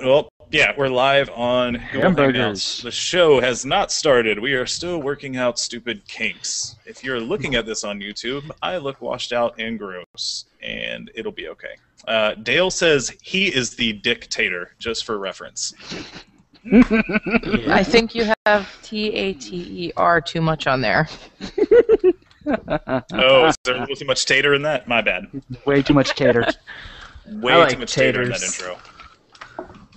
Well, yeah, we're live on Google Hangouts. The show has not started. We are still working out stupid kinks. If you're looking at this on YouTube, I look washed out and gross, and it'll be okay. Dale says he is the dictator, just for reference. I think you have T-A-T-E-R too much on there. Oh, is there a little too much tater in that? My bad. Way too much tater. Way too much tater in that intro.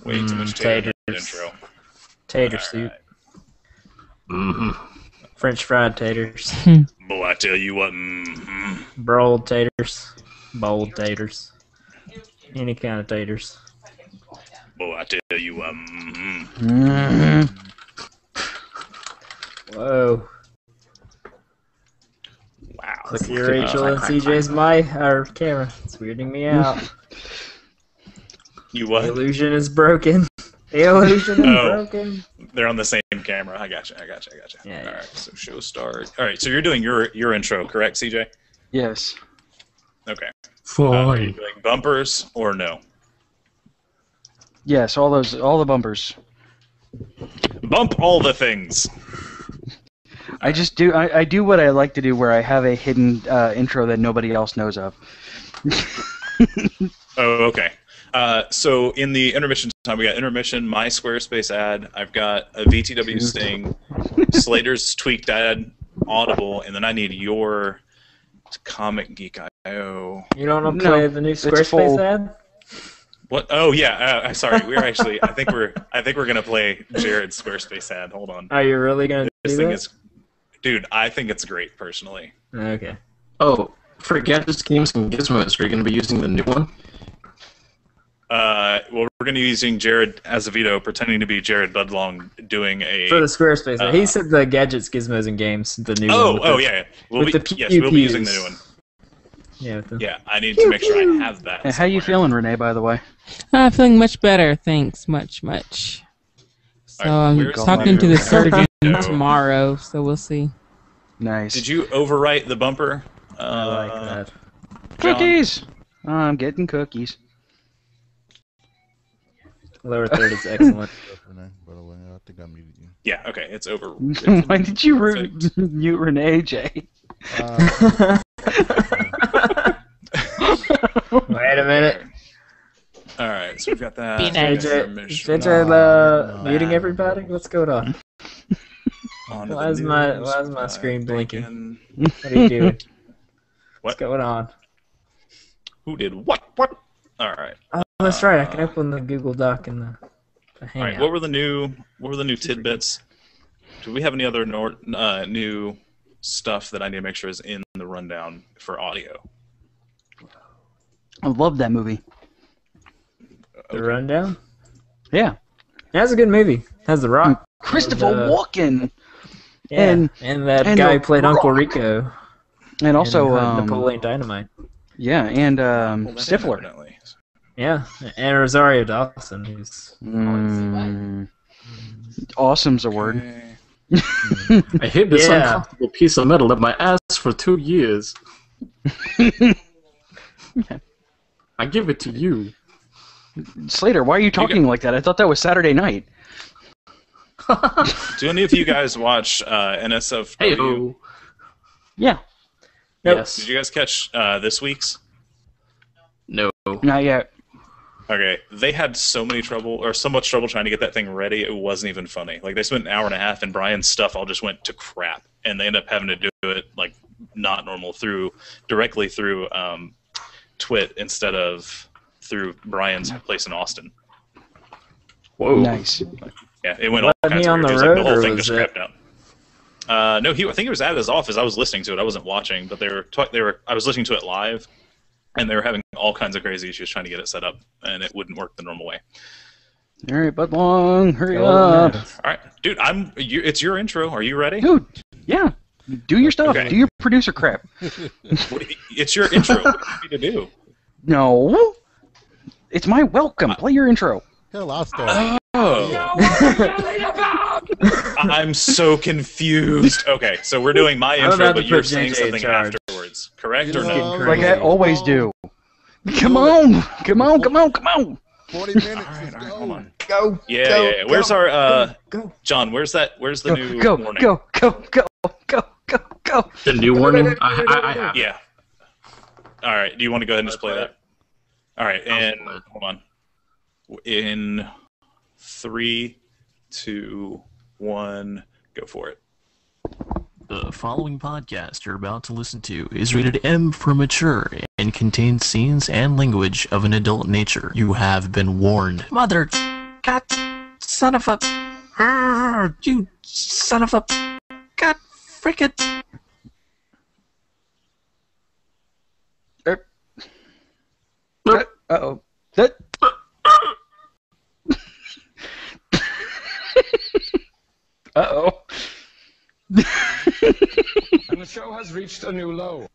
Way too much tater in that intro. Tater soup. Right. French fried taters. Boy, I tell you what. Broiled taters. Boiled taters. Any kind of taters. Boy, I tell you what. Whoa. Wow. Look at Rachel and CJ's our camera. It's weirding me out. You what? The illusion is broken. The illusion is broken. They're on the same camera. I gotcha. Yeah, All right, so show start. All right, so you're doing your intro, correct, CJ? Yes. Okay. Fine. Are you doing bumpers or no? Yes, all the bumpers. Bump all the things. I just do. I do what I like to do, where I have a hidden intro that nobody else knows of. Oh, okay. So in the intermission time, we got intermission, my Squarespace ad. I've got a VTW Sting, Slater's tweaked ad, Audible, and then I need your Comic Geek IO. You don't want to play the new Squarespace ad? What? Oh yeah. Sorry, we're actually. I think we're gonna play Jared's Squarespace ad. Hold on. Are you really gonna This do thing that? is, dude. I think it's great personally. Okay. Oh, for Gadgets, Games, and Gizmos, are you going to be using the new one? Well, we're gonna be using Jared Azevedo, pretending to be Jared Budlong, doing a. For the Squarespace ad. He said the Gadgets, Gizmos, and Games, the new one. Yeah. with the Yes, we'll be using the PUPs. new one. Yeah. With the, Yeah, I need to make sure I have that. Hey, how you somewhere. feeling, Renee? By the way. Feeling much better, thanks. Much. So Alright, I'm where's talking my- to the surgeon No. tomorrow, so we'll see. Nice. Did you overwrite the bumper? I like that. John? Cookies? I'm getting cookies. Lower third is excellent. By the way, I think I muted you. Yeah. Okay, it's over. Why did you mute Renee, Jay? Wait a minute. All right, so we've got that. Be nice. Intermission. Muting everybody? What's going on? On to Why the is my news. screen blinking? Bacon. What are you doing? What's What? going on? Who did what? What? All right. Oh, that's right. I can open the Google Doc and the All right. Hangout. What were the new tidbits? Do we have any other new stuff that I need to make sure is in the rundown for audio? I love that movie. The Rundown? Yeah. That's a good movie. Has The Rock. Christopher And, Walken. Yeah. And- And that and guy The who played Uncle Rock. Rico. And also, in Napoleon Dynamite. yeah, and Well, that Stifler. definitely. Yeah. And Rosario Dawson, who's Awesome's a word. Okay. I hid this Yeah. uncomfortable piece of metal up my ass for 2 years. I give it to you. Slater, why are you talking like that? I thought that was Saturday night. Do any of you guys watch NSFW? Hey-o. Yeah. Nope. Yes. Did you guys catch this week's? No. Not yet. Okay, they had so much trouble trying to get that thing ready. It wasn't even funny. Like they spent an hour and a half, and Brian's stuff all just went to crap, and they ended up having to do it like not normal directly through Twit instead of through Brian's place in Austin. Whoa. Nice. Yeah, it went all Was kinds he of on weird. the It was like the road, whole or thing was just it- crapped out. No, I think it was at his office. I was listening to it. I wasn't watching, but I was listening to it live, and they were having all kinds of crazy issues trying to get it set up, and it wouldn't work the normal way. All right, Bud Long, hurry Oh, up. no. All right, dude, it's your intro. Are you ready? Dude, yeah. Do your stuff. Okay. Do your producer crap. It's your intro. What do you need to do? No. It's my welcome. Play your intro. Hell, I'll start. Oh. I'm so confused. Okay, so we're doing my I'm intro, about but to you're put saying JJ in something charge. afterwards, correct You or know, no? Like I always do. Come on. Come on. Come on. Come on. 40 minutes. All right, Let's hold on. Go. Yeah, go, yeah, yeah. Where's go, our go. John? Where's the new Go, warning? go, go, go, go, go, go. The new warning? I have. Yeah. All right. Do you want to go ahead and just play that? All right, and play it. hold on. In 3, 2, 1, go for it. The following podcast you're about to listen to is rated M for mature and contains scenes and language of an adult nature. You have been warned. Mother, God, son of a, you son of a, God, frickin'. Uh-oh. That... Uh-oh. And the show has reached a new low.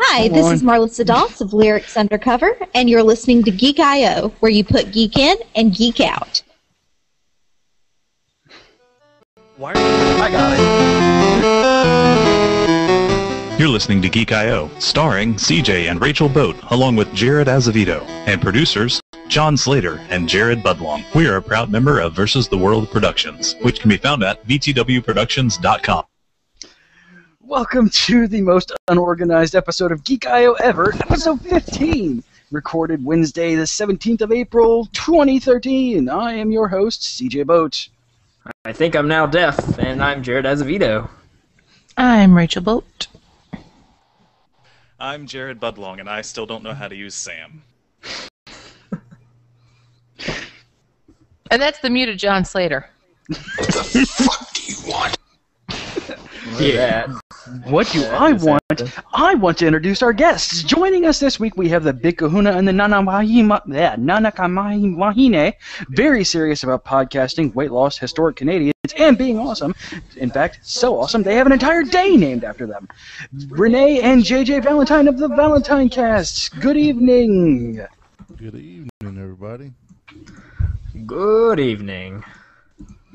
Hi, this is Marlissa Doss of Lyrics Undercover, and you're listening to Geek I.O., where you put geek in and geek out. Why are you... I got it. You're listening to Geek I.O., starring CJ and Rachel Boat, along with Jared Azevedo, and producers John Slater and Jared Budlong. We are a proud member of Versus the World Productions, which can be found at vtwproductions.com. Welcome to the most unorganized episode of Geek I.O. ever, episode 15, recorded Wednesday the 17th of April, 2013. I am your host, CJ Boat. I think I'm now deaf, and I'm Jared Azevedo. I'm Rachel Boat. I'm Jared Budlong, and I still don't know how to use Sam. And that's the muted John Slater. What the fuck do you want? Yeah. What do I want? I want to introduce our guests. Joining us this week, we have the Big Kahuna and the Nanakamahine, very serious about podcasting, weight loss, historic Canadians, and being awesome. In fact, so awesome, they have an entire day named after them. Renee and JJ Valentine of the Valentine Cast. Good evening. Good evening, everybody. Good evening.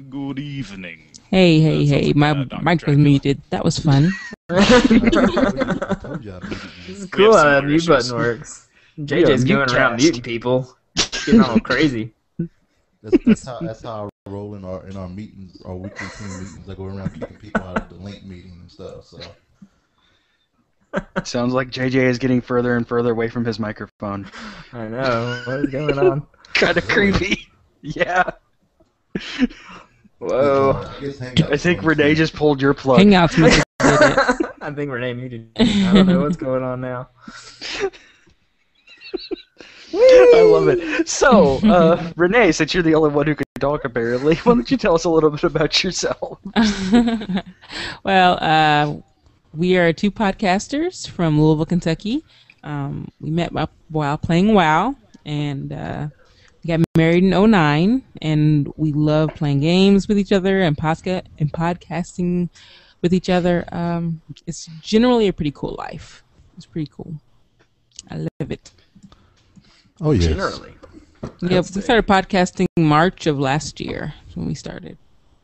Good evening. Hey, my Dr. mic was Dracula. muted. That was fun. Told you I needed you. This is We cool have how that similar mute issues. button works. JJ's mute going around cast. muting people. Getting all crazy. That's how I roll in our meetings, our weekly team meetings. I go around kicking people out of the link meeting and stuff. So Sounds like JJ is getting further and further away from his microphone. I know. What is going on? Kind of creepy. Yeah. Whoa. I think Renee just pulled your plug. Hangouts must have did it. I think Renee muted me. I don't know what's going on now. I love it. So, Renee, since you're the only one who can talk, apparently, why don't you tell us a little bit about yourself? Well, we are two podcasters from Louisville, Kentucky. We met while playing WoW, and we got married in 2009, and we love playing games with each other and podcasting with each other. It's generally a pretty cool life. It's pretty cool. I love it. oh yes. Generally. Yeah, we started podcasting March of last year when we started.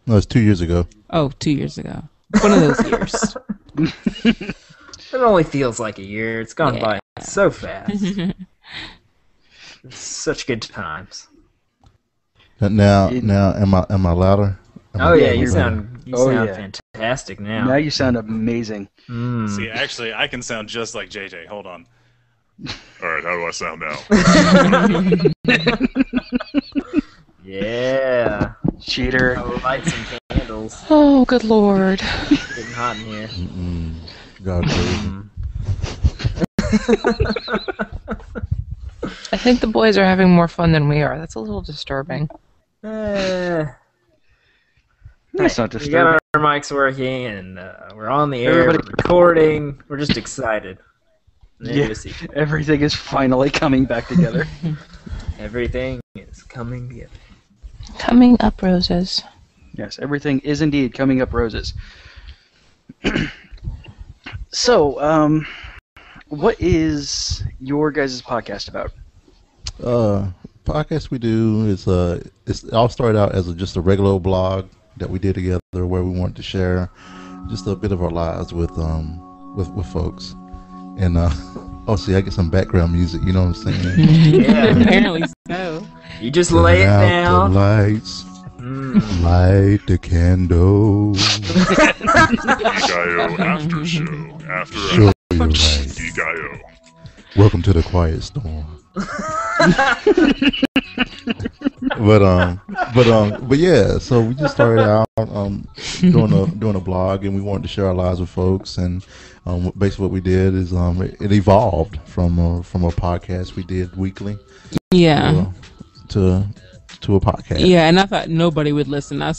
No, it's 2 years ago. Oh, 2 years ago. One of those years. It only feels like a year. It's gone Yeah. by so fast. It's such good times. Now, am I louder? Am Oh I- yeah, you you're- sound Oh, yeah. fantastic Now now. you sound amazing. Mm. See, actually, I can sound just like JJ. Hold on. All right, how do I sound now? Yeah. Cheater. I'll light some candles. Oh, good lord. It's getting hot in here. Mm-mm. God crazy. I think the boys are having more fun than we are. That's a little disturbing. That's not We disturbing. got our mics working, and we're on the air. Everybody- We're recording. We're just excited. Yeah. Everything is finally coming back together. Everything is coming together. Coming up, roses. Yes, everything is indeed coming up roses. So, what is your guys' podcast about? Podcast we do is it all started out as just a regular old blog that we did together where we wanted to share just a bit of our lives with folks, and Oh, see, I get some background music. You know what I'm saying? Yeah. Apparently so. You just lay it Turn out down. the lights. Light the candle. Geek-I-O after show. After Sure, you're right. Geek-I-O. Welcome to the quiet storm. but yeah. So we just started out doing a blog, and we wanted to share our lives with folks. And basically, what we did is it evolved from a podcast we did weekly. Yeah. To a podcast. Yeah, and I thought nobody would listen. I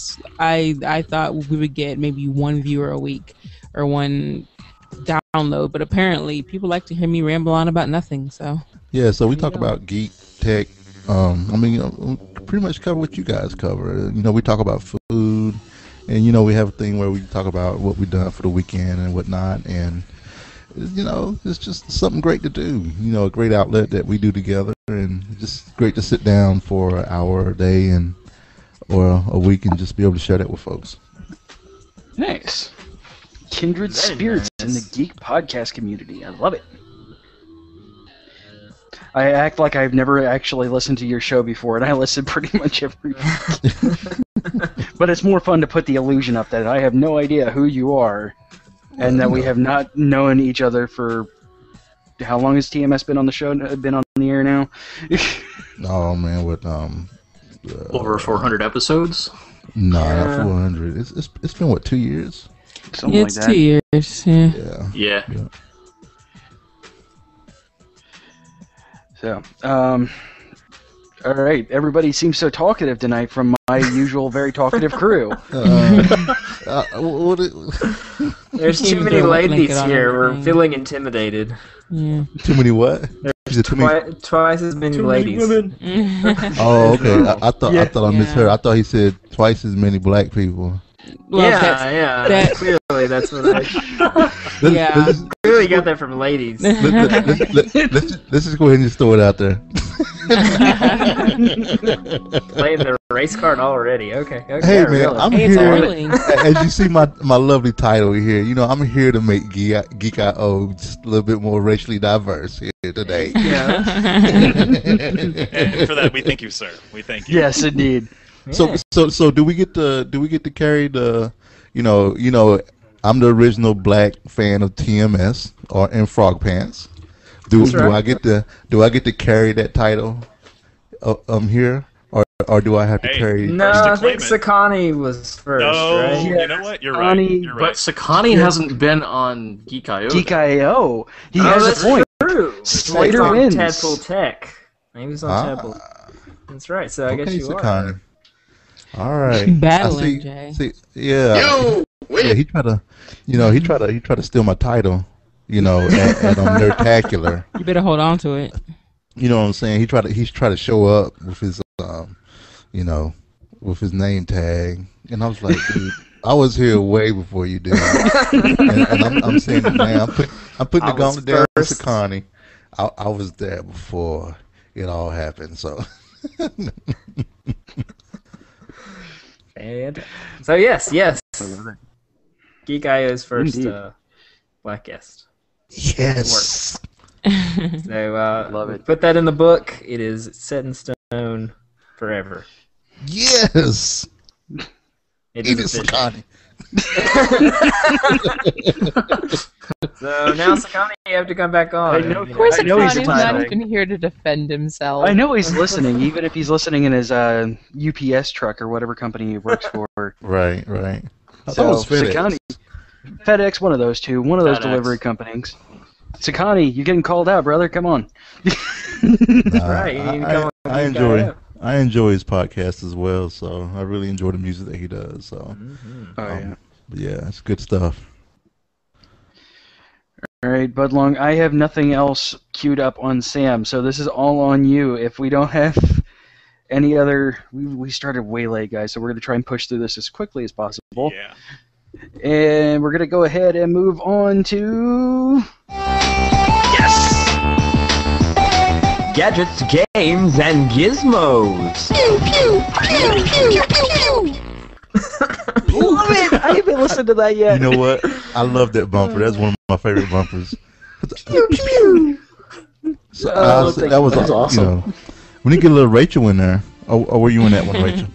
thought we would get maybe one viewer a week or one download, but apparently people like to hear me ramble on about nothing. So yeah, so we talk about geek tech. Pretty much cover what you guys cover. We talk about food, and we have a thing where we talk about what we've done for the weekend and whatnot, and it's just something great to do. A great outlet that we do together, and just great to sit down for an hour a day or a week and just be able to share that with folks. Nice. Kindred spirits in the geek podcast community. I love it. I act like I've never actually listened to your show before, and I listen pretty much every week. But it's more fun to put the illusion up that I have no idea who you are, and that we have not known each other for... How long has TMS been on the show? Been on the air now? Oh man, with over 400 episodes. No, not 400. It's been what, 2 years? Something like that. 2 years. Yeah. So, all right. Everybody seems so talkative tonight from my usual very talkative crew. There's too many ladies here. We're feeling intimidated. Yeah. Too many what? Twice as many ladies. Women. Oh, okay. I thought I misheard. I thought he said twice as many black people. Well, clearly that's what I... Clearly got that from ladies. Let's just go ahead and just throw it out there. Playing the race card already. Okay. Hey man, I'm here. As you see my lovely title here, I'm here to make Geek-I-O just a little bit more racially diverse here today. Yeah. And for that, we thank you, sir. We thank you. Yes, indeed. So do we get to carry the I'm the original black fan of TMS and Frog Pants. Do I get to carry that title here, or do I have to carry? No, I think Sakani was first. No, right? You know what? You're right. But Sakani hasn't been on Geek-I-O. Geek-I-O. He has a point. True. Slater wins. Tadpole Tech. He was on Tadpole. That's right. So I guess you Sakani. are. All right. Battling, Jay. Yeah, he tried to, he tried to steal my title, at Nerdtacular. You better hold on to it. You know what I'm saying? He's tried to show up with his, with his name tag, and I was like, dude, I was here way before you did. and I'm saying, man, I'm putting the gauntlet down to Sakani. I was there before it all happened, so. And so yes, Geek-I-O's first black guest. Yes. So love it. Put that in the book. It is set in stone forever. Yes. It is Sakani. So now Sakani, you have to come back on. I know. Of course, I know he's Sakani's not even here to defend himself. I know he's listening, even if he's listening in his UPS truck or whatever company he works for. Right. So Sakani, FedEx, one of those two, one of those delivery companies. Sakani, you're getting called out, brother. Come on. Right. I enjoy his podcast as well, so I really enjoy the music that he does. So, yeah, it's good stuff. All right, Budlong, I have nothing else queued up on Sam, so this is all on you. If we don't have any other... We started way late, guys, so we're going to try and push through this as quickly as possible. Yeah. And we're going to go ahead and move on to... Yes! Gadgets, games, and gizmos. Love it! I haven't listened to that yet. You know what? I love that bumper. That's one of my favorite bumpers. So, that was awesome. You know, we need to get a little Rachel in there. Or were you in that one, Rachel?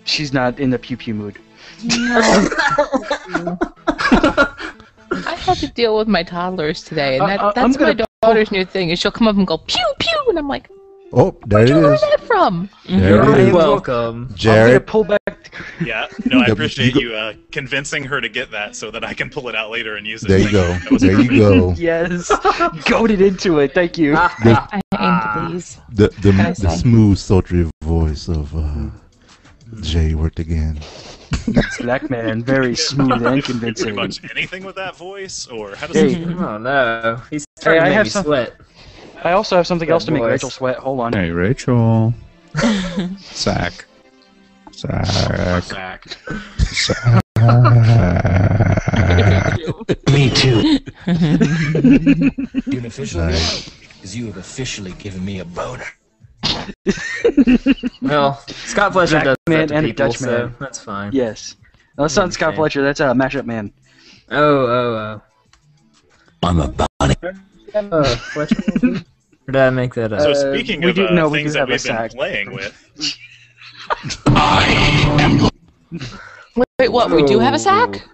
She's not in the pew pew mood. I had to deal with my toddlers today, and that's my daughter's new thing. Is she'll come up and go pew pew, and I'm like, oh, there where'd it you learn is. that from? You're welcome, Jared. I'm gonna pull back. Yeah, no, I appreciate you convincing her to get that so that I can pull it out later and use it. There you go. There you go. Yes, goaded into it. Thank you. I aim to please. The smooth, sultry voice of Jay worked again. Black man, very smooth and convincing. Pretty much anything with that voice, or how does it? Oh no, he's starting to make me sweat. I also have something else to make Rachel sweat. Hold on. Hey, Rachel. Sack. Me too. Unofficial is you have officially given me a boner. Well, Scott Fletcher does that to and people, a Dutch so man. that's fine. Yes. No, that's not Scott Fletcher. That's a mashup man. Oh. I'm a bunny. Fletcher? Or did I make that up? So speaking of things that we've been playing with. Wait, what? We do have a sack?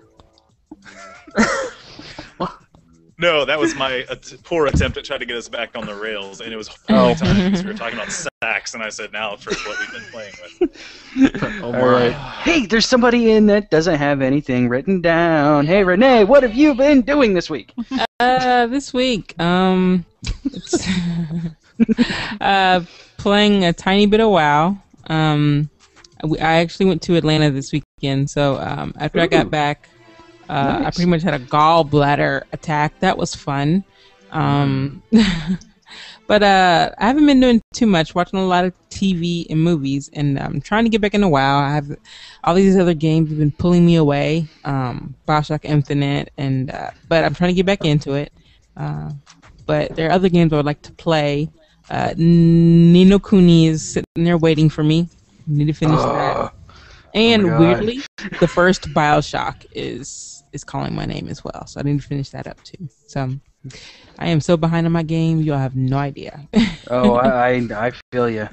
No, that was my poor attempt at trying to get us back on the rails, and it was only times we were talking about sacks, and I said now for what we've been playing with. All right. Hey, there's somebody in that doesn't have anything written down. Hey, Renee, what have you been doing this week? This week, playing a tiny bit of WoW. I actually went to Atlanta this weekend, so after I got back, I pretty much had a gallbladder attack. That was fun. But I haven't been doing too much, watching a lot of TV and movies, and I'm trying to get back into WoW. I have all these other games have been pulling me away, BioShock Infinite, and but I'm trying to get back into it. But there are other games I would like to play. Ni no Kuni is sitting there waiting for me. Need to finish that. And weirdly, the first BioShock is calling my name as well, so I need to finish that up too. So I am so behind on my game, you'll have no idea. Oh, I feel you.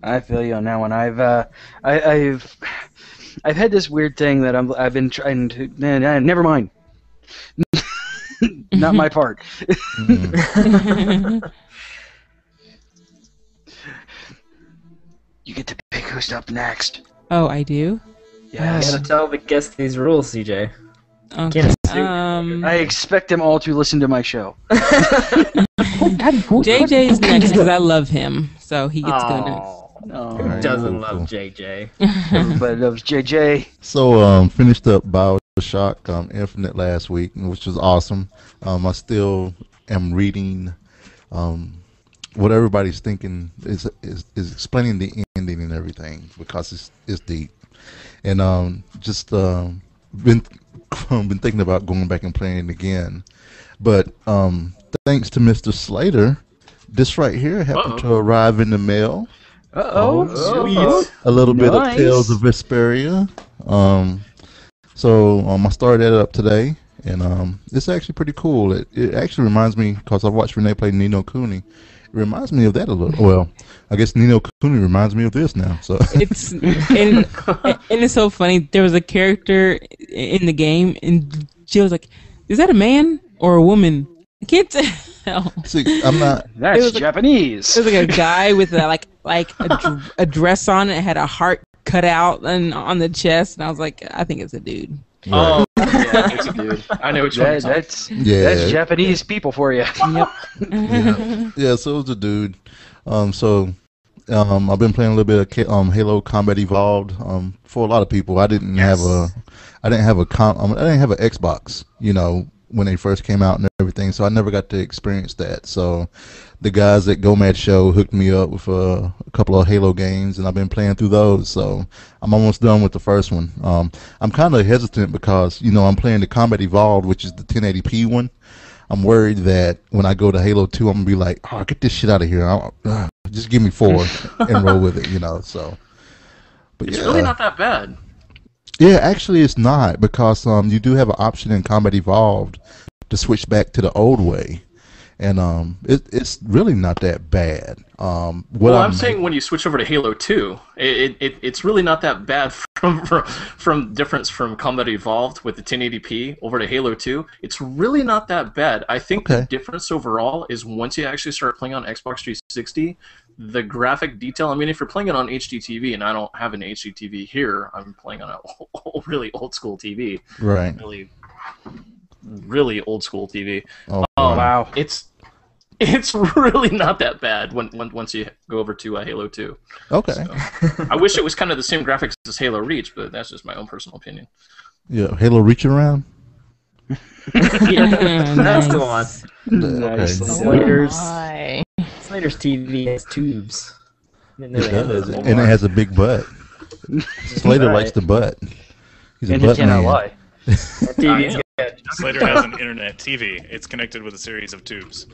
I feel you on that one. I've had this weird thing that I've been trying to. Never mind. Not my part. You get to pick who's up next. Oh, I do? Yes. You gotta tell the guests these rules, CJ. Okay. I expect them all to listen to my show. JJ is next because I love him, so he gets to go next. Who doesn't love JJ? Everybody loves JJ. So, finished up BioShock Infinite last week, which was awesome. I still am reading what everybody's thinking is explaining the ending and everything because it's deep, and just been thinking about going back and playing it again, but thanks to Mr. Slater, this right here happened to arrive in the mail. Sweet. A little bit of Tales of Vesperia. So I started that up today, and it's actually pretty cool. It actually reminds me, because I've watched Renee play Ni no Kuni. It reminds me of that a little. Well, I guess Ni no Kuni reminds me of this now. So it's and it's so funny. There was a character in the game, and she was like, "Is that a man or a woman?" I can't tell. See, I'm not. That's Japanese. It was like a guy with a dress on. It had a heart cut out and on the chest, and I was like, I think it's a dude. Oh, yeah, it's a dude. I know what you're talking about. That's Japanese people for you. Yep. Yeah, so it was a dude. So I've been playing a little bit of Halo Combat Evolved. For a lot of people, I didn't have an Xbox, when they first came out and everything, so I never got to experience that. So the guys at GoMad Show hooked me up with a couple of Halo games, and I've been playing through those. So I'm almost done with the first one. I'm kind of hesitant because I'm playing the Combat Evolved, which is the 1080p one. I'm worried that when I go to Halo 2, I'm gonna be like, "Oh, get this shit out of here! Just give me 4 and roll with it," So, but it's really not that bad. Yeah, actually, it's not, because you do have an option in Combat Evolved to switch back to the old way. And it's really not that bad. I'm saying when you switch over to Halo 2, it's really not that bad from difference from Combat Evolved with the 1080p over to Halo 2. It's really not that bad. I think the difference overall is once you actually start playing on Xbox 360, the graphic detail. I mean, if you're playing it on HD TV, and I don't have an HD TV here, I'm playing on a really old school TV. Right. Really old school TV. Oh, wow. It's really not that bad once you go over to Halo 2. Okay. So, I wish it was kind of the same graphics as Halo Reach, but that's just my own personal opinion. Yeah, Halo Reach around? That's the one. Nice. Slater's TV has tubes. And it has a big butt. Slater likes the butt. He's a butt man. Lie. TV's good. Slater has an internet TV. It's connected with a series of tubes.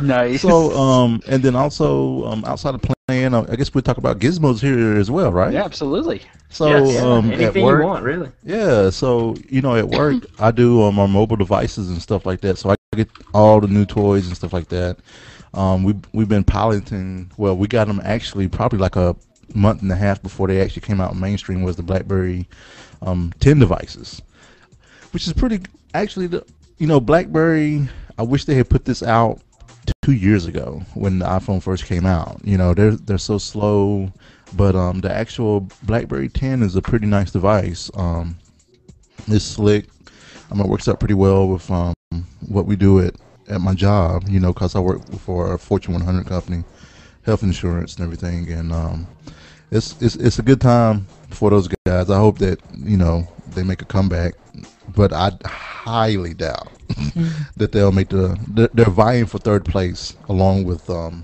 Nice. So, and then also, outside of playing, I guess we'll talk about gizmos here as well, right? Yeah, absolutely. So, anything at work, you want, really. Yeah, so, at work, I do on mobile devices and stuff like that, so I get all the new toys and stuff like that. We've been piloting, well, we got them actually probably like a month and a half before they actually came out mainstream, was the BlackBerry 10 devices, which is pretty, actually, BlackBerry, I wish they had put this out 2 years ago when the iPhone first came out. They're so slow, but the actual BlackBerry 10 is a pretty nice device. It's slick. It works out pretty well with what we do at my job, because I work for a Fortune 100 company, health insurance and everything, and it's a good time for those guys. I hope that they make a comeback, but I highly doubt that they'll make they're vying for third place along with the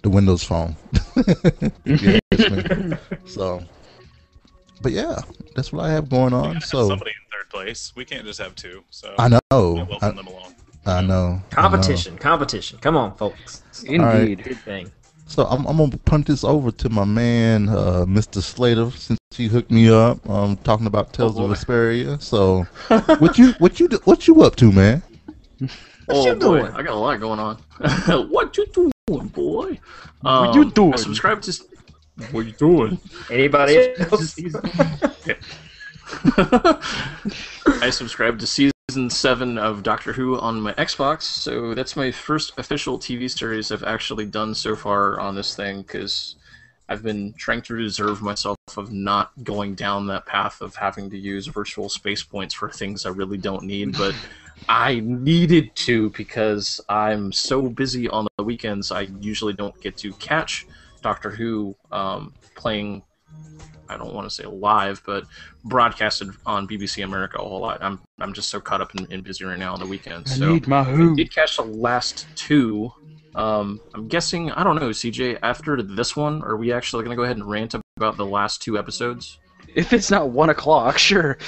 Windows Phone. So, but yeah, that's what I have going on. So somebody in third place. We can't just have two. So I know. Welcome them along. I know. Competition. Come on, folks. Indeed. Good thing. So I'm gonna punt this over to my man, Mr. Slater, since he hooked me up. Talking about Tales of Vesperia. So, what you up to, man? What you doing? I got a lot going on. What you doing, boy? What you doing? I subscribed to. What you doing? Anybody else? I subscribed to season 7 of Doctor Who on my Xbox, so that's my first official TV series I've actually done so far on this thing, because I've been trying to reserve myself of not going down that path of having to use virtual space points for things I really don't need, but I needed to because I'm so busy on the weekends. I usually don't get to catch Doctor Who playing, I don't want to say live, but broadcasted on BBC America a whole lot. I'm just so caught up and busy right now on the weekends. So I did catch the last 2. I'm guessing, I don't know, CJ, after this one, are we actually going to go ahead and rant about the last 2 episodes? If it's not 1 o'clock, sure.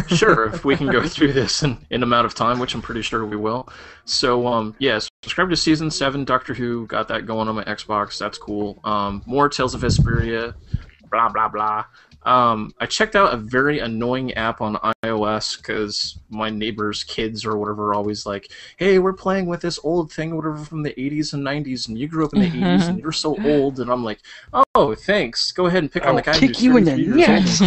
Sure, if we can go through this in amount of time, which I'm pretty sure we will. So, yeah, subscribe to Season 7, Doctor Who, got that going on my Xbox, that's cool. More Tales of Vesperia, blah, blah, blah. I checked out a very annoying app on iOS because my neighbor's kids or whatever are always like, hey, we're playing with this old thing or whatever from the 80s and 90s, and you grew up in the 80s and you're so old. And I'm like, oh, thanks. Go ahead and pick on the guy kick you in the nuts.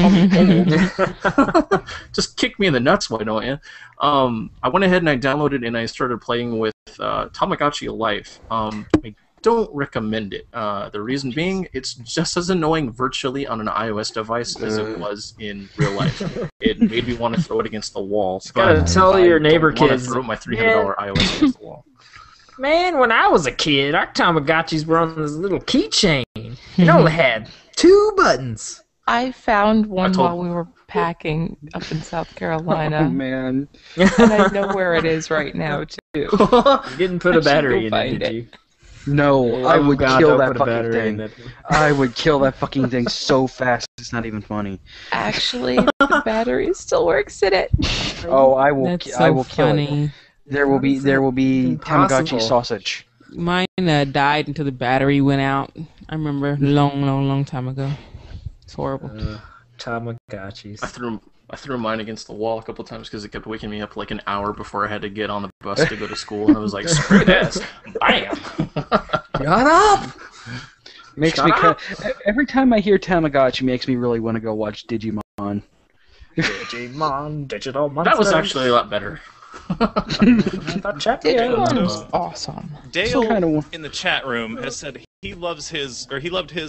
Just kick me in the nuts, why don't you? I went ahead and I downloaded and I started playing with Tamagotchi Life. I don't recommend it. The reason being, it's just as annoying virtually on an iOS device as it was in real life. It made me want to throw it against the wall. Gotta tell your neighbor kids. Throw my $300 iOS against the wall. Man, when I was a kid, our Tamagotchis were on this little keychain. It only had 2 buttons. I found one while we were packing up in South Carolina. Oh, man. And I know where it is right now, too. You didn't put a battery in it, did you? No, I would kill that fucking thing. I would kill that fucking thing so fast. It's not even funny. Actually, the battery still works in it. Oh, I will. That's I will so kill funny. it. There will be Tamagotchi sausage. Mine died until the battery went out. I remember long time ago. It's horrible. Tamagotchis. I threw I threw mine against the wall a couple times because it kept waking me up like an hour before I had to get on the bus to go to school, and I was like, "Screw this!" Bam! Shut up! Makes me every time I hear Tamagotchi, makes me really want to go watch Digimon. Digimon, digital monsters. That was actually a lot better. Digimon was awesome. Dale in the chat room has said he loved his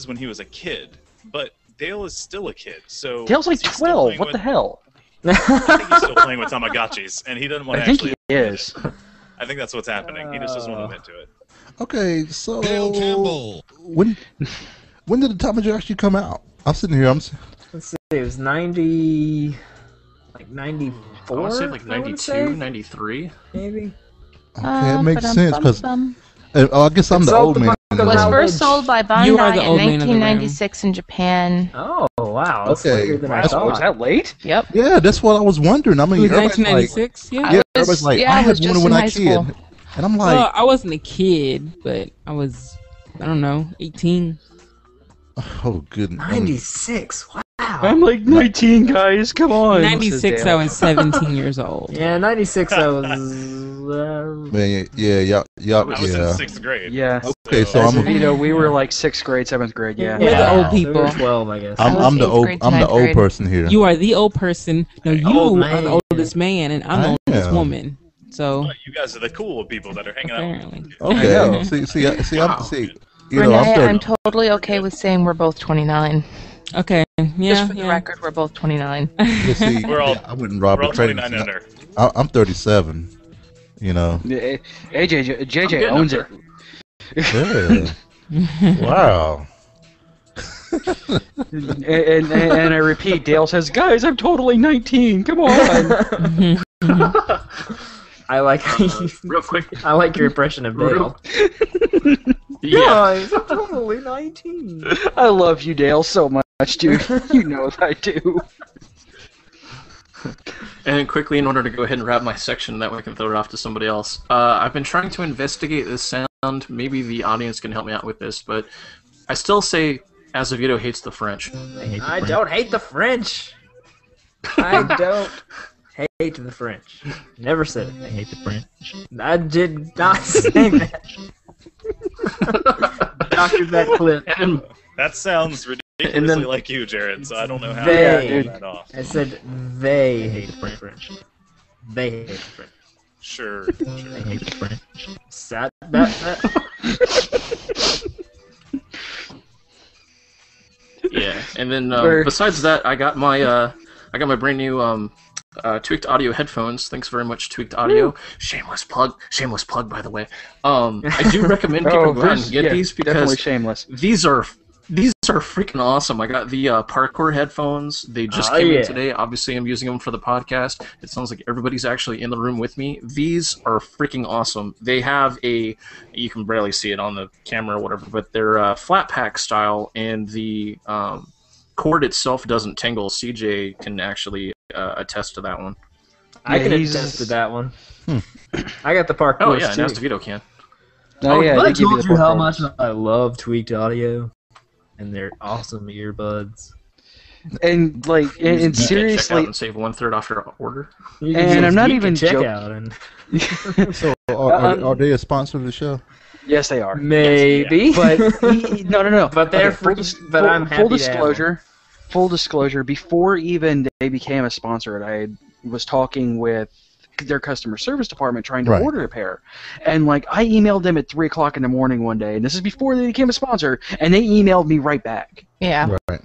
when he was a kid, but Dale is still a kid, so Dale's like 12. What the hell? I think he's still playing with Tamagotchis, and he doesn't want to actually. I think he is. I think that's what's happening. He just doesn't want to admit to it. Okay, so Dale Campbell. when did the Tamagotchi come out? I'm sitting here. Let's see. It was 90, like 94. I want to say like 92, 93. Maybe. Okay, it makes sense because I guess I'm the old man. It was first sold by Bandai in 1996 in Japan. Oh wow, that's Okay. later than I thought. Was that late? Yep. Yeah, that's what I was wondering. I mean, It was everybody's 1996. like, Yeah. everybody's like, yeah, I I was had just one when in I high was a school. kid, and I'm like, Well, I wasn't a kid, but I was, I don't know, 18. oh goodness. 96. Wow. I'm like 19, guys. Come on. 96, I was 17 years old. Yeah, 96. I was. Man, yeah, I was in yeah. 6th grade. Yeah. Okay, so As I'm you know, we were like 6th grade, 7th grade. Yeah. We're the Yeah, old people. we were 12, I guess. I'm the old grade. person here. You are the old person. No, you Old are the man. oldest man, and I'm the oldest am. woman. So But you guys are the cool people that are hanging out. apparently, Okay, see, I'm you know, Renee, I'm I'm 30. totally okay with saying we're both 29. okay, yeah, Just for the record, we're both 29. You see, We're all- I wouldn't rob We're all the train. 29 under. I'm 37. You know. Yeah, JJ getting owns up it. Yeah. Wow. and I repeat, Dale says, "Guys, I'm totally 19. Come on." I like Real quick. I like your impression of Dale. Yeah. Guys, I'm totally 19. I love you, Dale, so much, dude. You know I do. And quickly, in order to go ahead and wrap my section, that way I can throw it off to somebody else. I've been trying to investigate this sound. Maybe the audience can help me out with this, but I still say Azevedo hates the French. I don't hate the French. I don't hate the French. Never said it. I hate the French. I did not say that. Doctored that clip. And That sounds ridiculously like you, Jared, so I don't know how They, to pull that off. I said they hate the French. They hate the French. Sure. I hate the French. Yeah, and then Where- besides that, I got my brand new Tweaked Audio headphones. Thanks very much, Tweaked Audio. Shameless plug, by the way. I do recommend people go out and get these definitely because shameless. these are freaking awesome. I got the parkour headphones. They just came in today. Obviously, I'm using them for the podcast. It sounds like everybody's actually in the room with me. These are freaking awesome. They have you can barely see it on the camera or whatever, but they're flat pack style, and the cord itself doesn't tingle. CJ can actually attest to that one. I can he's- attest to that one. I got the parkour Oh yeah, too. and Azevedo can. Oh, yeah, I they give you told the you how portfolio. much I love Tweaked Audio, and they're awesome earbuds. And like, You can and check out seriously, and save 1/3 off your order. You can And just I'm not geek even and check joking. out and So are they a sponsor of the show? yes, they are. maybe, But no. But they're full freaking- but I'm happy to have Full disclosure. Before even they became a sponsor, I was talking with their customer service department trying to Right. order a pair, and like I emailed them at 3:00 in the morning one day, and this is before they became a sponsor, and they emailed me right back. Yeah. Right.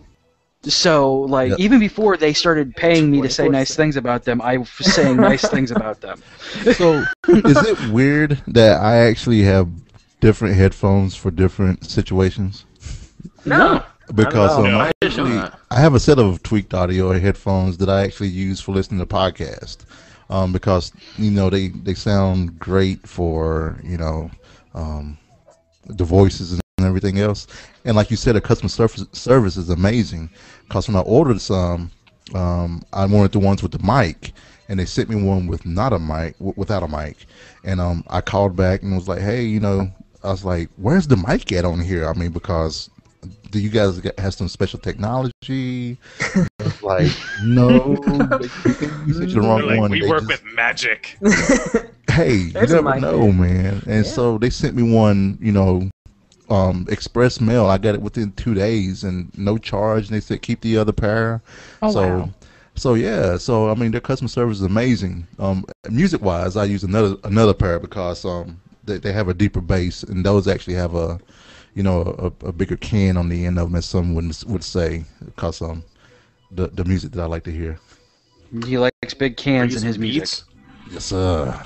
So like Yep. even before they started paying me to say nice things about them, I was saying nice things about them. So is it weird that I actually have different headphones for different situations? no. Because Not at all. No, I didn't know that. I have a set of Tweaked Audio headphones that I actually use for listening to podcasts. Because they sound great for the voices and everything else. And like you said, the customer service is amazing. Because when I ordered some, I wanted the ones with the mic, and they sent me one with not a mic, without a mic. And I called back and was like, hey, I was like, where's the mic at on here? I mean, because do you guys have some special technology? Like, no, you said the wrong one. We work with magic. Hey, you never know, man. And so they sent me one, express mail. I got it within 2 days and no charge. And they said keep the other pair. Wow. So yeah, I mean their customer service is amazing. Music wise, I use another pair because they have a deeper bass, and those actually have a bigger can on the end of them, as some would say, because the music that I like to hear. He likes big cans in his music. Yes, sir.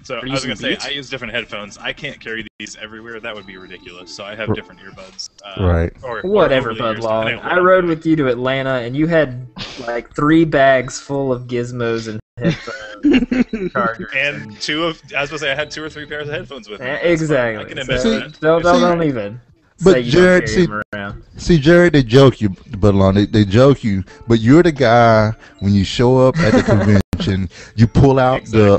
So I was gonna say I use different headphones. I can't carry these everywhere. That would be ridiculous. So I have different earbuds. Right. Whatever, Budlong. I rode with you to Atlanta, and you had like 3 bags full of gizmos and headphones, and chargers, and I was supposed to say I had 2 or 3 pairs of headphones with me. Exactly. I can admit that. Don't even. But Jared, Jared, they joke you, Budlong. They joke you, but you're the guy when you show up at the convention, you pull out the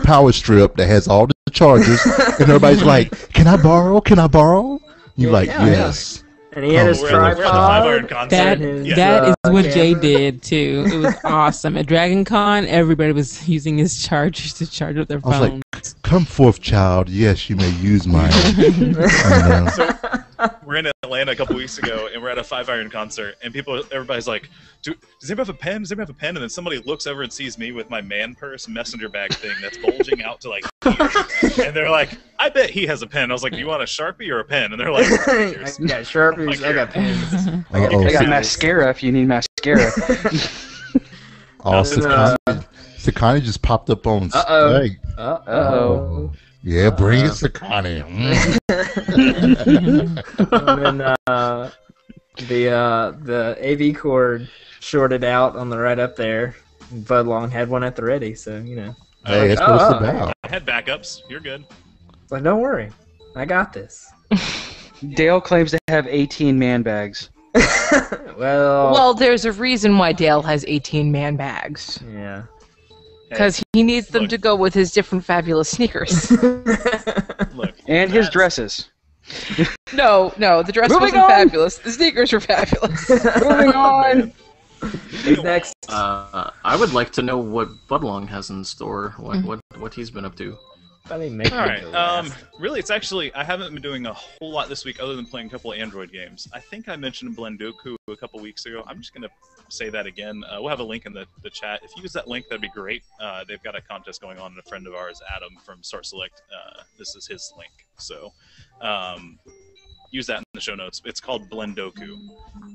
power strip that has all the chargers, and everybody's like, "Can I borrow? Can I borrow?" You're like, "Yes." And he had his tripod. That is what Jay did too. It was awesome. At Dragon Con, everybody was using his chargers to charge up their phones. I was like, "Come forth, child. Yes, you may use mine." So we're in Atlanta a couple weeks ago, and we're at a 5-Iron concert, and everybody's like, "Does anybody have a pen? Does anybody have a pen?" And then somebody looks over and sees me with my man purse messenger bag thing that's bulging out to like here, and they're like, "I bet he has a pen." I was like, "Do you want a Sharpie or a pen?" And they're like, "I got Sharpies, I got pens, I got mascara if you need mascara." Sakani just popped up on stage. Uh-oh. Yeah, bring it, Sakani. And then the AV cord shorted out on the right up there. Budlong had one at the ready, so Hey, that's what it's about. I had backups. You're good. Like, don't worry, I got this. Dale claims to have 18 man bags. Well, there's a reason why Dale has 18 man bags. Yeah. Because he needs them to go with his different fabulous sneakers. And his dresses. No, the dress wasn't fabulous. The sneakers were fabulous. Moving on. Next. I would like to know what Budlong has in store. What he's been up to. Alright, really it's actually, I haven't been doing a whole lot this week other than playing a couple of Android games. I think I mentioned Blendoku a couple weeks ago. I'm just going to say that again. We'll have a link in the chat. If you use that link, that'd be great. They've got a contest going on, and a friend of ours, Adam from Start Select, this is his link. So use that in the show notes. It's called Blendoku,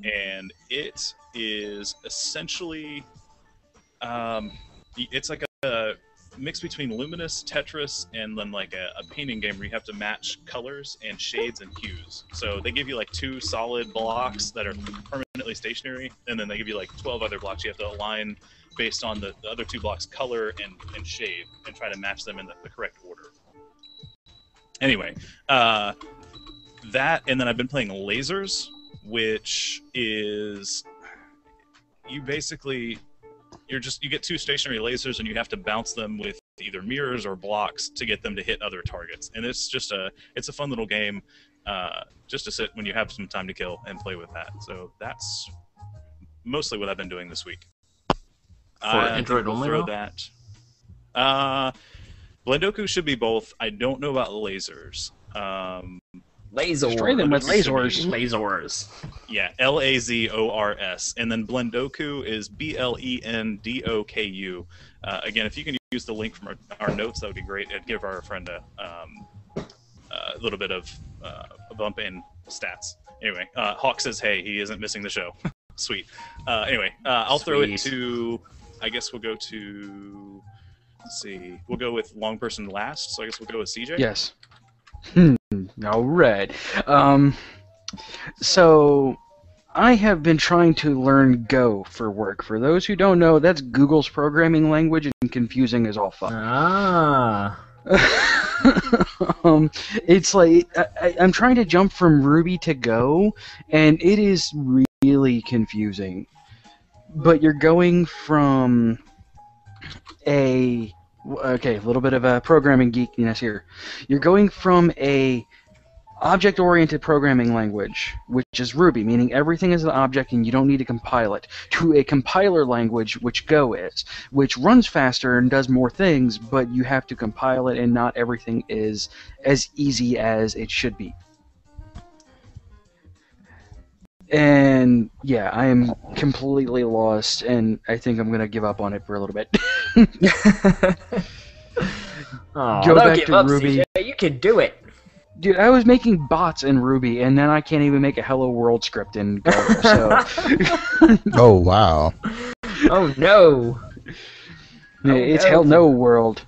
and it is essentially, it's like a mix between Luminous, Tetris, and then like a painting game where you have to match colors and shades and hues. So they give you like 2 solid blocks that are permanently stationary, and then they give you like 12 other blocks you have to align based on the other 2 blocks' color and shade, and try to match them in the correct order. Anyway, that, and then I've been playing Lasers, which is you get 2 stationary lasers, and you have to bounce them with either mirrors or blocks to get them to hit other targets. And it's just it's a fun little game, just to sit when you have some time to kill and play with that. So that's mostly what I've been doing this week. For Android only, throw that. Blendoku should be both. I don't know about lasers. Lasers. Destroy them with lasers. Lasers. Yeah, Lazors. And then Blendoku is Blendoku. Again, if you can use the link from our notes, that would be great. It'd give our friend a little bit of a bump in stats. Anyway, Hawk says, hey, he isn't missing the show. Sweet. Anyway, I'll throw it to, I guess we'll go to, let's see, we'll go with long person last, so I guess we'll go with CJ? Yes. All right. So I have been trying to learn Go for work. For those who don't know, that's Google's programming language, and confusing as all fuck. It's like I'm trying to jump from Ruby to Go, and it is really confusing. But you're going from a little bit of a programming geekiness here. You're going from a object-oriented programming language, which is Ruby, meaning everything is an object and you don't need to compile it, to a compiler language, which Go is, which runs faster and does more things, but you have to compile it and not everything is as easy as it should be. And yeah, I am completely lost, and I think I'm going to give up on it for a little bit. Go back to Ruby. CJ. You can do it. Dude, I was making bots in Ruby, and then I can't even make a Hello World script in Go. So. Oh wow. Oh no. It's Hell No World.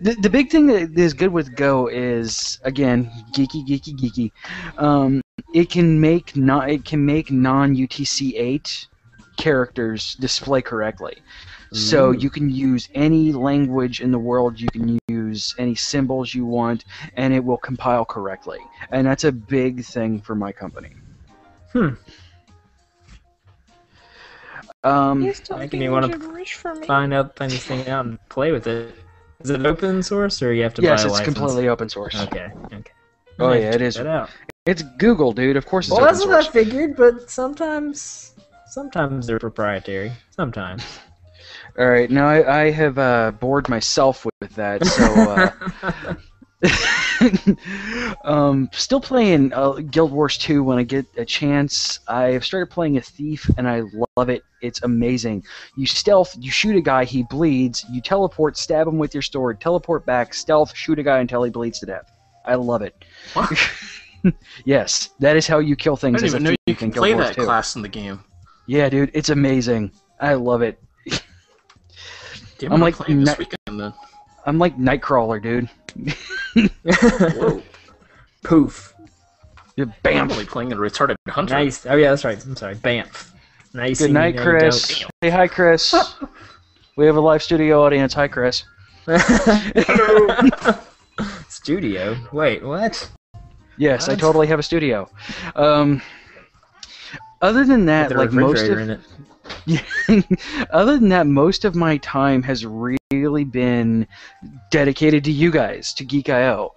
The big thing that is good with Go is, again, geeky. It can make non-UTC-8 characters display correctly. So you can use any language in the world, you can use any symbols you want, and it will compile correctly. And that's a big thing for my company. Making me want to find out anything out and play with it. Is it open source, or you have to buy a license? Yes, it's completely open source. Okay. Oh yeah, it is. It's Google, dude. Of course it's open source. Well, that's what I figured, but sometimes they're proprietary. Sometimes. All right, now I have bored myself with that, so still playing Guild Wars 2 when I get a chance. I've started playing a thief, and I love it. It's amazing. You stealth, you shoot a guy, he bleeds, you teleport, stab him with your sword, teleport back, stealth, shoot a guy until he bleeds to death. I love it. What? Yes, that is how you kill things. I didn't even know you can play that 2. class in the game. Yeah, dude, it's amazing. I love it. I'm like playing this weekend then. I'm like Nightcrawler, dude. Whoa. Poof. Yeah, bam. I'm only playing a retarded hunter. Nice. Oh yeah, that's right. I'm sorry. Bamf. Nice. Good night, Chris. Hey, hi, Chris. We have a live studio audience. Hi, Chris. Hello. Studio? Wait, what? Yes, I totally have a studio. Other than that, like most of other than that, most of my time has really been dedicated to you guys, to Geek I.O.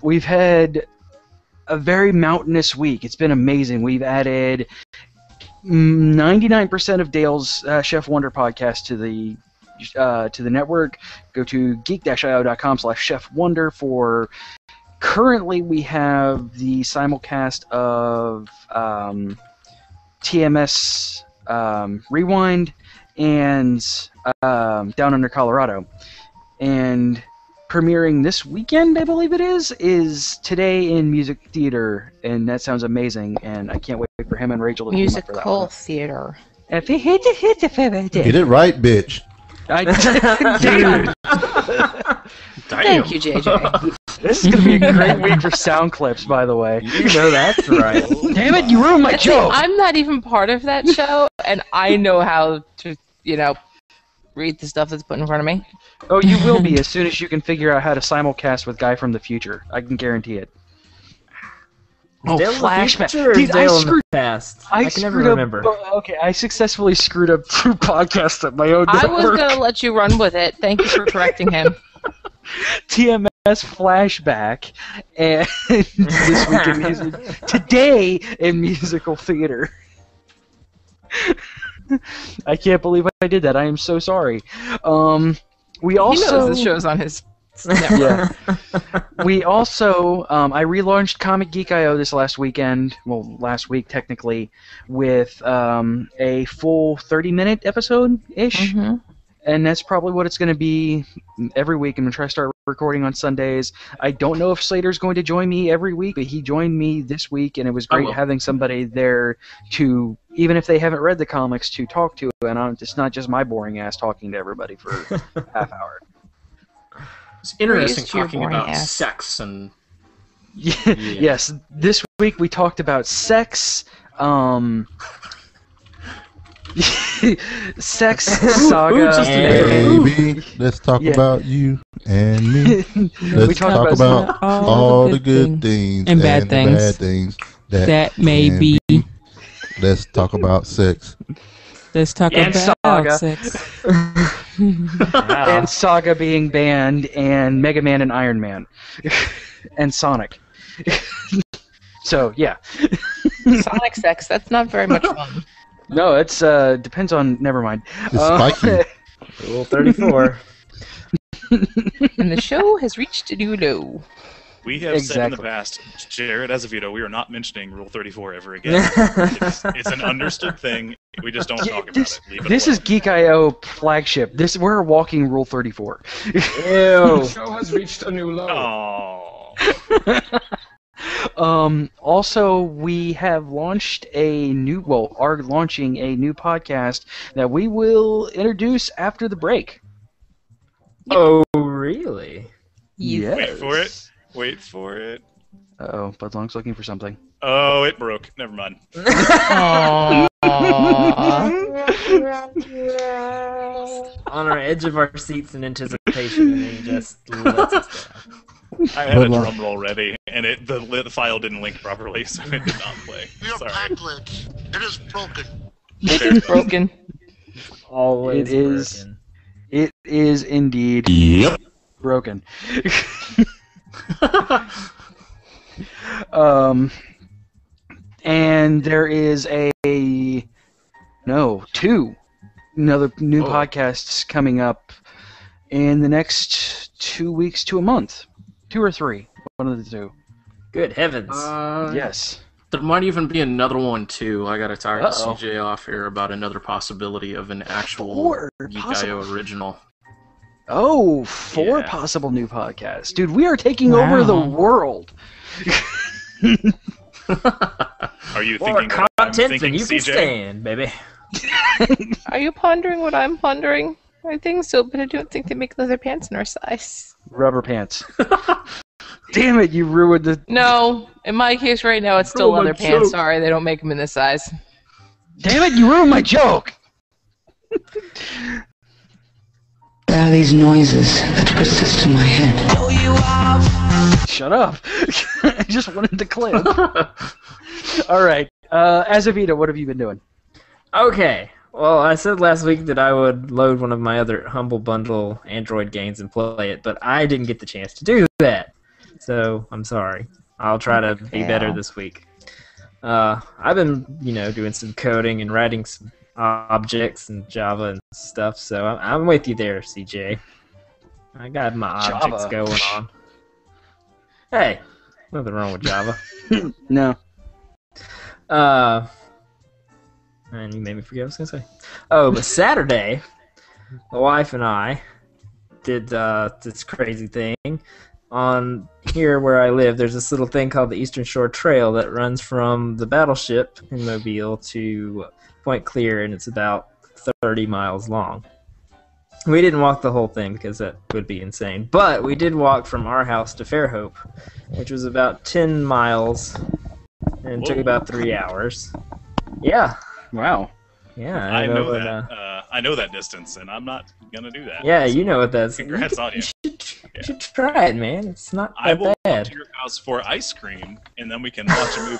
We've had a very mountainous week. It's been amazing. We've added 99% of Dale's Chef Wonder podcast to the network. Go to geek-io.com/chefwonder for. Currently, we have the simulcast of TMS Rewind and Down Under Colorado. And premiering this weekend, I believe it is Today in Music Theater, and that sounds amazing, and I can't wait for him and Rachel to team up for that one. Musical theater. Get it right, bitch. Dude. Thank you, JJ. This is going to be a great week for sound clips, by the way. You know that's right. Damn it, you ruined my joke! I'm not even part of that show, and I know how to, read the stuff that's put in front of me. Oh, you will be as soon as you can figure out how to simulcast with Guy from the Future. I can guarantee it. Oh, flashback! Dude, I screwed. I can never remember. Okay, I successfully screwed up 2 podcasts at my own network. I was gonna let you run with it. Thank you for correcting him. TMS flashback and this week in music. Today in musical theater. I can't believe I did that. I am so sorry. We also. He knows the show's on his. Yeah. We also, I relaunched Comic Geek I.O. this last weekend, well, last week technically, with a full 30-minute episode-ish, and that's probably what it's going to be every week. I'm going to try to start recording on Sundays. I don't know if Slater's going to join me every week, but he joined me this week, and it was great having somebody there to, even if they haven't read the comics, to talk to, and it's not just my boring ass talking to everybody for half hour. It's interesting talking about sex and... Yeah. Yes, this week we talked about sex, sex, saga, baby, let's talk about you and me. Let's talk about all the good things and bad things that may be. Let's talk about sex. Let's talk about saga. Sex. And Saga being banned, and Mega Man and Iron Man. and Sonic. So yeah. Sonic sex. That's not very much fun. No, it's depends on. Never mind. It's spiky. Rule 34. And the show has reached a new low. We have said in the past, Jared Azevedo, we are not mentioning Rule 34 ever again. It's an understood thing. We just don't talk about it. Leave it This alone. is Geek I.O. flagship. We're a walking Rule 34. Ew. The show has reached a new low. Also, we have launched are launching a new podcast that we will introduce after the break. Oh, really? Yes. Wait for it. Uh-oh, Budlong's looking for something. Oh, it broke. Never mind. On our edge of our seats in anticipation, and he just lets us down. I had a drum roll ready, and the file didn't link properly, so it did not play. Your Sorry. pack glitch. It is broken. It's broken. Always broken. It is indeed broken. And there is two new podcasts coming up in the next 2 weeks to a month. 2 or 3. One of the two. Good heavens. Yes. There might even be another one, too. I gotta talk to Uh-oh. CJ off here about another possibility of an actual 4 Geek possible. I.O. original. Oh, 4 possible new podcasts. Dude, we are taking over the world. Are you More thinking what I'm content than thinking, you can CJ? stand, baby. Are you pondering what I'm pondering? I think so, but I don't think they make leather pants in our size. Rubber pants. Damn it, you ruined the... No, in my case right now, it's still leather pants. Sorry, they don't make them in this size. Damn it, you ruined my joke! There are these noises that persist in my head. Shut up. I just wanted to clip. Alright, Azevedo, what have you been doing? Okay. Well, I said last week that I would load one of my other Humble Bundle Android games and play it, but I didn't get the chance to do that. So, I'm sorry. I'll try to be better this week. I've been, doing some coding and writing some objects and Java and stuff, so I'm with you there, CJ. I got my objects going on. Hey, nothing wrong with Java. No. And you made me forget what I was going to say. Oh, but Saturday, my wife and I did this crazy thing. On here where I live, there's this little thing called the Eastern Shore Trail that runs from the battleship in Mobile to Point Clear, and it's about 30 miles long. We didn't walk the whole thing because that would be insane, but we did walk from our house to Fairhope, which was about 10 miles, and it took about 3 hours. Yeah. Wow. Yeah, I know that. I know that distance, and I'm not gonna do that. Yeah, you know what that's. Congrats on you. You should try it, man. It's not I that will bad. come to your house for ice cream, and then we can watch a movie.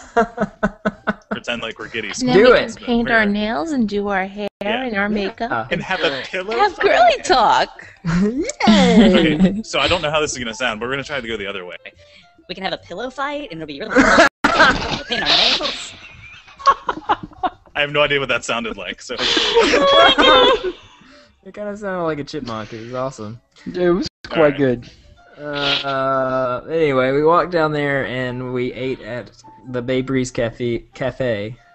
Pretend like we're giddy. And then we can paint our nails and do our hair and our makeup. And have a pillow. Have girly talk. Okay, so I don't know how this is gonna sound, but we're gonna try to go the other way. We can have a pillow fight, and it'll be really fun. We'll paint our nails. I have no idea what that sounded like. So. It kind of sounded like a chipmunk. It was awesome. It was quite good. Anyway, we walked down there and we ate at the Bay Breeze Cafe.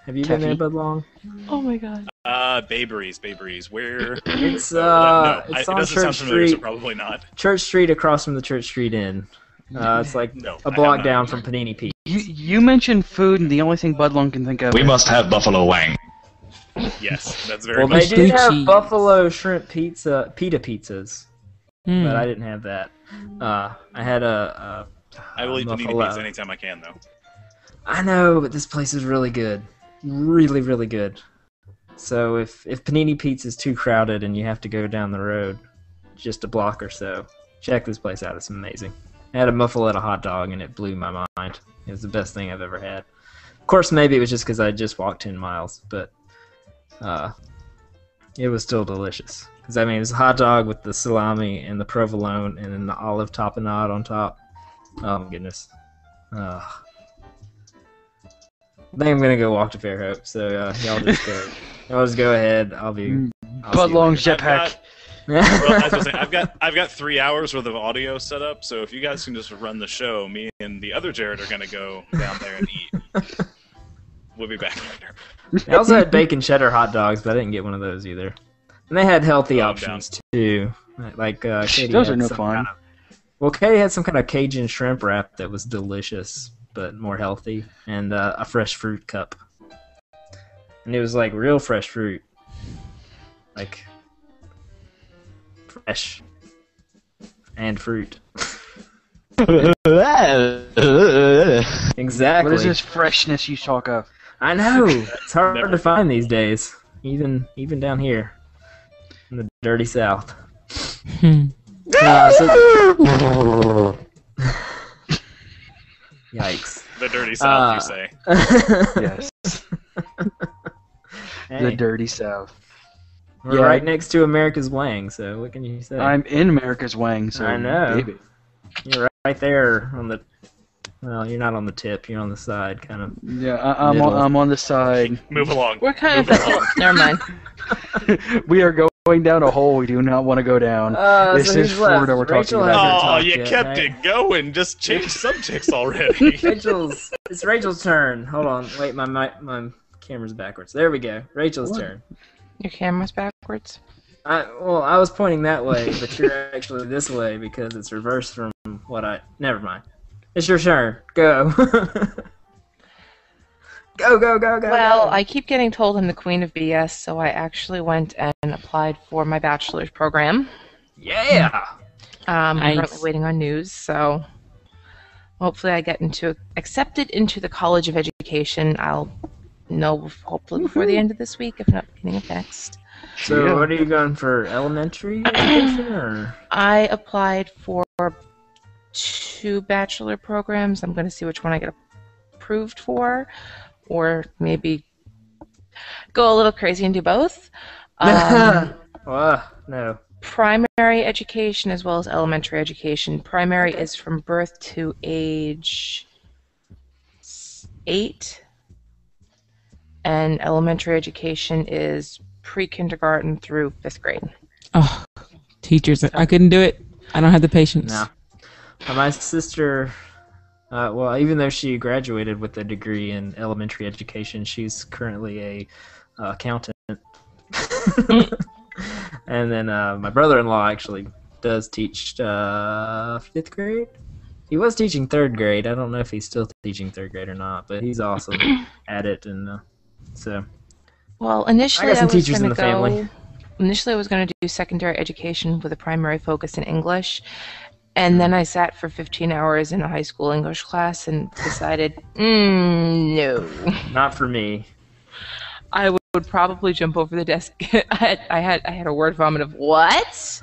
Have you been there, Budlong? Oh my god. Bay Breeze. Where? It's no, it's it on doesn't Church sound familiar, Street. so probably not. Church Street across from the Church Street Inn. It's like a block down from Panini Pete. You mentioned food, and the only thing Budlong can think of. We must have buffalo wang. Yes, that's very. Well, much they did have buffalo shrimp pita pizzas, but I didn't have that. I had a I will eat panini buffalo. pizza anytime I can, though. I know, but this place is really good. Really, really good. So if Panini Pizza is too crowded and you have to go down the road just a block or so, check this place out. It's amazing. I had a muffaletta hot dog and it blew my mind. It was the best thing I've ever had. Of course, maybe it was just because I just walked 10 miles, but it was still delicious. Because, I mean, it was a hot dog with the salami and the provolone and then the olive tapenade on top. Oh my goodness. I think I'm gonna go walk to Fairhope. So y'all just go. Y'all just go ahead. I'll see you Long later. jetpack. Well, I was gonna say, I've got 3 hours worth of audio set up, so if you guys can just run the show, me and the other Jared are gonna go down there and eat. We'll be back later. I also had bacon cheddar hot dogs, but I didn't get one of those either. And they had healthy options too, like Katie Those had are no some fun. well, Katie had some kind of Cajun shrimp wrap that was delicious, but more healthy, and a fresh fruit cup. And it was like real fresh fruit, like fresh and fruit. Exactly. What is this freshness you talk of? I know. It's hard to find these days, even down here in the dirty South. Yikes. The dirty South, you say. Yes. Hey, The dirty South. we're right next to America's Wang, so what can you say? I'm in America's Wang, so I know. baby. You're right there on the. Well, you're not on the tip. You're on the side, kind of. Yeah, I'm on the side. Move along. We're kind of at the never mind. We are going down a hole we do not want to go down. This so is who's left? Florida we're talking Rachel about. hasn't Oh, talked you yet, kept right? it going. Just change subjects already. It's Rachel's turn. Hold on. Wait, my camera's backwards. There we go. Rachel's turn. Your camera's backwards. Well, I was pointing that way, but you're actually this way because it's reversed from what I. Never mind. It's your turn. Go. Go. Well, go. I keep getting told I'm the queen of BS, so I actually went and applied for my bachelor's program. Yeah. I'm Nice. currently waiting on news, so hopefully I get accepted into the College of Education. I'll know hopefully before the end of this week, if not beginning of next. So, what are you going for? Elementary education, or? I applied for 2 bachelor programs. I'm going to see which one I get approved for, or maybe go a little crazy and do both. No. Primary education as well as elementary education. Primary is from birth to age 8, and elementary education is pre-kindergarten through 5th grade. Oh, teachers, I couldn't do it. I don't have the patience. No. My sister, well, even though she graduated with a degree in elementary education, she's currently a accountant. And then my brother-in-law actually does teach 5th grade. He was teaching 3rd grade. I don't know if he's still teaching 3rd grade or not, but he's awesome at it. And so. Well, initially I got some was teachers going in to the go. family. Initially, I was going to do secondary education with a primary focus in English, and then I sat for 15 hours in a high school English class and decided, no. Not for me. I would probably jump over the desk. I had a word vomit of what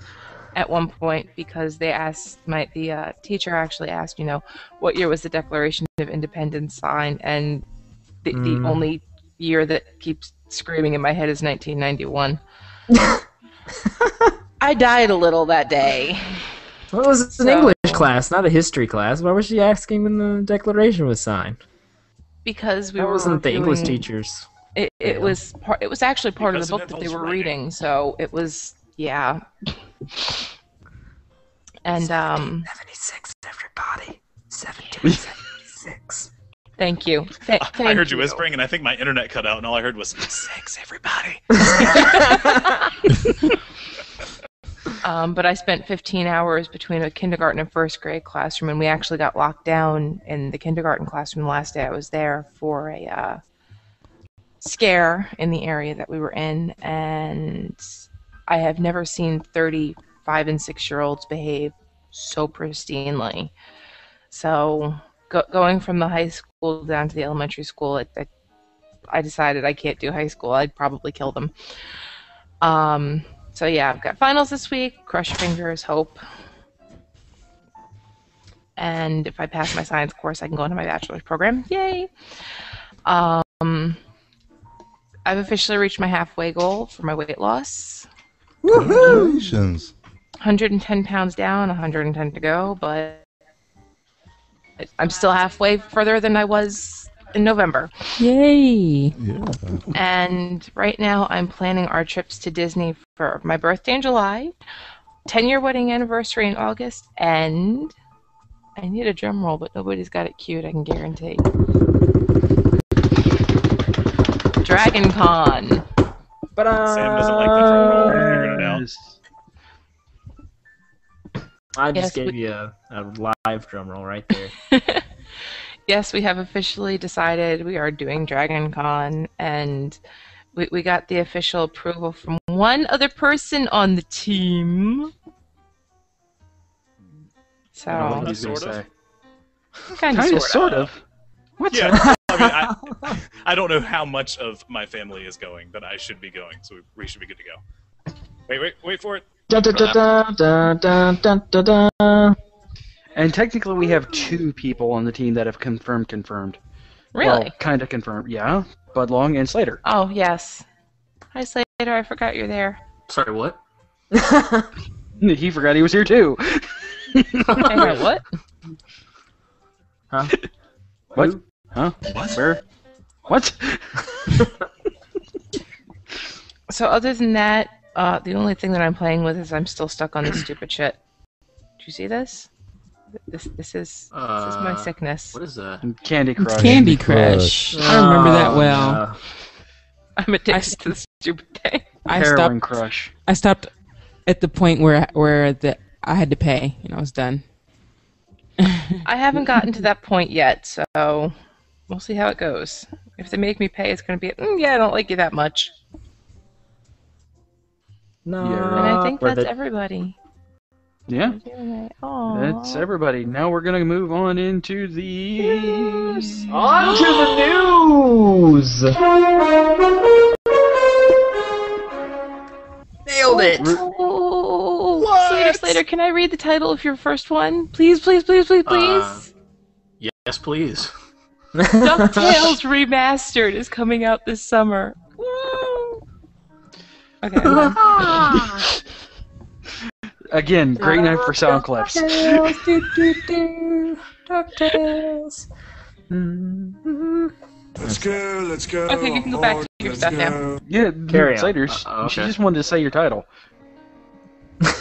at one point because they asked the teacher actually asked, what year was the Declaration of Independence signed, and the only year that keeps screaming in my head is 1991. I died a little that day. Well, it was an English class, not a history class. Why was she asking when the Declaration was signed? Because we That were wasn't the English reviewing- teachers. It was actually part Because of the it book that they involves were reading, so it was And 76, everybody. 1776. Thank you. I heard you whispering, and I think my internet cut out, and all I heard was 6, everybody. But I spent 15 hours between a kindergarten and 1st grade classroom, and we actually got locked down in the kindergarten classroom the last day I was there for a scare in the area that we were in, and I have never seen 35 and 6-year-olds behave so pristinely. So going from the high school down to the elementary school, I decided I can't do high school. I'd probably kill them. So yeah, I've got finals this week. Cross your fingers, hope. And if I pass my science course, I can go into my bachelor's program. Yay! I've officially reached my halfway goal for my weight loss. Congratulations. 110 pounds down, 110 to go, but I'm still halfway further than I was in November. Yay! Yeah. And right now I'm planning our trips to Disney for my birthday in July, 10-year wedding anniversary in August, and I need a drum roll, but nobody's got it queued, I can guarantee. Dragon Con. Sam doesn't like the drum roll. Figured it out. I just Yes, gave we- you a live drum roll right there. Yes, we have officially decided we are doing Dragon Con, and we got the official approval from one other person on the team. So, I don't know what he's Sort gonna of. say. kind Kinda, of, sort of. What? Yeah, I mean, I don't know how much of my family is going, but I should be going, so we should be good to go. Wait for it. Da, da, da, da, da, da, da, da. And technically, we have 2 people on the team that have confirmed. Really? Well, kind of confirmed. Yeah, Budlong and Slater. Oh, yes. Hi, Slater. I forgot you're there. Sorry, what? He forgot he was here too. Hang on, what? Huh? What? Huh? What? Where? What? So other than that, the only thing that I'm playing with is I'm still stuck on this stupid shit. Do you see this? This is my sickness. What is that? Candy It's Crush. Candy Crush. I remember that well. no. I'm addicted to this stupid thing. Heroin Crush. I stopped at the point where I had to pay, and I was done. I haven't gotten to that point yet, so we'll see how it goes. If they make me pay, it's going to be, yeah, I don't like you that much. No. And I think Or that's the- everybody. Yeah, Aww. that's everybody. Now we're gonna move on into the On to the news! Nailed it! Oh, Slater, can I read the title of your first one? Please, please, please, please, please. Yes, please. DuckTales Remastered is coming out this summer. Woo! Okay, I'm done. again great night for sound clips. DuckTales, DuckTales. Let's go. Okay, you can go back to your stuff now. Yeah, Carry on. Slater. okay. She just wanted to say your title.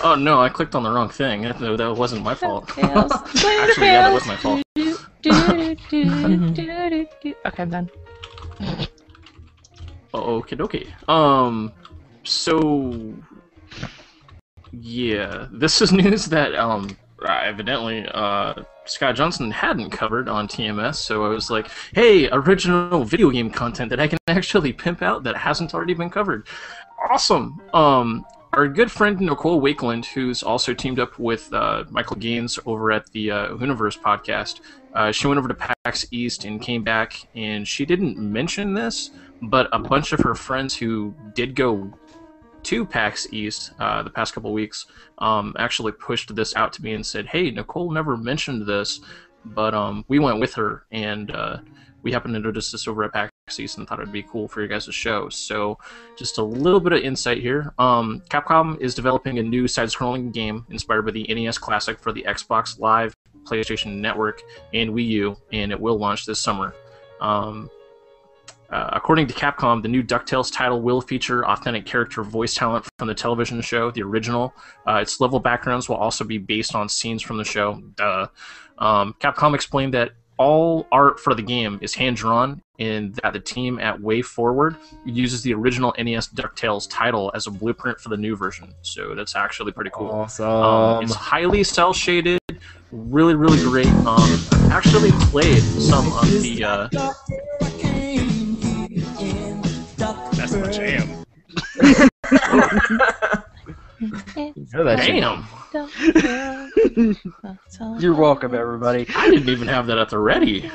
Oh no, I clicked on the wrong thing. That wasn't my fault. DuckTales. Actually, yeah, that was my fault. Okay, I'm done. Okie dokie. So yeah, this is news that evidently Scott Johnson hadn't covered on TMS. So I was like, hey, original video game content that I can actually pimp out that hasn't already been covered. Awesome. Our good friend Nicole Wakeland, who's also teamed up with Michael Gaines over at the Universe podcast, she went over to PAX East and came back, and she didn't mention this, but a bunch of her friends who did go to PAX East the past couple weeks actually pushed this out to me and said, hey, Nicole never mentioned this, but we went with her, and we happened to notice this over at PAX East and thought it'd be cool for you guys to show. So just a little bit of insight here. Capcom is developing a new side-scrolling game inspired by the NES Classic for the Xbox Live, PlayStation Network, and Wii U, and it will launch this summer. According to Capcom, the new DuckTales title will feature authentic character voice talent from the television show, the original. Its level backgrounds will also be based on scenes from the show. Capcom explained that all art for the game is hand-drawn, and that the team at Way Forward uses the original NES DuckTales title as a blueprint for the new version. So that's actually pretty cool. Awesome. It's highly cel-shaded, really, really great. I've actually played some of the... That's my jam. Damn! You're welcome, everybody. I didn't even have that at the ready.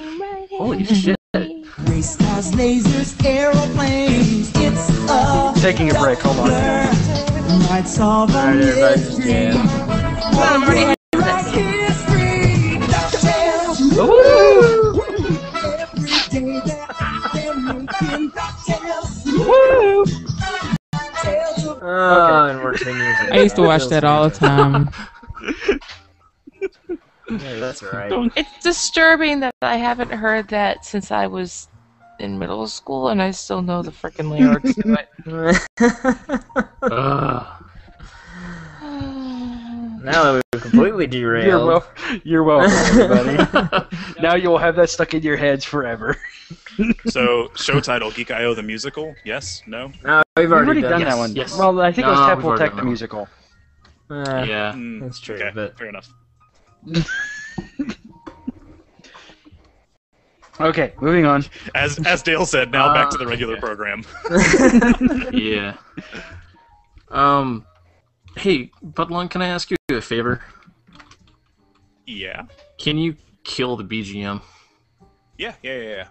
Holy shit. Race cars, lasers, aeroplanes. It's a Taking a break. Hold on. might solve a mystery. I'm already had Right history. DuckTales. Woo! Every day that they're making DuckTales. Woo! And we're 10 years I used to watch that all the time. Yeah, that's right. It's disturbing that I haven't heard that since I was in middle school, and I still know the freaking lyrics to it. Now that we've completely derailed. You're welcome, everybody. Now you'll have that stuck in your heads forever. So, show title, Geek I.O. the musical? Yes? No? No, we've already done that one. Yes. Well, I think it was No, Tap we've Will already Tech done the that. musical. Yeah. That's true. Okay, But fair enough. Okay, moving on. As Dale said, now back to the regular program. Yeah. Hey, Budlong, can I ask you a favor? Yeah. Can you kill the BGM? Yeah.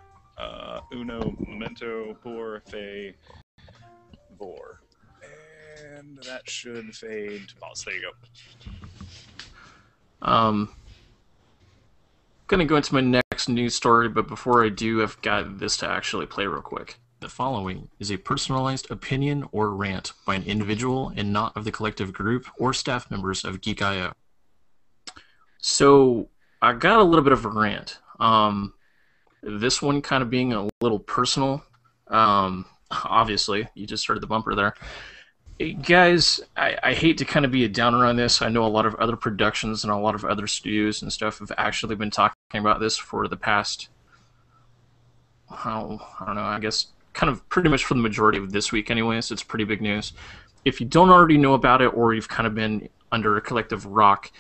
Uno, momento, por, fe, vor. And that should fade to pause. There you go. Gonna go into my next news story, but before I do, I've got this to actually play real quick. The following is a personalized opinion or rant by an individual and not of the collective group or staff members of Geek I.O. So, I got a little bit of a rant. This one kind of being a little personal. Obviously, you just heard the bumper there. Hey, guys, I hate to kind of be a downer on this. I know a lot of other productions and a lot of other studios and stuff have actually been talking about this for the past, I don't know, I guess kind of pretty much for the majority of this week anyways. It's pretty big news. If you don't already know about it, or you've kind of been under a collective rock,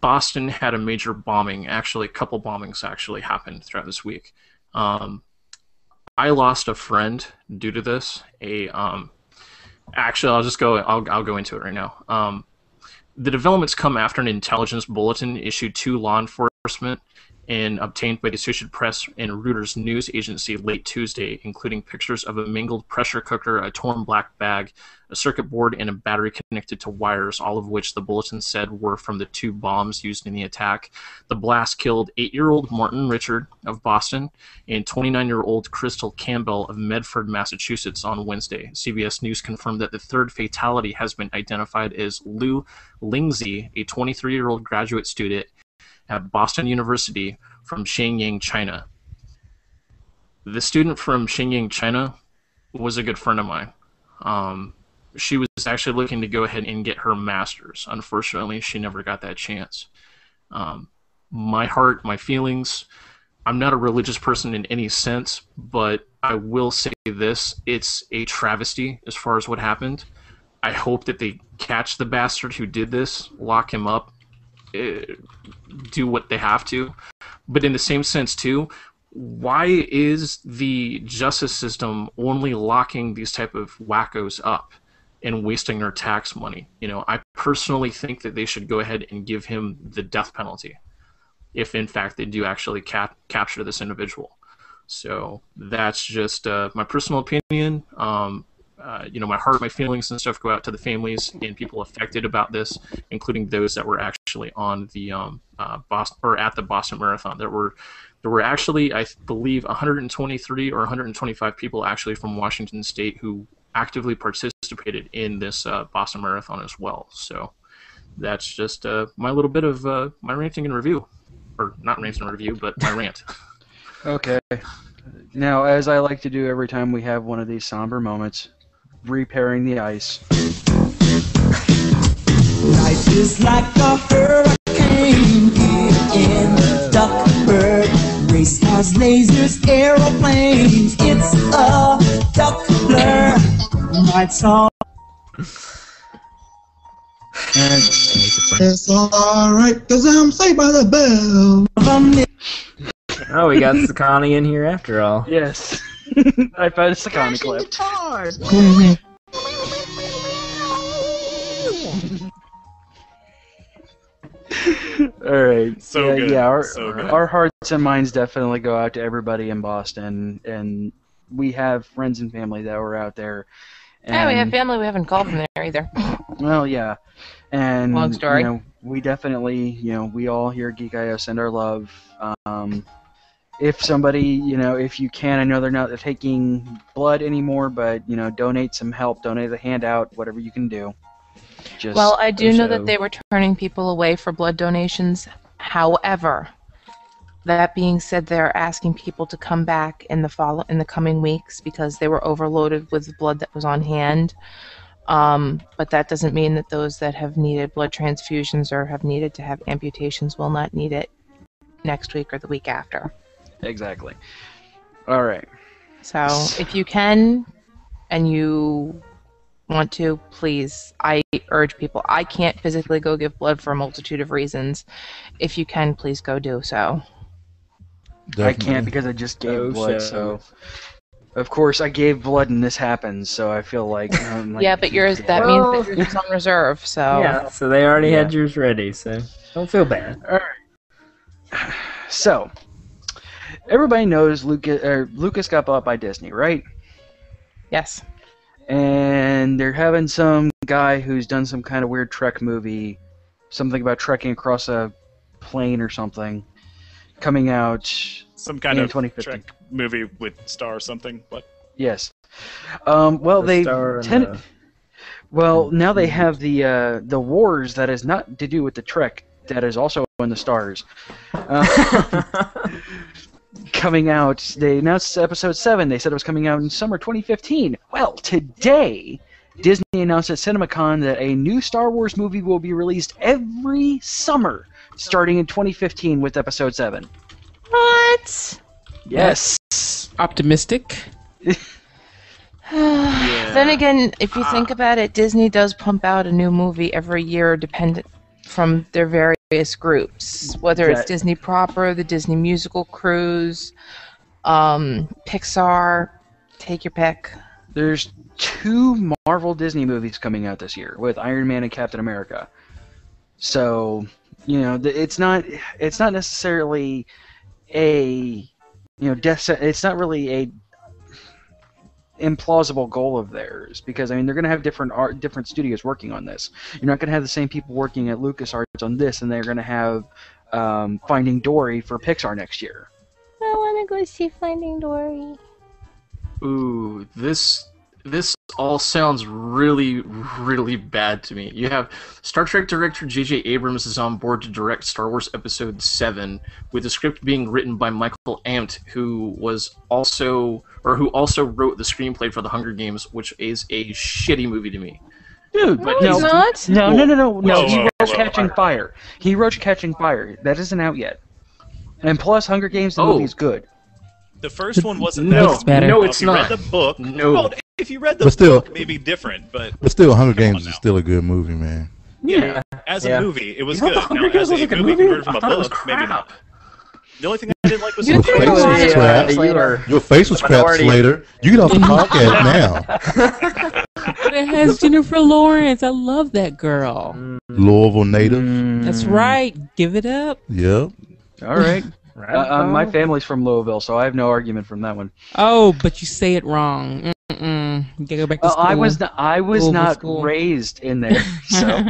Boston had a major bombing. Actually, a couple bombings actually happened throughout this week. I lost a friend due to this. Actually, I'll go into it right now. The developments come after an intelligence bulletin issued to law enforcement and obtained by the Associated Press and Reuters news agency late Tuesday, including pictures of a mangled pressure cooker, a torn black bag, a circuit board, and a battery connected to wires, all of which the bulletin said were from the two bombs used in the attack. The blast killed 8-year-old Martin Richard of Boston and 29-year-old Crystal Campbell of Medford, Massachusetts on Wednesday. CBS News confirmed that the third fatality has been identified as Lou Lingzi, a 23-year-old graduate student at Boston University from Shenyang, China. The student from Shenyang, China was a good friend of mine. She was actually looking to go ahead and get her master's. Unfortunately, she never got that chance. My heart, my feelings, I'm not a religious person in any sense, but I will say this, it's a travesty as far as what happened. I hope that they catch the bastard who did this, lock him up, do what they have to. But in the same sense too, why is the justice system only locking these type of wackos up and wasting their tax money? You know, I personally think that they should go ahead and give him the death penalty if in fact they do actually capture this individual. So that's just my personal opinion. My heart, my feelings and stuff go out to the families and people affected about this, including those that were actually on the Boston, or at the Boston Marathon. There were actually, I believe, 123 or 125 people actually from Washington State who actively participated in this Boston Marathon as well. So that's just my little bit of my ranting and review, or not ranting and review, but my rant. Okay. Now, as I like to do every time we have one of these somber moments, repairing the ice. Life is like a hurricane in Duckburg. Race cars, lasers, aeroplanes. It's a duck blur. Lights on. It's alright, 'cause I'm saved by the bell. Oh, we got Sakani in here after all. Yes. I found a Sakani clip. Alright. So good. Yeah, So good. our hearts and minds definitely go out to everybody in Boston, and we have friends and family that were out there. Yeah, we have family we haven't called from there either. Well, yeah. And Long story. We definitely, we all here at Geek I.O. send our love. If somebody, if you can, I know they're not taking blood anymore, but, donate some help, donate a handout, whatever you can do. Well, I do know that they were turning people away for blood donations However, that being said, they're asking people to come back in the coming weeks because they were overloaded with blood that was on hand. But that doesn't mean that those that have needed blood transfusions or have needed to have amputations will not need it next week or the week after. Exactly. All right. So if you can and you want to, please, I urge people. I can't physically go give blood for a multitude of reasons. If you can, please go do so. Definitely. I can't because I just gave blood, so... Of course, I gave blood and this happens, so I feel like... yeah, but yours, that means that yours is on reserve, so... Yeah, so they already had yours ready, so don't feel bad. All right. So, everybody knows Lucas got bought by Disney, right? Yes. And they're having some guy who's done some kind of weird Trek movie, something about trekking across a plane or something, coming out some kind in of 2015. Trek movie with Star or something. What? Yes. Well, now they have the Wars that is not to do with the Trek, that is also in the stars. Coming out, they announced episode 7. They said it was coming out in summer 2015. Well, today, Disney announced at CinemaCon that a new Star Wars movie will be released every summer, starting in 2015 with episode 7. What? Yes. Optimistic. Then again, if you think about it, Disney does pump out a new movie every year, dependent from their various groups, whether it's Disney proper, the Disney musical cruise, Pixar, take your pick. There's 2 Marvel Disney movies coming out this year with Iron Man and Captain America. So, it's not necessarily a it's not really a implausible goal of theirs, because they're going to have different studios working on this. You're not going to have the same people working at LucasArts on this, and they're going to have Finding Dory for Pixar next year. I want to go see Finding Dory. Ooh, this all sounds really, really bad to me. You have Star Trek director J.J. Abrams is on board to direct Star Wars Episode 7, with the script being written by Michael Amt, who also wrote the screenplay for The Hunger Games, which is a shitty movie to me. Dude, no, it's not. No. He wrote whoa, Catching Fire. He wrote Catching Fire. That isn't out yet. And plus, Hunger Games, the movie's good. The first one wasn't No, that better. no, it's if you not. read the book, No. well, if you read the book, maybe different, but still, Hunger Games is still a good movie, man. Yeah, as a movie, it was You good. thought The Hunger Now, Games as was a a good movie movie? converted from I a thought it was book, maybe crap. not. The only thing I didn't like was You the think face. a lot of crap. Slater. Your face was crap, Slater. You get off the podcast now. But it has Jennifer Lawrence. I love that girl. Louisville native. That's right. Give it up. Yep. All right. My family's from Louisville, so I have no argument from that one. Oh, but you say it wrong. You gotta go back to school. I was not school. raised in there. So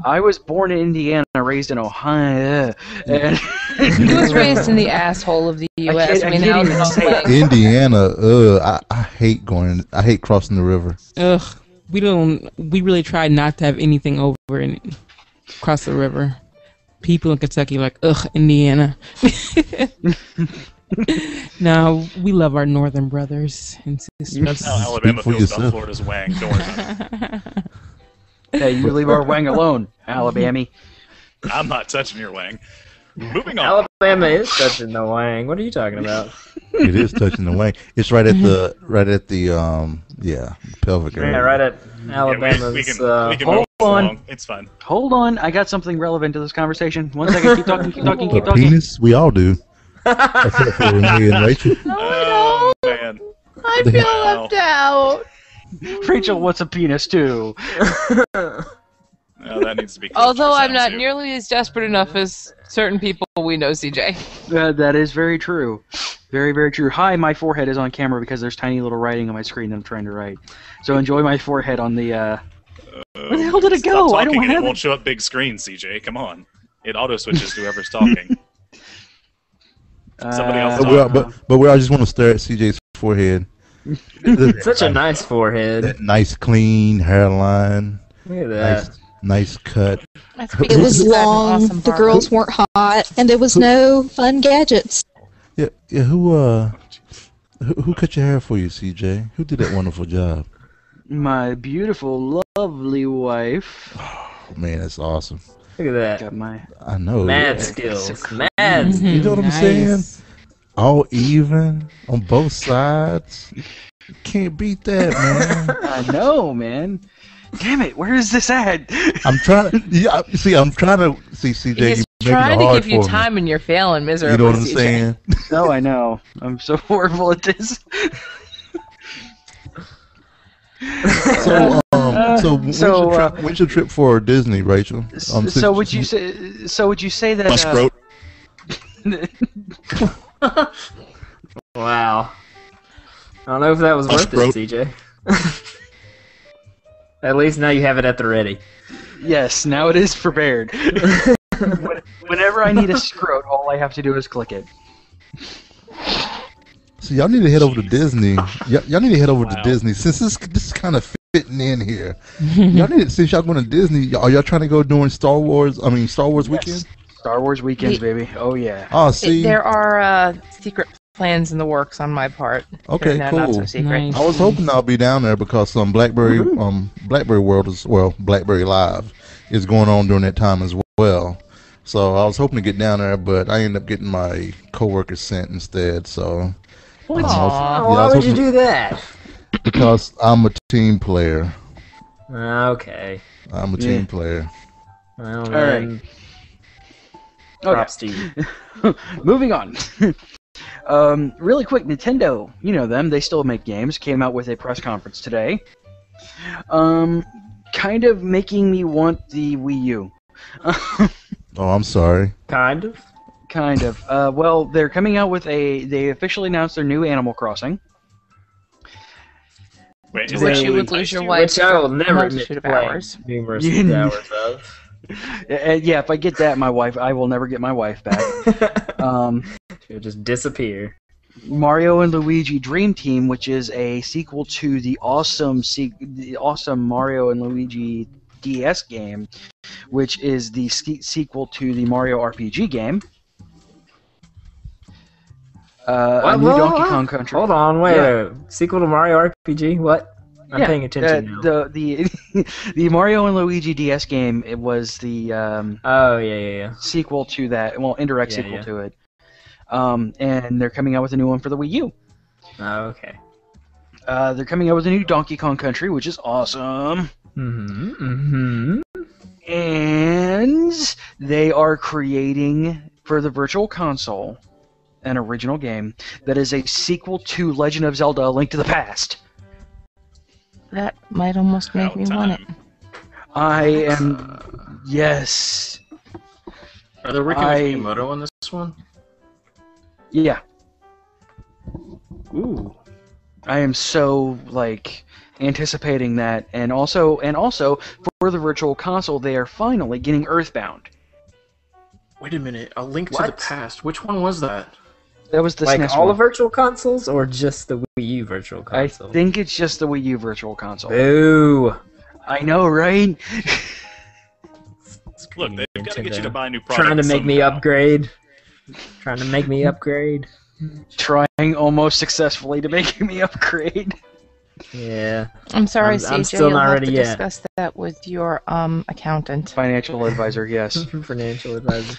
I was born in Indiana, raised in Ohio. And He was raised in the asshole of the U.S. I can't even say it. Indiana, I hate crossing the river. Ugh, we really try not to have anything over and across the river. People in Kentucky are like, ugh, Indiana. No, we love our northern brothers and sisters. That's how Alabama Speak for feels about yourself. Florida's wang. Don't worry about it. Hey, you leave our wang alone, Alabama. I'm not touching your wang. Moving on. Alabama is touching the wang. What are you talking about? It is touching the wing. It's right at the pelvic area. Yeah, right at Alabama's. we can hold move on. along. It's fine. Hold on, I got something relevant to this conversation. One second, keep talking. A penis? We all do. Except for Renee and Rachel. Oh, man. I feel left out. Rachel, what's a penis too? No, that needs to be. Although I'm not nearly as desperate enough as certain people we know, CJ. That is very true. Very, very true. Hi, my forehead is on camera because there's tiny little writing on my screen that I'm trying to write. So enjoy my forehead on the. Where the hell did it go? I don't and have it. Won't show up big screen, CJ. Come on. It auto switches to whoever's talking. Somebody else. But we all just want to stare at CJ's forehead. Such a nice forehead. That nice, clean hairline. Look at that. Nice, Nice cut. It was long, the girls weren't hot, and there was no fun gadgets. Yeah. Who cut your hair for you, CJ? Who did that wonderful job? My beautiful, lovely wife. Oh, man, that's awesome. Look at that. Got my... I know. Mad yeah. skills. Mad skills. You know what I'm saying? All even on both sides. You can't beat that, man. I know, man. Damn it, where is this at? I'm trying to. Yeah, see, I'm trying to see CJ. He's you trying making it to hard give you for me. time and you're failing miserably. You know what I'm CJ. saying? No, I know. I'm so horrible at this. When's your trip for Disney, Rachel? So would you say that? Wow. I don't know if that was worth it, CJ. At least now you have it at the ready. Yes, now it is prepared. Whenever I need a scrote, all I have to do is click it. So y'all need to head over to Disney. Y'all need to head over to Disney since this is kind of fitting in here. Y'all need since y'all going to Disney. Are y'all trying to go during Star Wars weekend? Star Wars weekends, baby. Oh yeah. Oh, see. There are secret plans in the works on my part. Okay, They're cool. Not so secret. Nice. I was hoping I'll be down there because BlackBerry World BlackBerry Live is going on during that time as well. So I was hoping to get down there, but I ended up getting my coworker sent instead. So why would you do that? Because I'm a team player. Okay. I'm a team player. Well, All then, right. props to you. Moving on. Really quick, Nintendo, you know them, they still make games, came out with a press conference today. Kind of making me want the Wii U. Oh, I'm sorry. Kind of? Kind of. Well, they're coming out with they officially announced their new Animal Crossing. Wait, To which you would lose your wife Which I will for a never admit multitude to of playing hours. numerous You- hours of. Yeah, if I get that, I will never get my wife back. She'll just disappear. Mario and Luigi Dream Team, which is a sequel to the awesome Mario and Luigi DS game, which is the sequel to the Mario RPG game. A new Donkey Kong Country. Hold on, wait. Sequel to Mario RPG? What? I'm paying attention now. The Mario and Luigi DS game, it was the sequel to that, well, indirect sequel to it. And they're coming out with a new one for the Wii U. Oh, okay. They're coming out with a new Donkey Kong Country, which is awesome. And they are creating for the Virtual Console an original game that is a sequel to Legend of Zelda: A Link to the Past. That might almost make me want it. I am... Yes. Are they working with Miyamoto on this one? Yeah. Ooh. I am so, anticipating that. And also, for the Virtual Console, they are finally getting Earthbound. Wait a minute. A Link to the Past. Which one was that? That was the SNES all one. the Virtual Consoles, or just the Wii U Virtual Console? I think it's just the Wii U Virtual Console. Boo! I know, right? Look, they've got to get you to buy a new product. Trying to make me somehow. upgrade. Trying to make me upgrade. Trying almost successfully to make me upgrade. Yeah. I'm sorry, CJ. I'm still You'll not have ready to yet. discuss that with your accountant. Financial advisor, yes. Financial advisor.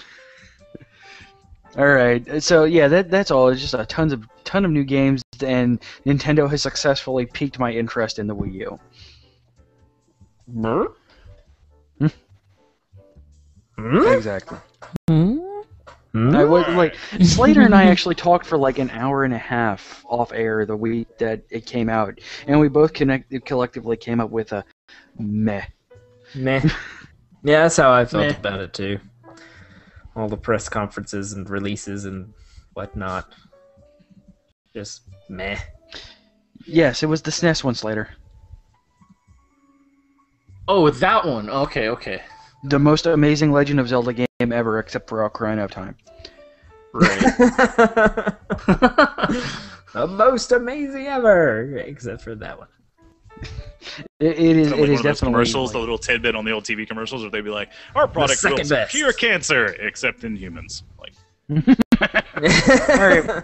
All right, so yeah, that's all. It's just a ton of new games, and Nintendo has successfully piqued my interest in the Wii U. Exactly. I was Slater and I actually talked for an hour and a half off air the week that it came out, and we both collectively came up with a meh. Meh. Yeah, that's how I felt about it too. All the press conferences and releases and whatnot. Just meh. Yes, it was the SNES one, Slater. Oh, that one. Okay. The most amazing Legend of Zelda game ever, except for Ocarina of Time. Right. The most amazing ever, except for that one. It is. Like It one is of those definitely commercials, the little tidbit on the old TV commercials, where they'd be like, "Our product will second best. cure cancer, except in humans." Like, all right.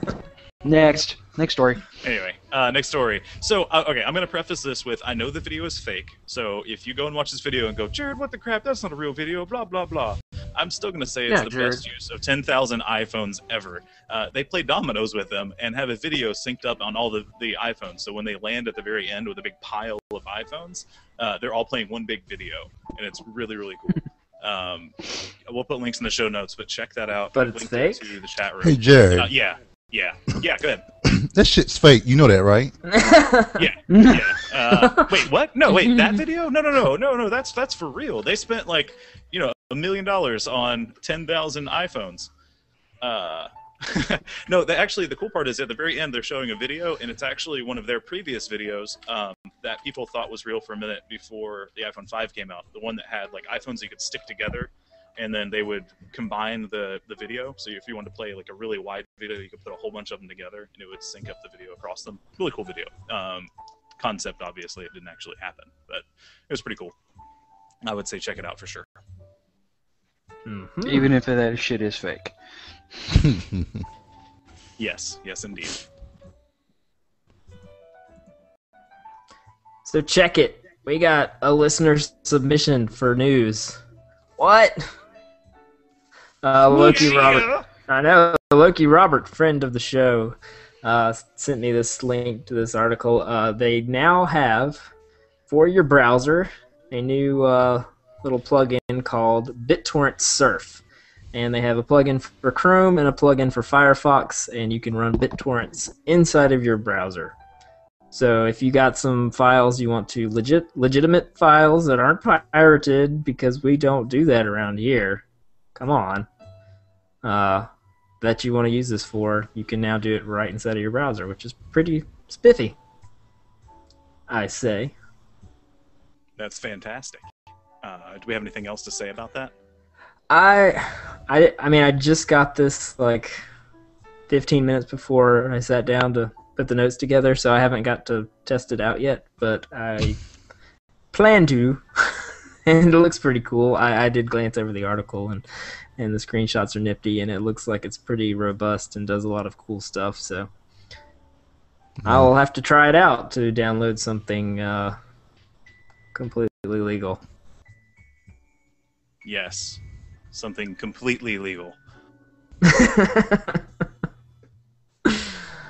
Next story. anyway, next story. So, okay, I'm gonna preface this with: I know the video is fake. So, if you go and watch this video and go, "Jared, what the crap? That's not a real video." Blah blah blah. I'm still gonna say it's the best use of 10,000 iPhones ever. They play dominoes with them and have a video synced up on all the iPhones. So when they land at the very end with a big pile of iPhones, they're all playing one big video, and it's really really cool. We'll put links in the show notes, but check that out. But it's fake? To the chat room. Hey, Jared. Yeah. Go ahead. That shit's fake. You know that, right? Yeah. Wait, what? No, wait, that video? No. That's for real. They spent like, $1 million on 10,000 iPhones. No, actually, the cool part is at the very end they're showing a video, and it's actually one of their previous videos that people thought was real for a minute before the iPhone 5 came out. The one that had like iPhones you could stick together, and then they would combine the video. So if you wanted to play like a really wide video, you could put a whole bunch of them together, and it would sync up the video across them. Really cool video. Concept, obviously, it didn't actually happen, but it was pretty cool. I would say check it out for sure. Mm-hmm. Even if that shit is fake. Yes, indeed. So check it. We got a listener's submission for news. What? Loki Robert. I know. Loki Robert, friend of the show, sent me this link to this article. They now have, for your browser, a new little plugin called BitTorrent Surf. And they have a plugin for Chrome and a plugin for Firefox, and you can run BitTorrents inside of your browser. So if you got some files you want to legitimate files that aren't pirated, because we don't do that around here, come on, that you want to use this for, you can now do it right inside of your browser, which is pretty spiffy, I say. That's fantastic. Do we have anything else to say about that? I mean, I just got this like 15 minutes before I sat down to put the notes together, so I haven't got to test it out yet, but I plan to, and it looks pretty cool. I did glance over the article, and the screenshots are nifty, and it looks like it's pretty robust and does a lot of cool stuff, so I'll have to try it out to download something completely legal. Yes. Something completely legal.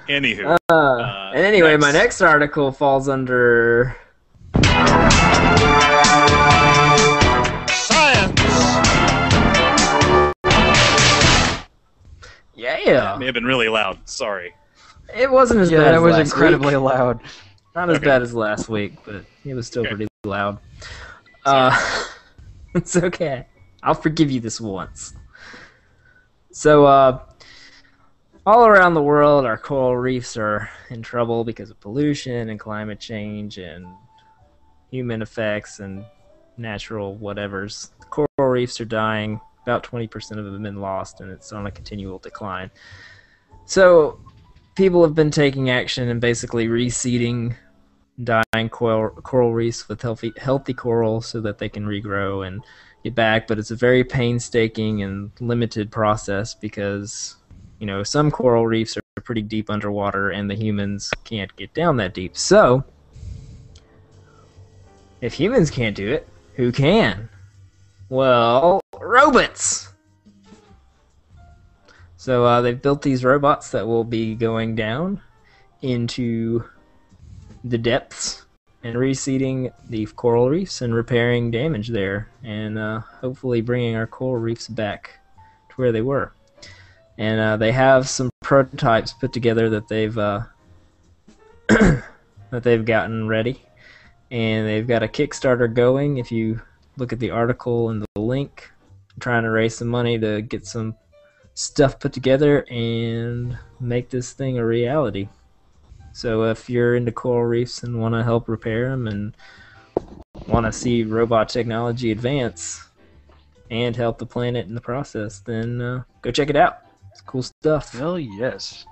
Anywho. And anyway, my next article falls under science. Yeah. That may have been really loud. Sorry. It wasn't as bad as that was last incredibly week. loud. Not as bad as last week, but it was still pretty loud. It's okay. I'll forgive you this once. So, all around the world, our coral reefs are in trouble because of pollution and climate change and human effects and natural whatevers. The coral reefs are dying. About 20% of them have been lost, and it's on a continual decline. So, people have been taking action and basically reseeding dying coral reefs with healthy coral so that they can regrow and get back, but it's a very painstaking and limited process because, some coral reefs are pretty deep underwater and the humans can't get down that deep. So, if humans can't do it, who can? Well, robots! So they've built these robots that will be going down into the depths and reseeding the coral reefs and repairing damage there, and hopefully bringing our coral reefs back to where they were. And they have some prototypes put together that they've gotten ready, and they've got a Kickstarter going. If you look at the article and the link, I'm trying to raise some money to get some stuff put together and make this thing a reality. So if you're into coral reefs and want to help repair them and want to see robot technology advance and help the planet in the process, then go check it out. It's cool stuff. Hell yes.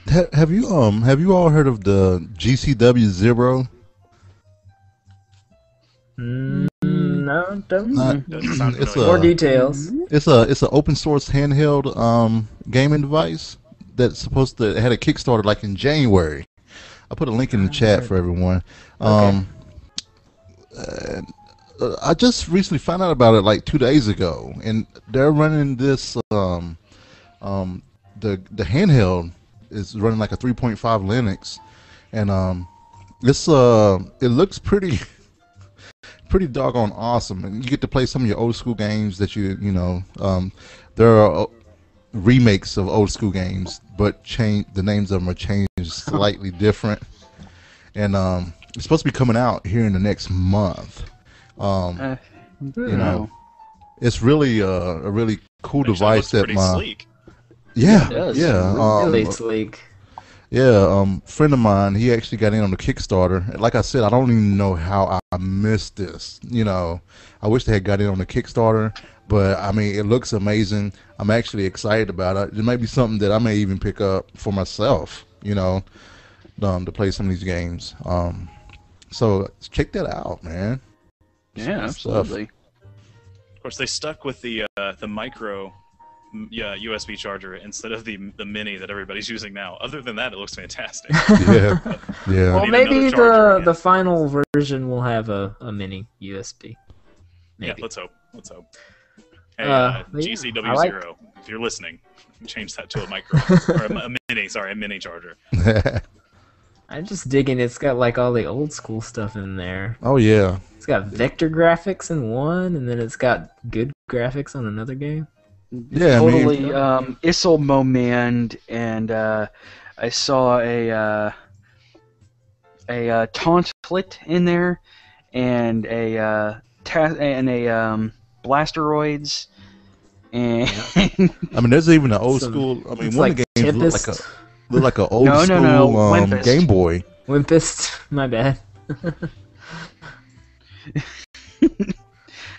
Have you all heard of the GCW Zero? No, don't. Doesn't sound It's familiar. More details. It's an open source handheld gaming device that's supposed to it had a Kickstarter like in January. I put a link in the chat for everyone. Okay. I just recently found out about it like 2 days ago, and they're running this. The handheld is running like a 3.5 Linux, and it looks pretty doggone awesome, and you get to play some of your old school games that there are remakes of old school games, but the names of them are changed slightly different, and it's supposed to be coming out here in the next month. It's really a really cool device that pretty sleek. Really sleek. Friend of mine, he actually got in on the Kickstarter. Like I said, I don't even know how I missed this. I wish they had got in on the Kickstarter, but I mean, it looks amazing. I'm actually excited about it. It may be something that I may even pick up for myself, to play some of these games. So check that out, man. Yeah, absolutely. Of course, they stuck with the micro USB charger instead of the mini that everybody's using now. Other than that, it looks fantastic. Yeah. Well, maybe the final version will have a mini USB. Maybe. Yeah, let's hope. Hey, GCW0, if you're listening, change that to a micro or a mini charger. I'm just digging. It's got like all the old school stuff in there. Oh yeah. It's got vector graphics in one, and then it's got good graphics on another game. Yeah, totally. ISIL moment, and I saw a tauntlet in there, and a blasteroids, and I mean, there's even an old school. I mean, one of the games looked like an old school Game Boy. Wimpist, my bad.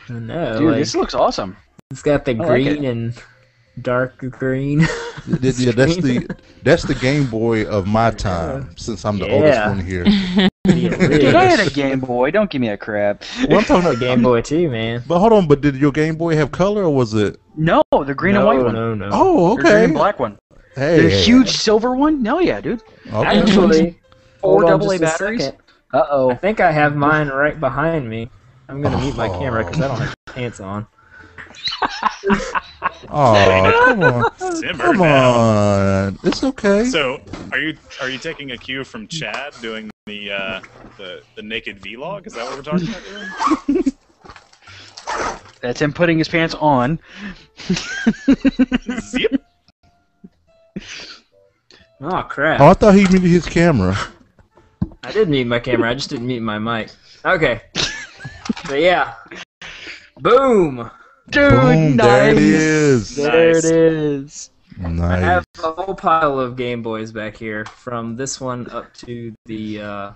No, dude, this looks awesome. It's got the green and dark green. Yeah, that's the Game Boy of my time, since I'm the oldest one here. Dude, I had a Game Boy. Don't give me a crap. Well, I'm talking about Game Boy too, man. But hold on, but did your Game Boy have color, or was it? No, the green and white one. No. Oh, okay. The green and black one. Hey, the huge silver one? No, yeah, dude. Okay. Actually, 4 AA batteries. I think I have mine right behind me. I'm gonna mute my camera because I don't have pants on. Oh, come on. Simmer Come on. It's okay. So, are you taking a cue from Chad doing the naked vlog? Is that what we're talking about doing? That's him putting his pants on. Zip. Oh crap. Oh, I thought he muted his camera. I did mute my camera, I just didn't mute my mic. Okay. But yeah. Boom! Dude, boom, nice. There it is. There it is. Nice. I have a whole pile of Game Boys back here, from this one up to the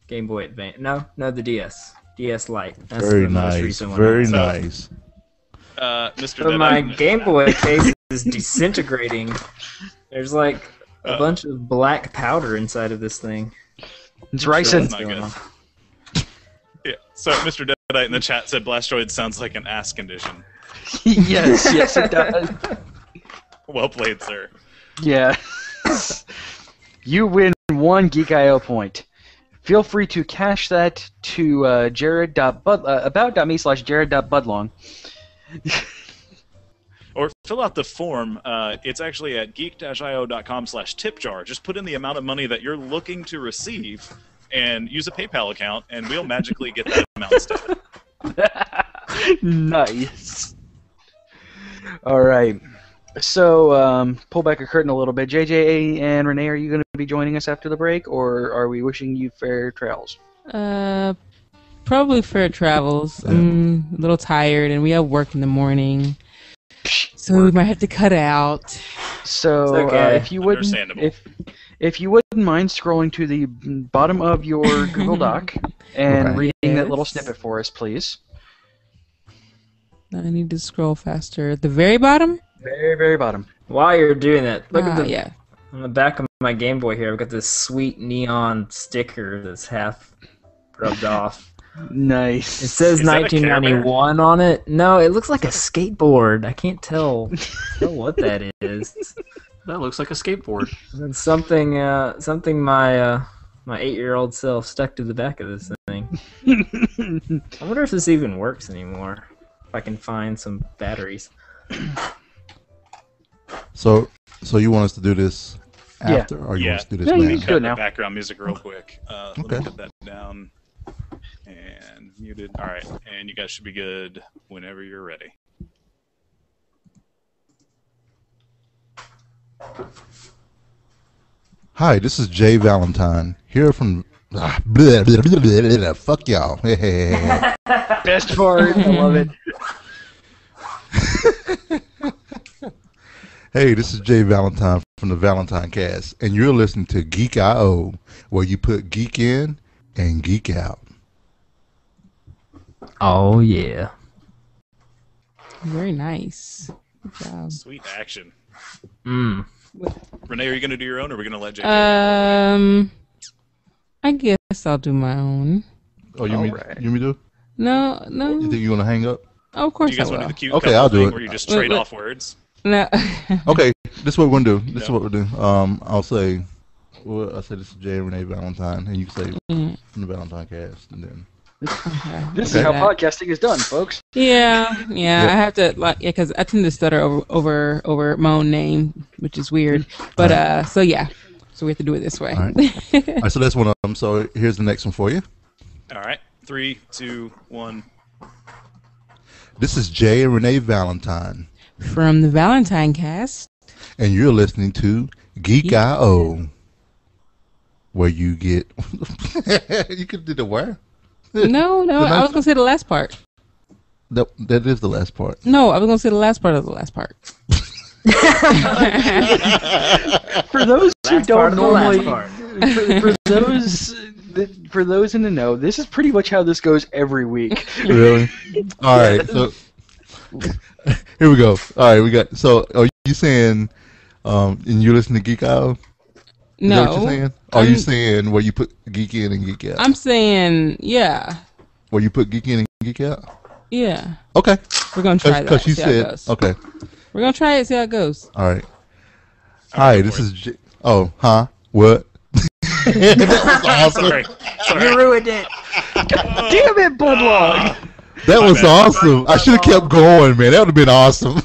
Game Boy Advance. No, the DS. DS Lite. That's Very the most nice. recent one. Very nice. Mr. So my Game Boy case is disintegrating. There's like a bunch of black powder inside of this thing. It's ricin. Yeah. So Mr. Deadite in the chat said Blastoid sounds like an ass condition. yes, it does. Well played, sir. Yeah. You win 1 Geek.io point. Feel free to cash that to about.me/jared.budlong. Or fill out the form. It's actually at geek-io.com/tipjar. Just put in the amount of money that you're looking to receive and use a PayPal account, and we'll magically get that amount instead. Nice. All right. So, pull back a curtain a little bit. JJ and Renee, are you going to be joining us after the break, or are we wishing you fair travels? Probably fair travels. I'm a little tired, and we have work in the morning, so we might have to cut out. So, okay. if you wouldn't, if you wouldn't mind scrolling to the bottom of your Google Doc and reading that little snippet for us, please. I need to scroll faster. At the very bottom? Very, very bottom. While you're doing that, look at the On the back of my Game Boy here, I've got this sweet neon sticker that's half rubbed off. Nice. It says 1991 on it. No, it looks like a skateboard. I can't tell what that is. That looks like a skateboard. It's something my 8-year-old self stuck to the back of this thing. I wonder if this even works anymore. If I can find some batteries. So you want us to do this after, or you want us to do this now? You can cut the background music real quick. Let me put that down and muted. All right, and you guys should be good whenever you're ready. Hi, this is Jay Valentine here from. Blah, blah, blah, blah, blah, blah, fuck y'all. Best part. I love it. Hey, this is Jay Valentine from the Valentine Cast, and you're listening to Geek I.O., where you put geek in and geek out. Oh, yeah. Very nice. Good job. Sweet action. Mm. Renee, are you going to do your own, or are we going to let JJ? I guess I'll do my own. Oh, you mean me do? No. You think you're going to hang up? Oh, of course do you guys I want will. to do the cute Okay, I'll do it. where you just trade off words? No. Okay, this is what we're going to do. This is what we'll do. I'll say this is Jay and Renee Valentine, and you can say from the Valentine Cast, and then. This is how podcasting is done, folks. Yeah. I have to because I tend to stutter over my own name, which is weird. But so we have to do it this way. All right. All right, so that's one of them. So here's the next one for you. All right, 3, 2, 1. This is Jay and Renee Valentine from the Valentine Cast, and you're listening to Geek I.O., where you get. You could do the where? No, I was gonna say the last part. That is the last part. No, I was gonna say the last part of the last part. For those who don't normally, for those in the know, this is pretty much how this goes every week. Really? All right. So here we go. All right, we got. So are you saying, and you listen to Geek Out? Is that what you're saying? Are you saying where you put geek in and geek out? I'm saying, yeah. Where you put geek in and geek out? Yeah. Okay. We're gonna try that. Because you said okay. We're gonna try it. See how it goes. All right. Hi, this is. What? That was awesome. Sorry. You ruined it. Damn it, Budlong. That was awesome. I should have kept going, man. That would have been awesome.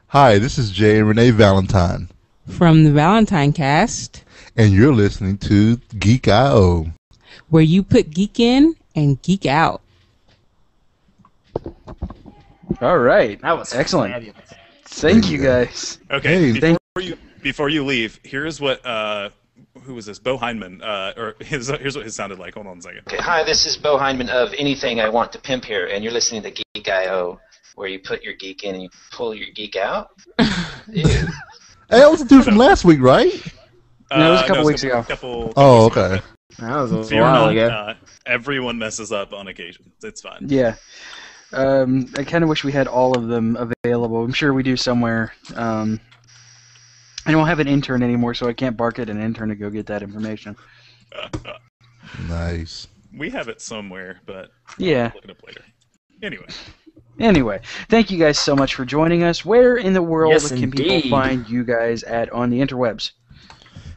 Hi, this is Jay and Renee Valentine from the Valentine Cast, and you're listening to Geek I.O., where you put geek in and geek out. All right, that was excellent. Fabulous. Thank you guys. Okay, before you leave, here's what who was this? Bo Heinman. Here's what his sounded like. Hold on a second. Okay, hi, this is Bo Heinman of Anything I Want to Pimp here, and you're listening to Geek I.O., where you put your geek in and you pull your geek out. Ew. Hey, that was the dude from last week, right? No, it was a couple weeks ago. Oh, okay. That was a Fear while not, ago. everyone messes up on occasion. It's fine. Yeah. I kind of wish we had all of them available. I'm sure we do somewhere. I don't have an intern anymore, so I can't bark at an intern to go get that information. Nice. We have it somewhere, but yeah, I'll look it up later. Anyway, thank you guys so much for joining us. Where in the world can people indeed. find you guys on the interwebs?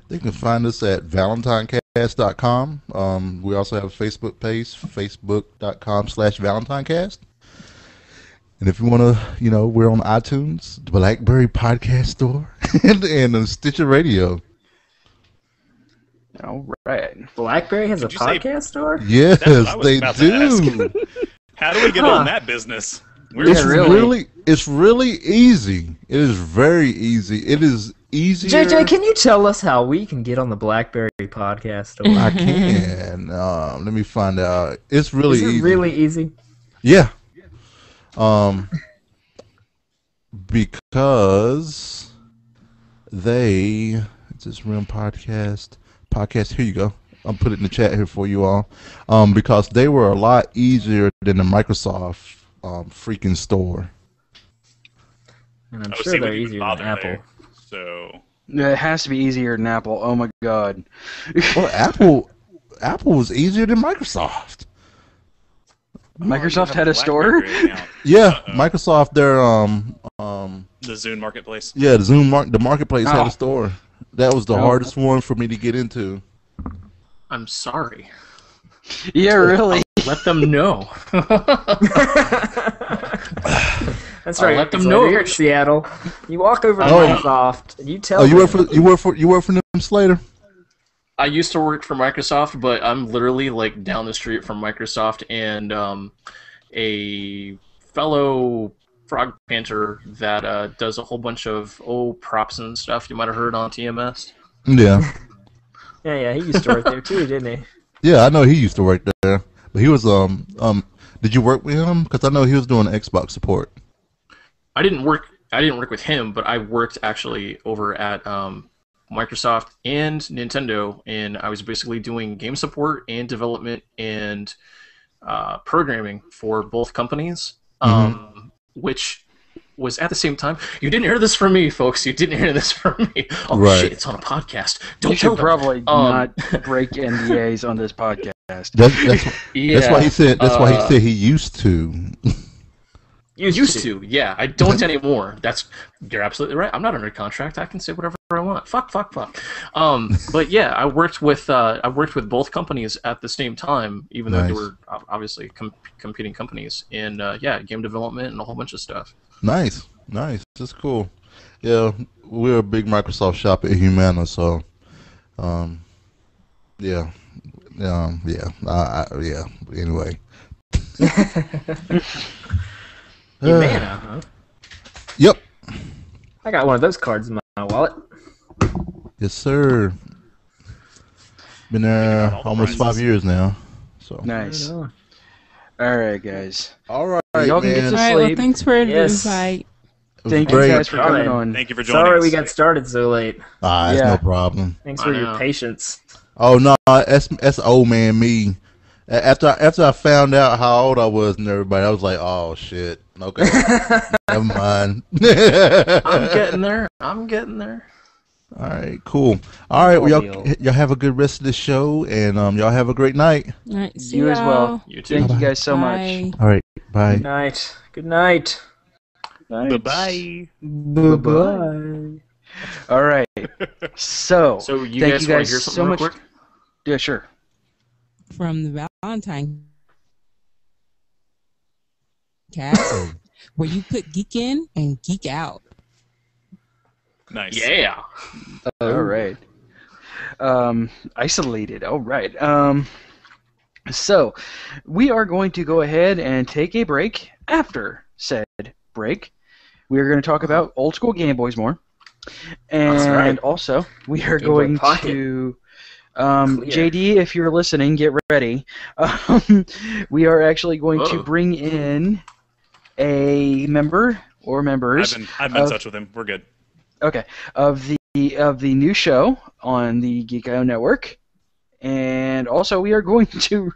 They can find us at valentinecast.com. We also have a Facebook page, facebook.com/valentinecast. And if you want to, we're on iTunes, the BlackBerry Podcast Store, and Stitcher Radio. All right. BlackBerry has a podcast store? Yes, they do. How do we get on that business? It's really easy. It is very easy. It is easier. JJ, can you tell us how we can get on the BlackBerry podcast store? I can. Let me find out. It's really easy. Is it really easy? Yeah. Because it's this Realm podcast. Here you go. I'll put it in the chat here for you all. Because they were a lot easier than the Microsoft freaking store. And I'm Oh, sure see, they're we didn't easier bother than Apple. there. So It has to be easier than Apple. Oh my god. Well, Apple was easier than Microsoft. Microsoft had a BlackBerry store? account. Yeah, Microsoft, their The Zune Marketplace. yeah, the marketplace had a store. That was the hardest one for me to get into. I'm sorry. Yeah, really. Let them know. That's I'll right. let them so know. You're in Seattle. You walk over to Oh. Microsoft and you tell Oh, you them. work for them, Slater? I used to work for Microsoft, but I'm literally like down the street from Microsoft, and a fellow frog painter that does a whole bunch of props and stuff you might have heard on TMS. Yeah. Yeah, he used to work there too, didn't he? Yeah, I know he used to work there, but he was Did you work with him? Because I know he was doing Xbox support. I didn't work with him, but I worked actually over at Microsoft and Nintendo, and I was basically doing game support and development and programming for both companies, which was at the same time. You didn't hear this from me, folks. You didn't hear this from me. Oh Right. shit! It's on a podcast. Don't You tell should them. probably not break NDAs on this podcast. That's why he said. That's why he said he used to. Used to, yeah. I don't anymore. You're absolutely right. I'm not under contract. I can say whatever I want. Fuck. But yeah, I worked with both companies at the same time, even though they were obviously competing companies in game development and a whole bunch of stuff. Nice. That's cool. Yeah, we're a big Microsoft shop at Humana, so yeah. Anyway. Humana, huh? Yep. I got one of those cards in my wallet. Yes, sir. Been there almost 5 years now. So Nice. All right, guys. All right, y'all can get man. to All right, well, sleep. thanks for the Yes. invite. Thank you guys for coming on. Thank you for joining Sorry us. we got started so late. It's no problem. Thanks for your patience. Oh no, that's old man me. After I found out how old I was and everybody, I was like, oh shit. Okay, never mind. I'm getting there. All right, cool. All right, well, y'all have a good rest of the show, and y'all have a great night. All right, see You as y'all. well. You too. Thank you guys so Bye. much. All right, bye. Good night. Good night. Bye-bye. Bye-bye. All right. So, So you thank guys you want guys to hear something so real much. quick? Yeah, sure. From the Valentine cast, where you put geek in and geek out. Nice. Yeah. All right. Isolated. All right. So, we are going to go ahead and take a break. After said break, we are going to talk about old school Game Boys more. And That's right. also, we are Game Boy going Pocket. to... Clear. JD, if you're listening, get ready. We are actually going to bring in a member or members. I've been in touch with him. We're good. Okay, of the new show on the Geek I Network, and also we are going to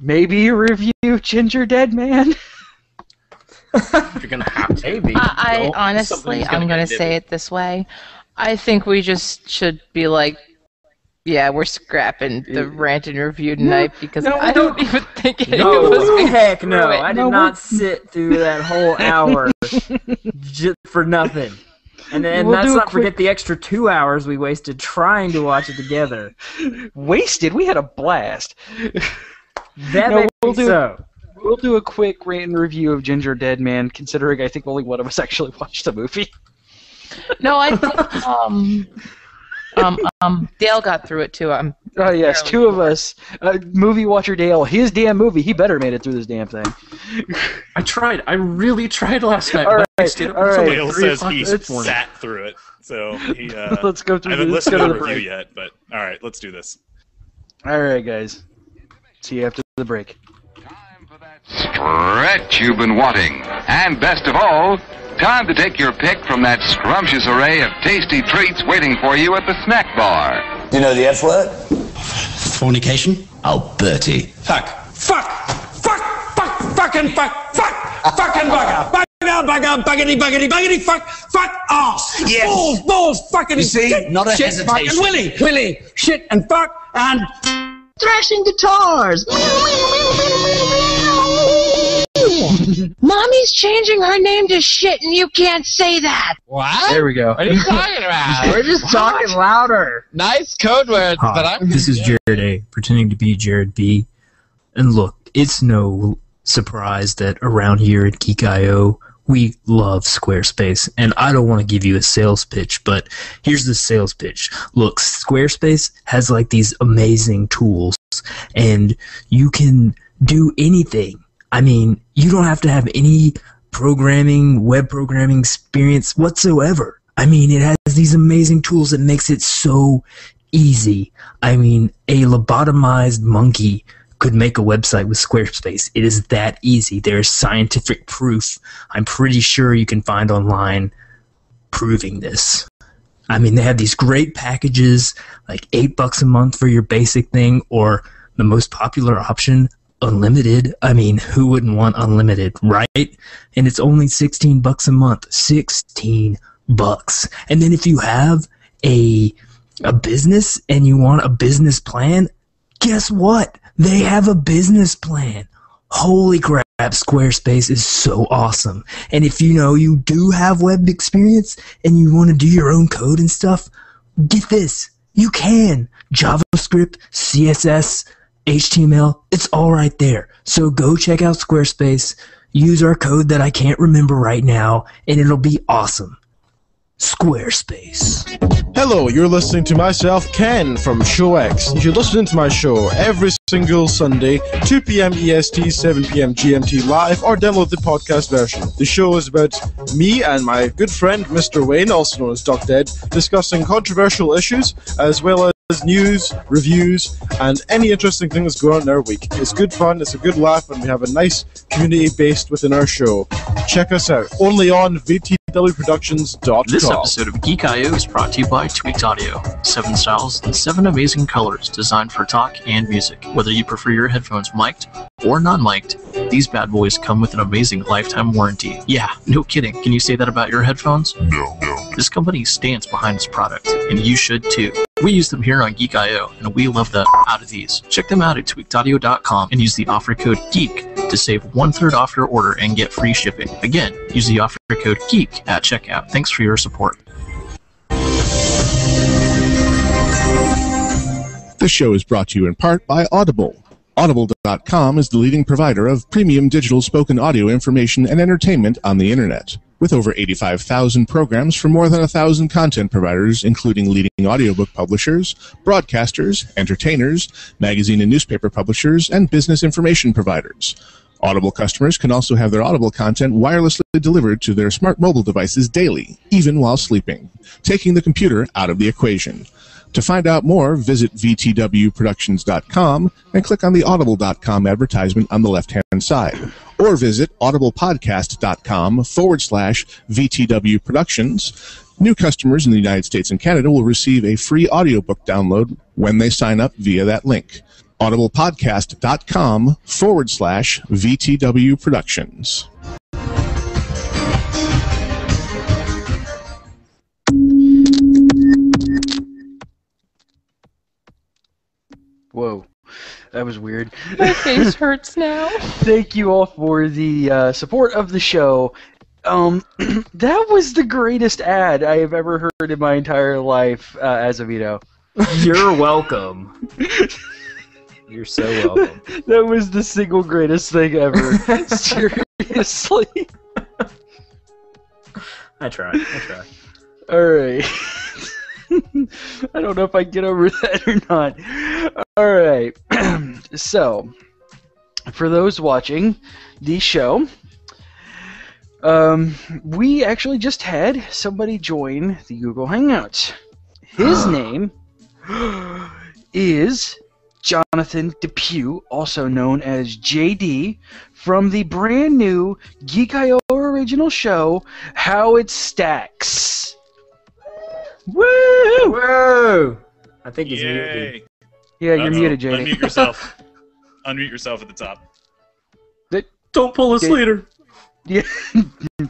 maybe review Ginger Dead Man. You're gonna have to. Maybe. I honestly, Somebody's I'm gonna going to get say it this way. I think we just should be like, yeah, we're scrapping the rant and review tonight because I don't even think any of us No, can heck through no. it. I did not sit through that whole hour just for nothing. And then We'll let's do a not quick- forget the extra 2 hours we wasted trying to watch it together. Wasted. We had a blast. That No, may we'll be do- so. We'll do a quick rant and review of Ginger Dead Man, considering I think only one of us actually watched the movie. No, I think Dale got through it too. Oh yes, two of us. Movie watcher Dale, his damn movie. He better made it through this damn thing. I tried. I really tried last night. All but I right, stayed up all until right. like Dale 3 says o'clock he this morning. sat through it, so he. Let's go through I haven't the- listened let's to go the to the review break. yet, but all right, let's do this. All right, guys. See you after the break. Stretch you've been wanting. And best of all, time to take your pick from that scrumptious array of tasty treats waiting for you at the snack bar. You know the F word? Fornication? Oh, Bertie. Fuck. Fuck! Fuck! Fuck! Fucking fuck! Fuck! Fucking bugger! Bugger, buggity, fuck off! Yes. Balls, fucking You see, not a shit, hesitation. fucking Willy, shit and fuck and Thrashing guitars. Mommy's changing her name to shit, and you can't say that. What? There we go. What are you talking about? We're just talking louder. Nice code words, but Hi, I'm. this is Jared A, pretending to be Jared B. And look, it's no surprise that around here at Geek.io, we love Squarespace. And I don't want to give you a sales pitch, but here's the sales pitch. Look, Squarespace has like these amazing tools, and you can do anything. I mean, you don't have to have any web programming experience whatsoever. I mean, it has these amazing tools that makes it so easy. I mean, a lobotomized monkey could make a website with Squarespace. It is that easy. There's scientific proof I'm pretty sure you can find online proving this. I mean, they have these great packages, like $8 a month for your basic thing, or the most popular option, unlimited. I mean, who wouldn't want unlimited, right? And it's only $16 a month. $16. And then if you have a business and you want a business plan, guess what? They have a business plan. Holy crap, Squarespace is so awesome. And if you do have web experience and you want to do your own code and stuff, get this. You can. JavaScript, CSS, HTML, it's all right there. So go check out Squarespace, use our code that I can't remember right now, and it'll be awesome. Squarespace. Hello, you're listening to myself, Ken, from Show X. You should listen to my show every single Sunday, 2 p.m. EST, 7 p.m. GMT live, or download the podcast version. The show is about me and my good friend, Mr. Wayne, also known as Doc Dead, discussing controversial issues, as well as news, reviews, and any interesting thing that's going on in our week. It's good fun, it's a good laugh, and we have a nice community based within our show. Check us out, only on VTWProductions.com. This episode of Geek I.O. is brought to you by Tweaked Audio. 7 styles and 7 amazing colors designed for talk and music. Whether you prefer your headphones mic'd or non-mic'd, these bad boys come with an amazing lifetime warranty. Yeah, no kidding. Can you say that about your headphones? No. This company stands behind its product, and you should too. We use them here on Geek I.O., and we love the out of these. Check them out at tweakedaudio.com and use the offer code GEEK to save 1/3 off your order and get free shipping. Again, use the offer code GEEK at checkout. Thanks for your support. This show is brought to you in part by Audible. Audible.com is the leading provider of premium digital spoken audio information and entertainment on the Internet. With over 85,000 programs from more than 1,000 content providers, including leading audiobook publishers, broadcasters, entertainers, magazine and newspaper publishers, and business information providers. Audible customers can also have their Audible content wirelessly delivered to their smart mobile devices daily, even while sleeping, taking the computer out of the equation. To find out more, visit VTWProductions.com and click on the Audible.com advertisement on the left-hand side, or visit audiblepodcast.com/VTW Productions. New customers in the United States and Canada will receive a free audiobook download when they sign up via that link. audiblepodcast.com/VTW Productions. Whoa, that was weird. My face hurts now. Thank you all for the support of the show. That was the greatest ad I have ever heard in my entire life, Azevedo. You're welcome. You're so welcome. That was the single greatest thing ever. Seriously. I try. Alright. I don't know if I can get over that or not. Alright. So, for those watching the show, we actually just had somebody join the Google Hangouts. His name is Jonathan Depew, also known as JD, from the brand new Geek.io original show, How It Stacks. Woo! Whoa! I think he's muted. Yeah, you're muted, JD. Unmute yourself. Unmute yourself at the top. Don't pull us later. Yeah,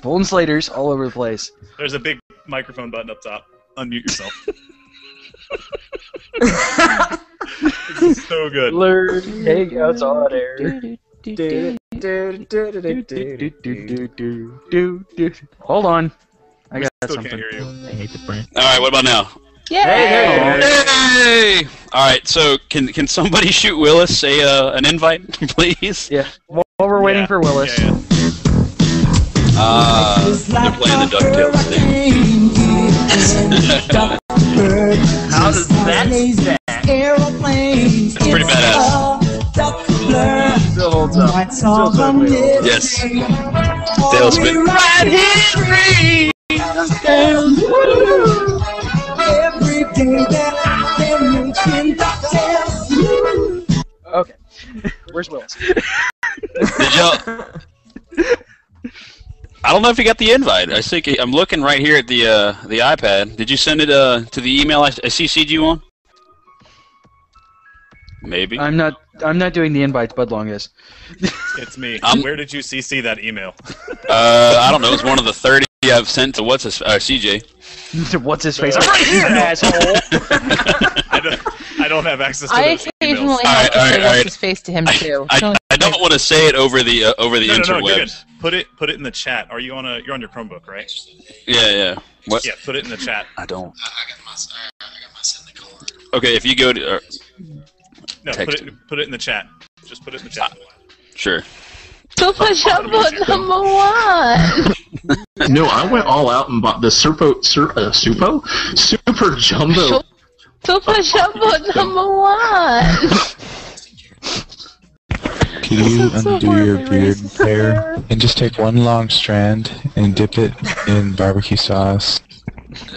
pulling Slaters all over the place. There's a big microphone button up top. Unmute yourself. This is so good. Learn hangouts on air. Hold on. I got Still something. can't hear you. I hate the brain. All right, what about now? Yay! Hey! All right, so can somebody shoot Willis an invite, please? Yeah. While we're waiting for Willis. Yeah. They're playing the DuckTales thing. How does that stack? It's pretty badass. Still holds up. Still totally holds up. Yes. Tailspin. Right here, every day that I've been making DuckTales. Okay. Where's Willis? Did y'all? I don't know if you got the invite. I think I'm looking right here at the iPad. Did you send it to the email I CC'd you on? Maybe. I'm not doing the invites. Bud Long is. It's me. Where did you CC that email? I don't know. It's one of the 30 I've sent to CJ. What's his face? I'm right here, asshole. I don't have access to I those occasionally emails. have to say what's his face to him too. I don't want to say it over the No, you're good. interwebs. Put it in the chat. Are you you're on your Chromebook, right? Yeah. What? Yeah, put it in the chat. I don't. I got my semicolon. Okay, if you go to No, put it in the chat. Just put it in the chat. Sure. Super Jumbo number 1. No, I went all out and bought the Super Jumbo. Super Jumbo number 1. Can you undo your beard hair and just take one long strand and dip it in barbecue sauce?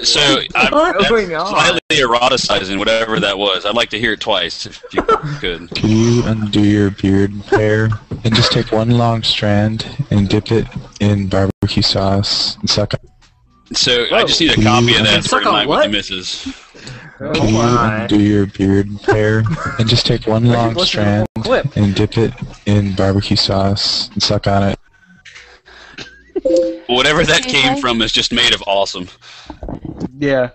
So I'm slightly eroticizing whatever that was. I'd like to hear it twice if you could. Can you undo your beard hair and just take one long strand and dip it in barbecue sauce and suck on? So I just need a copy of that for tonight with the missus. Can you undo your beard hair and just take one long strand and dip it in barbecue sauce and suck on it? Whatever that came from is just made of awesome. Yeah.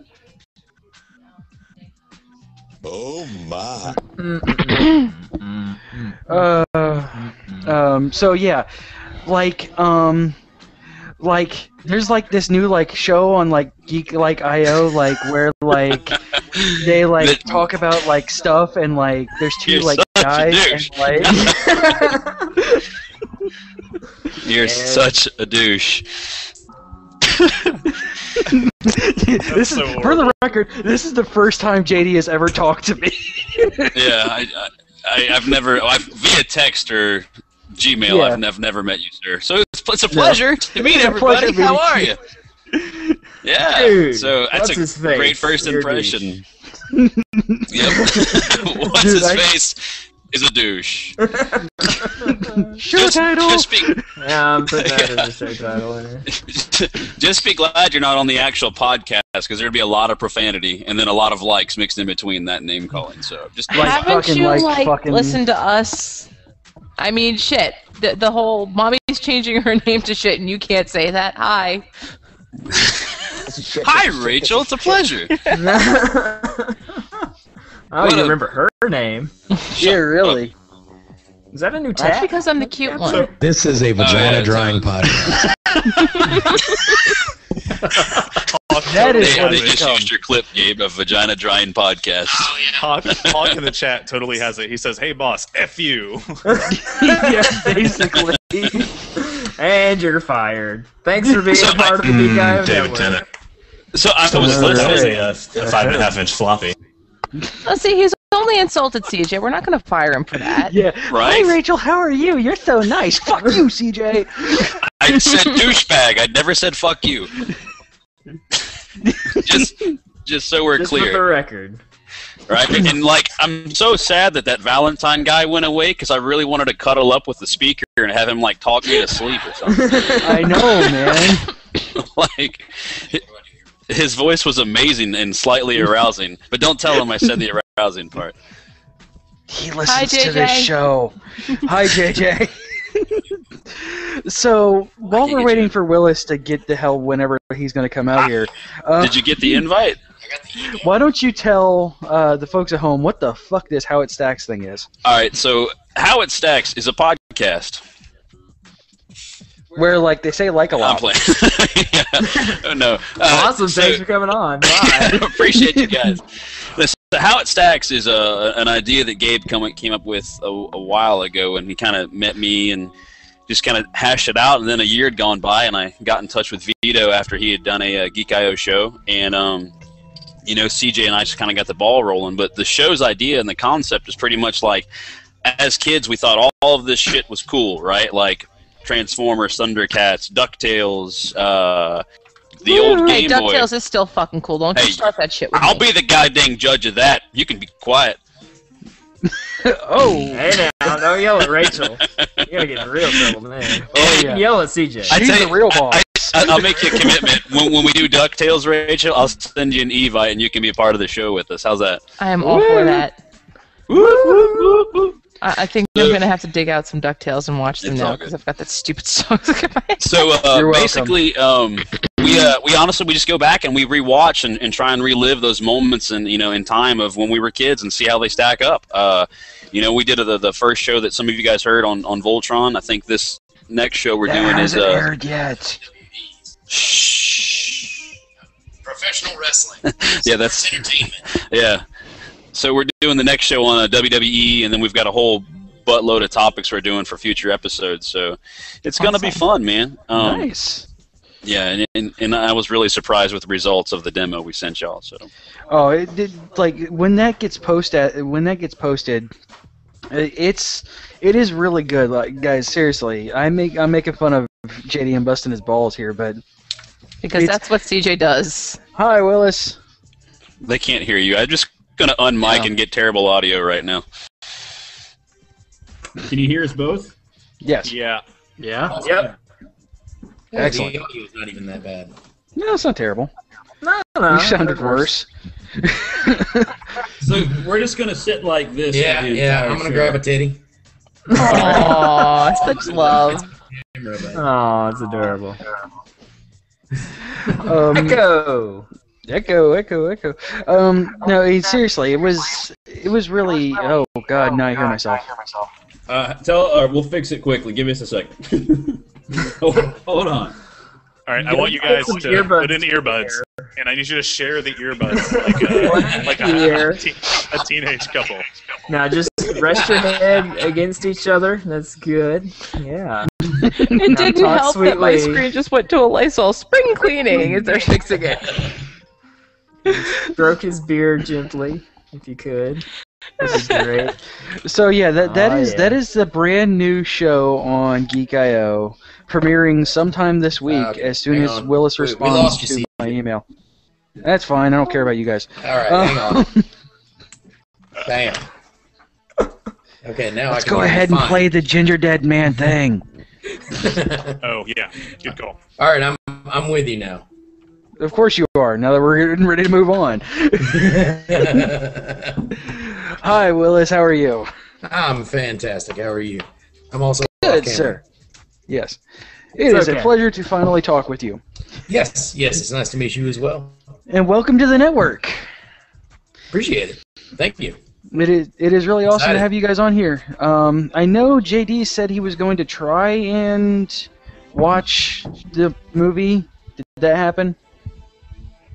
Oh my. So yeah, like there's like this new show on Geek IO where they talk about stuff and there's two guys and You're such a douche. This is, for the record, this is the first time JD has ever talked to me. Yeah, I've never via text or Gmail. Yeah. I've never met you, sir. So it's a pleasure to meet everybody. How are you? Yeah. Dude, so that's what's his a face? great first You're a impression. Yep. What's his face is a douche. Show title. Just be, Yeah, I'm putting that as a show title in here. just be glad you're not on the actual podcast, because there'd be a lot of profanity and then a lot of likes mixed in between that name calling. So just Haven't you listened to us? I mean, shit. The whole mommy's changing her name to shit, and you can't say that. Hi. Hi, Rachel. It's a pleasure. Oh, you remember her name? Yeah, really. Is that a new That's tag? because I'm the cute one. This is a vagina drying podcast. That is what They it's just become. used your clip, Gabe, of Vagina Drying Podcast. Hawk in the chat totally has it. He says, "Hey boss, F you." Yeah, basically. And you're fired. Thanks for being a part of the Geek I David Tennant. So I That was was listening. a 5.5-inch floppy. Let's see, he's only insulted CJ. We're not going to fire him for that. Yeah. Right? Hi, Rachel. How are you? You're so nice. Fuck you, CJ. I said douchebag. I never said fuck you. just so we're Just clear. for the record. Right? And I'm so sad that Valentine guy went away, because I really wanted to cuddle up with the speaker and have him talk me to sleep or something. I know, man. His voice was amazing and slightly arousing, but don't tell him I said the arousing part. He listens to this show. Hi, JJ. So while we're waiting for Willis to get the hell whenever he's going to come out here, Did you get the invite? why don't you tell the folks at home what the fuck this How It Stacks thing is? All right, so How It Stacks is a podcast. Where like they say like a lot. I'm playing. Yeah. No. Awesome. Thanks for coming on. Bye. Appreciate you guys. Listen, How It Stacks is an idea that Gabe came up with a while ago, and he kind of met me and just kind of hashed it out. And then a year had gone by, and I got in touch with Vito after he had done a Geek I.O. show, and CJ and I just kind of got the ball rolling. But the show's idea and the concept is pretty much like, as kids, we thought all of this shit was cool, right? Like Transformers, Thundercats, DuckTales, the old Game Boy. DuckTales is still fucking cool. Don't you start that shit with I'll me. be the goddamn judge of that. You can be quiet. Oh. Hey now, don't yell at Rachel. You're gonna get in real trouble, man. You can yell at CJ. She's the real boss. I'll make you a commitment. When we do DuckTales, Rachel, I'll send you an Evite and you can be a part of the show with us. How's that? I am all for that. I think I'm going to have to dig out some DuckTales and watch them now because I've got that stupid song stuck in my head. So basically, we honestly just go back and we rewatch and try and relive those moments in time of when we were kids and see how they stack up. We did the first show that some of you guys heard on Voltron. I think this next show we're doing is aired yet. Professional wrestling. Yeah, that's entertainment. Yeah. So we're doing the next show on WWE, and then we've got a whole buttload of topics we're doing for future episodes. So it's going to be fun, man. Nice. Yeah, and I was really surprised with the results of the demo we sent y'all. So. Oh, it did, like when that gets posted, it is really good. Like guys, seriously, I'm making fun of JD and busting his balls here, but because that's what CJ does. Hi, Willis. They can't hear you. I'm just gonna unmic and get terrible audio right now. Can you hear us both? Yes. Yeah. Yeah. Yep. Excellent. The audio is not even that bad. No, it's not terrible. No. You sounded worse. So we're just gonna sit like this. Yeah, I'm gonna grab a titty. Aww, such love. Oh, it's adorable. Echo. No, seriously, it was really. Oh God, now I hear myself. We'll fix it quickly. Give us a second. Hold on. All right, I want you guys to put in earbuds, and I need you to share the earbuds like a teenage couple. Now just rest your head against each other. That's good. Yeah. It didn't help that my screen just went to a Lysol spring cleaning as they're fixing it. Stroke his beard gently, if you could. That'd be great. So yeah, that is the brand new show on Geek I.O. premiering sometime this week as soon as Willis responds to my email. That's fine. I don't care about you guys. All right, hang on. Bam. Okay, now let's go ahead and play the Ginger Dead Man thing. Oh yeah, good call. All right, I'm with you now. Of course you are. Now that we're getting ready to move on. Hi, Willis. How are you? I'm fantastic. How are you? I'm also good, sir. Yes, it is a pleasure to finally talk with you. Yes. It's nice to meet you as well. And welcome to the network. Appreciate it. Thank you. It is really awesome to have you guys on here. I know JD said he was going to try and watch the movie. Did that happen?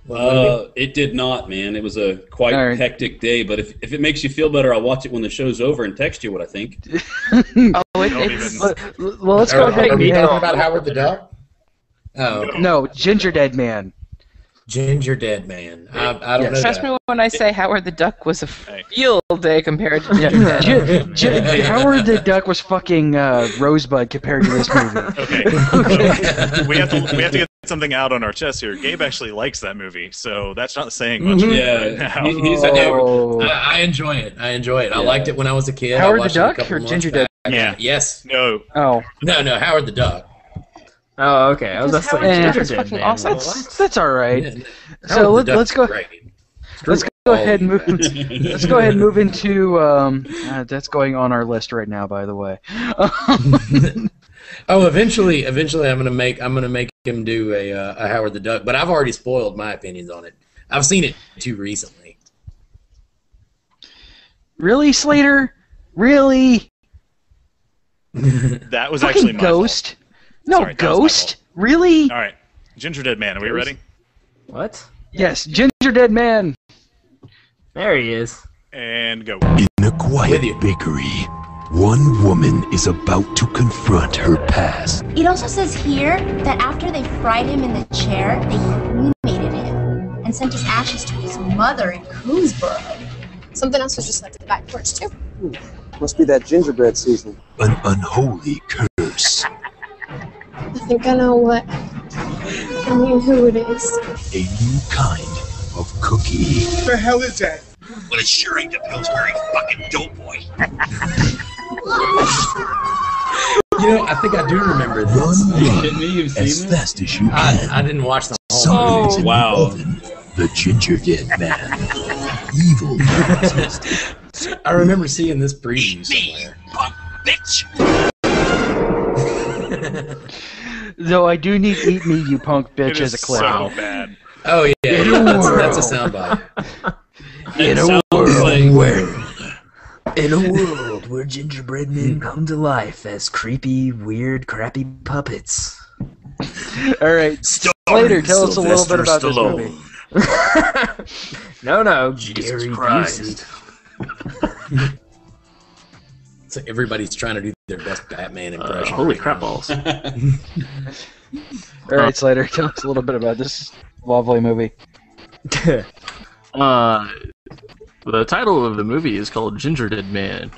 It did not, man. It was a quite hectic day, but if it makes you feel better, I'll watch it when the show's over and text you what I think. Well, let's go ahead. Are we talking about Howard the Duck? Oh, no, Ginger Dead Man. Ginger Dead Man. I don't know. Trust me when I say Howard the Duck was a field day compared to Ginger Dead. Howard the Duck was fucking Rosebud compared to this movie. Okay. We have to get something out on our chest here. Gabe actually likes that movie, so that's not saying much. Yeah, I enjoy it. I liked it when I was a kid. Howard the Duck or Ginger Dead? Yeah. Yes. No. Oh. No. Howard the Duck. Oh, okay. I was just like Ginger Dead, man. Awesome. That's all right. Yeah. So let's go. Let's go ahead and move. Let's go ahead and move into. That's going on our list right now, by the way. Oh, eventually, I'm gonna make him do a Howard the Duck, but I've already spoiled my opinions on it. I've seen it too recently. Really, Slater? Really? That was Fucking actually my Ghost? fault. No, Sorry, that was my Ghost? fault. Really? All right, Ginger Dead Man. Are we ready? What? Yes, Ginger Dead Man. There he is. And go. In a quiet bakery, one woman is about to confront her past. It also says here that after they fried him in the chair, they cremated him and sent his ashes to his mother in Coonsboro. Something else was just left at the back porch, too. Must be that gingerbread season. An unholy curse. I think I know what. I mean, who it is. A new kind of cookie. What the hell is that? Well, it sure ain't the Pillsbury fucking Doughboy. You know, I think I do remember this. Run as fast as you can. I didn't watch the whole Somebody's movie. in the oven. The Ginger Dead Man. Evil promises. I remember seeing this preview somewhere. Bitch! Though I do need Eat Me, You Punk Bitch It as is a clip. so bad. Oh yeah, that's a soundbite. In a world where gingerbread men come to life as creepy, weird, crappy puppets. All right, Slater, tell us a little bit about this movie. No, Jesus Gary Christ. So everybody's trying to do their best Batman impression. Holy crap balls. All right, Slater, tell us a little bit about this lovely movie. The title of the movie is called Ginger Dead Man.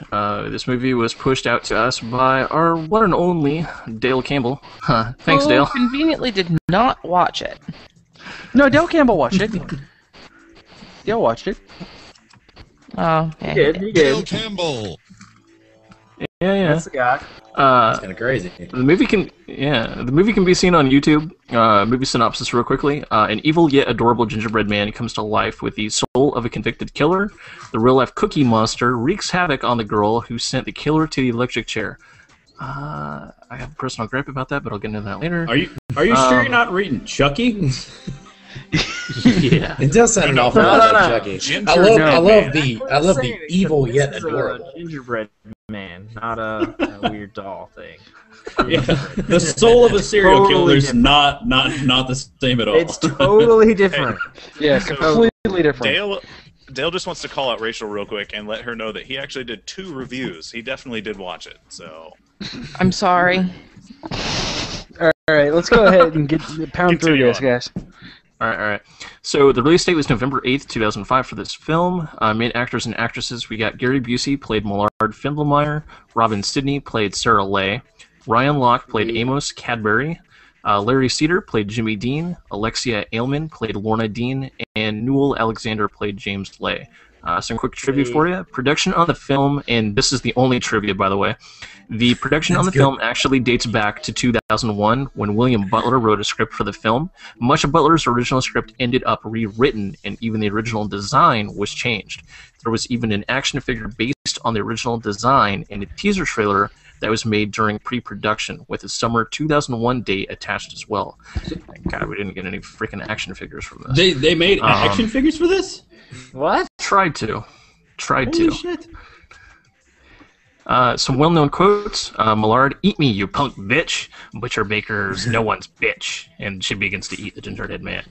This movie was pushed out to us by our one and only Dale Campbell. Thanks, Who Dale. conveniently did not watch it. No, Dale Campbell watched it. Dale watched it. Oh, He did. Campbell. Yeah. That's the guy. It's kind of crazy. The movie can be seen on YouTube. Movie synopsis, real quickly: an evil yet adorable gingerbread man comes to life with the soul of a convicted killer. The real-life Cookie Monster wreaks havoc on the girl who sent the killer to the electric chair. I have a personal gripe about that, but I'll get into that later. Are you sure you're not reading Chucky? Yeah, it does sound an awful lot like Chucky. I love the evil yet This is adorable. a gingerbread man, not a weird doll thing. Yeah, the soul of a serial Totally killer is different. not the same at all. It's totally different. Yeah, completely different. Dale just wants to call out Rachel real quick and let her know that he actually did 2 reviews. He definitely did watch it. So I'm sorry. All right, let's go ahead and pound through this, guys. All right. So the release date was November 8th, 2005 for this film. Main actors and actresses, we got Gary Busey, played Millard Findlemeyer. Robin Sidney played Sarah Leigh. Ryan Locke played Amos Cadbury. Larry Cedar played Jimmy Dean. Alexia Ailman played Lorna Dean. And Newell Alexander played James Leigh. Some quick trivia for you. Production on the film, and this is the only trivia, by the way. The production on the film actually dates back to 2001 when William Butler wrote a script for the film. Much of Butler's original script ended up rewritten, and even the original design was changed. There was even an action figure based on the original design in a teaser trailer that was made during pre-production, with a summer 2001 date attached as well. God, we didn't get any freaking action figures from this. They made action figures for this? What? Tried to. Holy shit. Some well-known quotes. Millard, eat me, you punk bitch. Butcher Baker's no one's bitch. And she begins to eat the gingerbread man.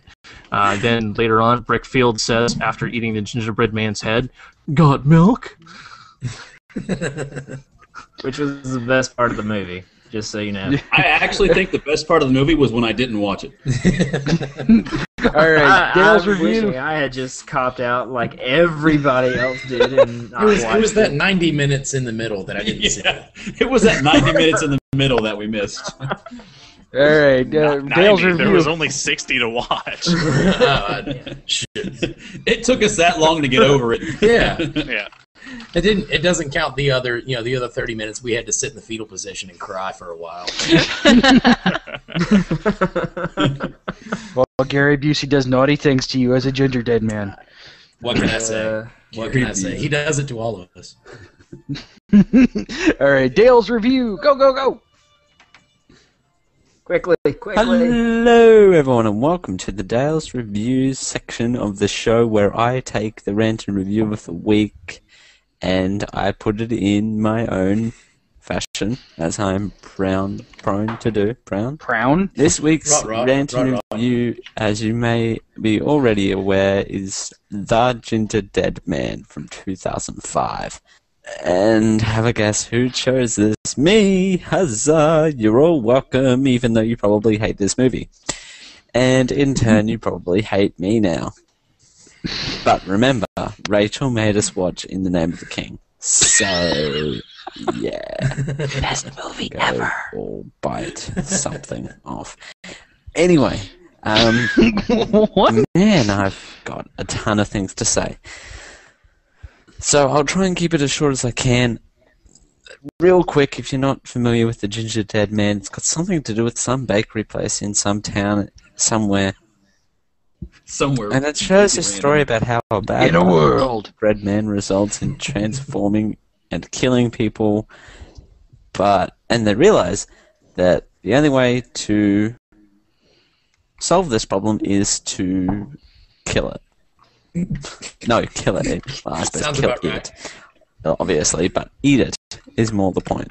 Then later on, Brickfield says, after eating the gingerbread man's head, "Got milk?" Which was the best part of the movie, just so you know. I actually think the best part of the movie was when I didn't watch it. All right, Dale's I'm review. wishing I had just copped out like everybody else did. And It was that 90 minutes in the middle that I didn't see. It was that 90 minutes in the middle that we missed. All right, Dale's review. There was only 60 to watch. Shit. It took us that long to get over it. Yeah. Yeah. It doesn't count the other 30 minutes we had to sit in the fetal position and cry for a while. Well, Gary Busey does naughty things to you as a ginger dead man. What can I say? What can I say? He does it to all of us. All right, Dale's review. Go, go, go. Quickly. Hello, everyone, and welcome to the Dale's Reviews section of the show where I take the rant and review of the week and I put it in my own fashion, as I'm prone to do. Prown? This week's rant and review, as you may be already aware, is The Ginger Dead Man from 2005. And have a guess who chose this? Me! Huzzah! You're all welcome, even though you probably hate this movie. And in turn, you probably hate me now. But remember, Rachel made us watch In the Name of the King. So, yeah. Best movie ever. Or bite something off. Anyway, what? Man, I've got a ton of things to say. So I'll try and keep it as short as I can. Real quick, if you're not familiar with the Ginger Dead Man, it's got something to do with some bakery place in some town somewhere. And it shows a story about how a bad in a world bread man results in transforming and killing people, and they realize that the only way to solve this problem is to kill it. No, kill it. Well, I suppose kill it. Obviously, but eat it is more the point.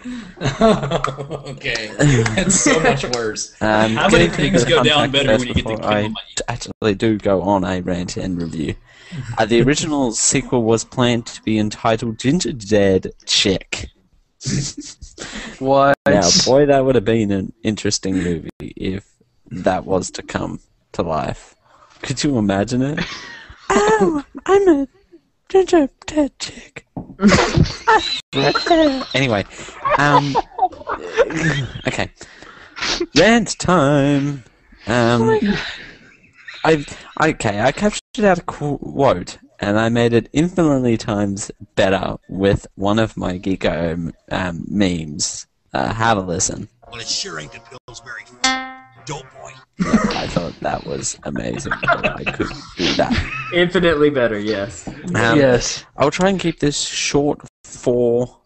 Okay, that's so much worse. How many things go down better when you get to kill them? I actually do go on a rant and review. The original sequel was planned to be entitled Ginger Dead Chick. What? Now, boy, that would have been an interesting movie if that was to come to life. Could you imagine it? Oh, I'm a ginger dead chick. Anyway, okay. Rant time. I captured out a quote and I made it infinitely times better with one of my Geek I memes. Have a listen. Well, it sure ain't the Pillsbury dope boy. I thought that was amazing. That I could do that. Infinitely better, yes. Yes. I'll try and keep this short for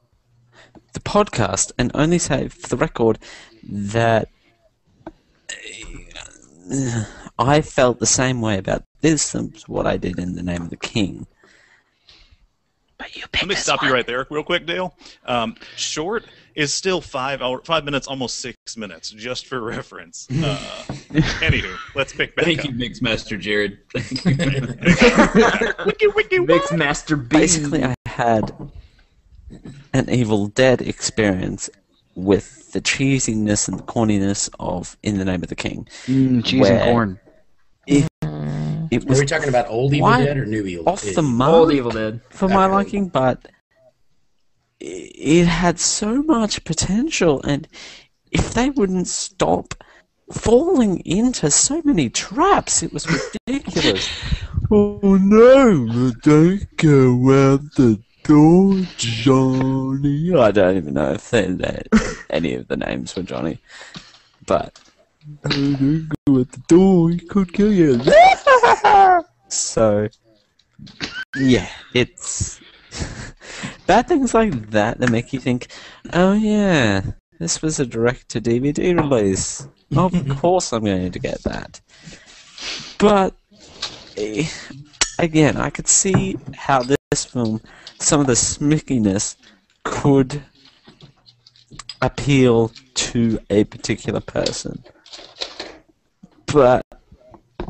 the podcast and only say for the record that I felt the same way about this as what I did in The Name of the King. Let me stop you right there real quick, Dale. Short is still 5 minutes, almost 6 minutes, just for reference. Anywho, let's pick back Thank up. you, Mixmaster Jared. Mixmaster B. Basically, I had an Evil Dead experience with the cheesiness and the corniness of In the Name of the King. Cheese and corn. It was Are we talking about old Evil Dead or new Evil Dead? off the mark Old Evil Dead. for my liking, but it had so much potential, and if they wouldn't stop falling into so many traps, it was ridiculous. Oh no, don't go out the door, Johnny. I don't even know if any of the names were Johnny, but don't go out the door, he could kill you. So, yeah, it's bad things like that that make you think, oh yeah, this was a direct-to-DVD release. Of course I'm going to get that. But, again, I could see how this film, some of the smickiness could appeal to a particular person. But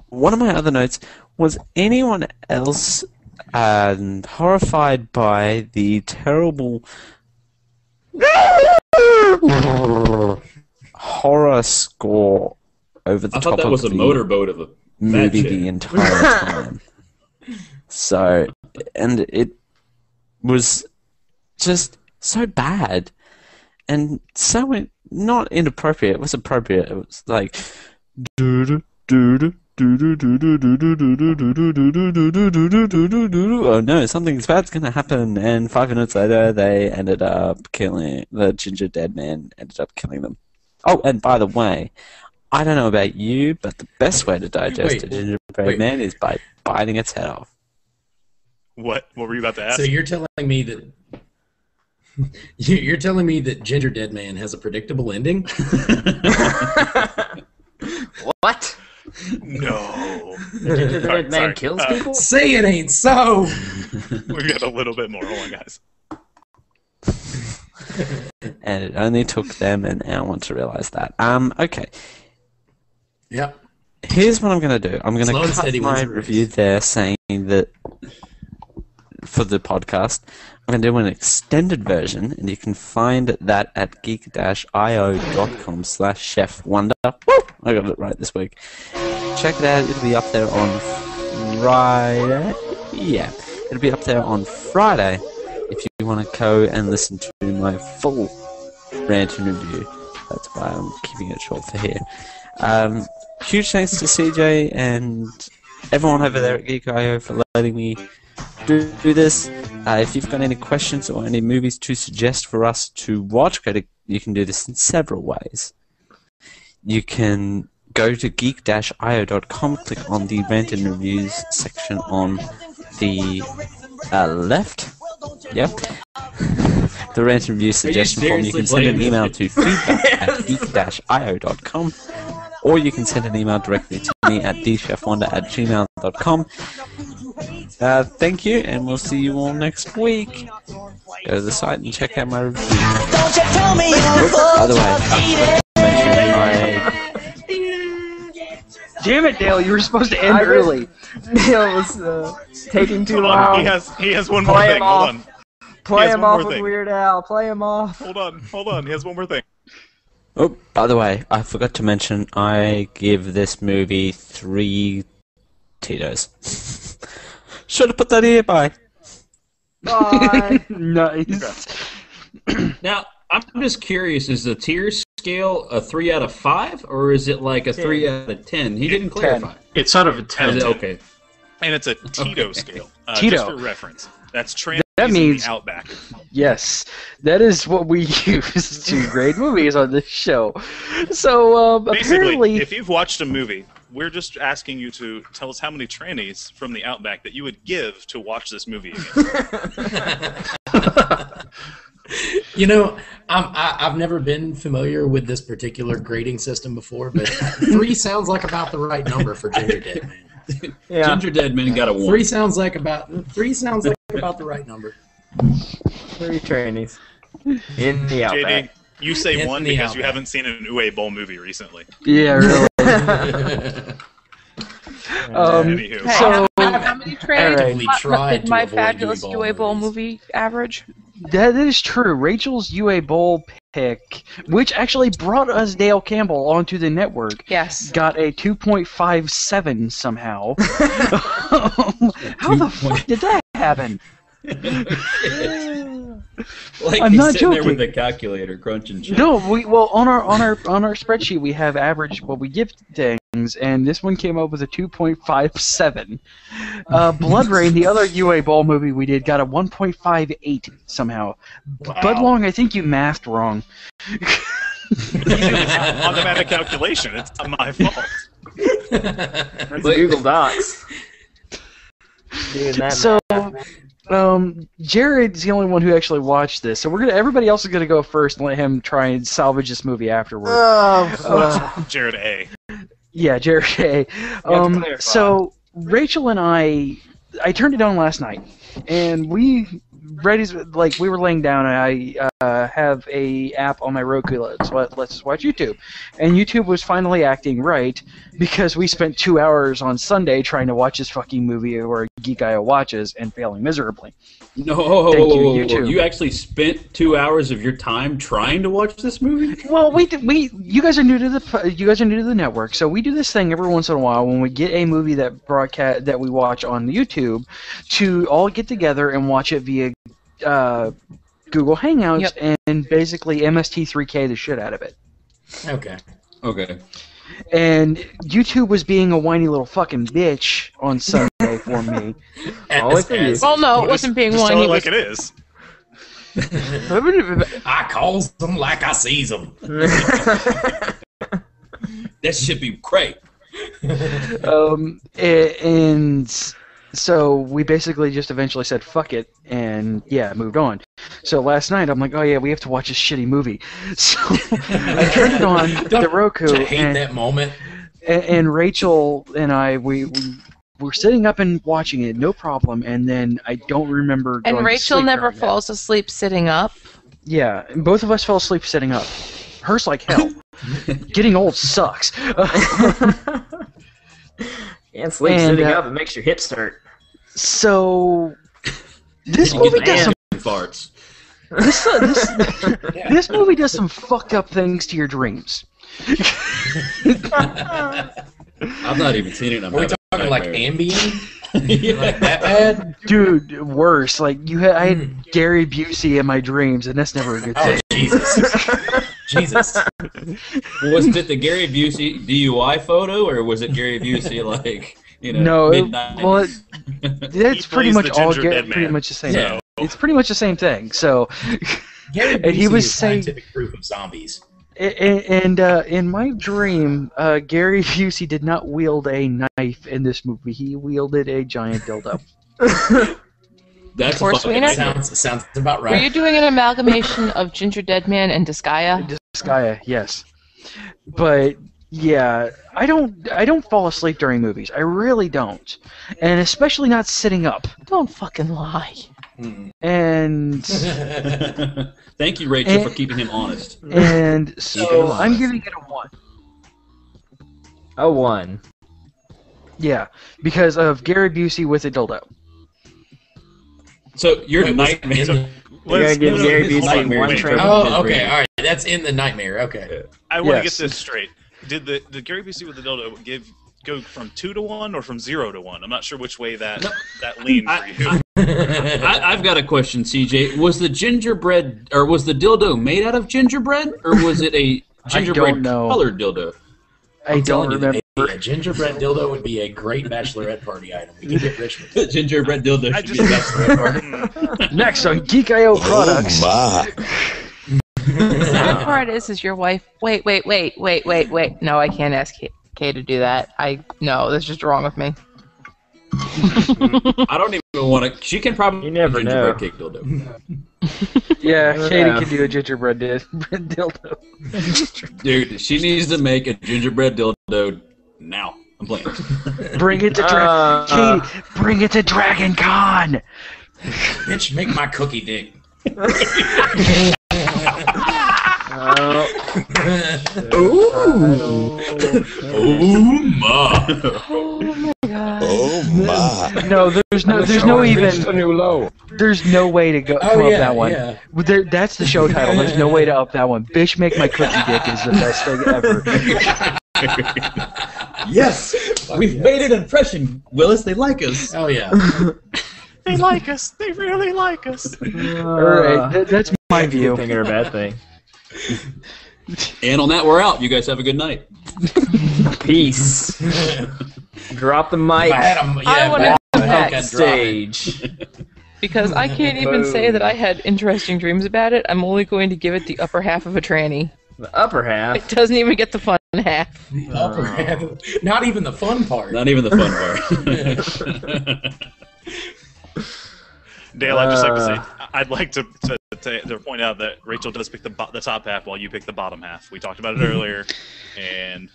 one of my other notes was anyone else horrified by the terrible horror score over the I top thought that of was a the motorboat of a movie fat chick. the entire time. So, and it was just so bad and so not inappropriate. It was appropriate. It was like oh no, something bad's gonna happen, and 5 minutes later they ended up killing the Ginger Dead Man. Ended up killing them. Oh, and by the way, I don't know about you, but the best way to digest a gingerbread man is by biting its head off. What were you about to ask? So you're telling me that You're telling me that Ginger Dead Man has a predictable ending? What? No. Ginger Dead Man kills people? Say it ain't so! We got a little bit more. Hold on, guys. And it only took them an hour to realize that. Okay. Yep. Here's what I'm going to do. I'm going Slow and to cut steady my wins the review there saying that for the podcast, I'm going to do an extended version, and you can find that at geek-io.com/chefwonder. Woo! I got it right this week. Check it out. It'll be up there on Friday. Yeah, it'll be up there on Friday if you want to go and listen to my full rant and review. That's why I'm keeping it short for here. Huge thanks to CJ and everyone over there at Geek I for letting me do this. If you've got any questions or any movies to suggest for us to watch, you can do this in several ways. You can go to geek-io.com, click on the rant and reviews section on the left. Yep. The rant and review suggestion form. You can send an email to feedback@geek-io.com, or you can send an email directly to me at dchefwonder@gmail.com. Thank you, and we'll see you all next week. Go to the site and check out my review. By the way, damn it, Dale! You were supposed to end early. Dale was taking too long. He has one more thing. Hold on. Play him off with Weird Al. Play him off. Hold on. He has one more thing. Oh, by the way, I forgot to mention, I give this movie 3 Tito's. Should have put that here, bye. Bye. Nice. Now, I'm just curious, is the tier scale a 3 out of 5, or is it like a 3 out of 10? He didn't clarify. It's sort of a 10. Okay. And it's a Tito scale. Tito. Just for reference. That's trans That means the Outback. Yes, that is what we use to grade movies on this show. So Basically, apparently, if you've watched a movie, we're just asking you to tell us how many trannies from the Outback that you would give to watch this movie again. You know, I've never been familiar with this particular grading system before, but 3 sounds like about the right number for Ginger Dead Man. Yeah. Ginger Dead Man got a 1. 3 sounds like about the right number. 3 trainees in the Outback. JD, you say In 1 the because you Outback. haven't seen an Uwe Boll movie recently. yeah, really. Anywho. Hey, So how many trades Actively tried did to my avoid fabulous Uwe Boll UA Bowl movies. movie average? that is true. Rachel's UA Bowl pick, which actually brought us Dale Campbell onto the network, Yes. got a 2.57 somehow. How the fuck did that happen? Like I'm he's not sitting there joking. with the calculator crunching shit. No, on our spreadsheet we have average what we give things, and this one came up with a 2.57. Blood Rain, the other UA Bowl movie we did, got a 1.58 somehow. Bud Long, I think you mathed wrong. Automatic calculation. It's not my fault. That's Google Docs. Doing that So, math. Jared's the only one who actually watched this, so everybody else is gonna go first and let him try and salvage this movie afterward. Jared A. Yeah, Jared A. So Rachel and I turned it on last night, and we were laying down, and I have a app on my Roku. Let's watch YouTube, and YouTube was finally acting right because we spent 2 hours on Sunday trying to watch this fucking movie where Geek I watches and failing miserably. No, Thank you, YouTube. You actually spent 2 hours of your time trying to watch this movie? Well, you guys are new to the network, so we do this thing every once in a while when we get a movie that we watch on YouTube to all get together and watch it via Google Hangouts and basically MST3K the shit out of it. Okay. And YouTube was being a whiny little fucking bitch on Sunday for me. Well, no, it wasn't being Just one. tell He it like was, it is. I calls them like I sees them. That should be great. And So we basically just eventually said fuck it and moved on. So last night I'm like, oh yeah, we have to watch this shitty movie. So I turned it on the Roku. I hate that moment. And Rachel and I we were sitting up and watching it, no problem. And then I don't remember. And going Rachel to sleep never during falls asleep sitting up. Yeah, and both of us fell asleep sitting up. Hurts like hell. Getting old sucks. Can't sleep sitting up. It makes your hips hurt. So this movie does some farts. This movie does some fucked up things to your dreams. I've not even seen it. Are we talking like Ambien? Like that bad? Dude, worse. Like I had Gary Busey in my dreams, and that's never a good thing. Oh, Jesus. Jesus. Was it the Gary Busey DUI photo, or was it Gary Busey like No, midnight? well, that's pretty much all. Dead Pretty man. much the same. So- It's pretty much the same thing. So, Gary and he Busey was is saying. scientific proof of zombies. And in my dream, Gary Busey did not wield a knife in this movie. He wielded a giant dildo. That's Horse wiener? Sounds about right. Were you doing an amalgamation of Ginger Deadman and Disgaea? Disgaea, yes. But yeah, I don't fall asleep during movies. I really don't, and especially not sitting up. Don't fucking lie. And thank you, Rachel, for keeping him honest. And so I'm giving it a 1. A 1. Yeah, because of Gary Busey with a dildo. So your nightmare. You gotta give Gary Busey one train. Oh, okay, all right. That's in the nightmare. Okay. I want to get this straight. Did Gary Busey with the dildo go from 2 to 1 or from 0 to 1? I'm not sure which way that leaned for you. I've got a question, CJ. Was the gingerbread, or was the dildo made out of gingerbread, or was it a gingerbread colored dildo? I don't remember. A gingerbread dildo would be a great bachelorette party item. We could get rich with it. Gingerbread dildo should be a bachelorette party. Next on Geek I.O. Products. The good part is your wife. Wait. No, I can't ask Kay to do that. No, that's just wrong with me. I don't even want to. She can probably never know. Gingerbread cake dildo. Yeah, Katie can do a gingerbread dildo. Dude, she needs to make a gingerbread dildo now. I'm playing. Bring it to Katie. Bring it to Dragon Con. Bitch, make my cookie dick. Oh my! No, there's no way to go up that one. Yeah. That's the show title. There's no way to up that one. Bish make my cookie dick is the best thing ever. Yes, we've made an impression, Willis. They like us. Oh yeah. They like us. They really like us. All right, that's my view. Good thing or a bad thing. And on that, we're out. You guys have a good night. Peace. Drop the mic. I want to go back stage. Because I can't even say that I had interesting dreams about it. I'm only going to give it the upper half of a tranny. The upper half? It doesn't even get the fun half. The upper half. Not even the fun part. Not even the fun part. Dale, I'd just like to say, I'd like to point out that Rachel does pick the top half while you pick the bottom half. We talked about it earlier, and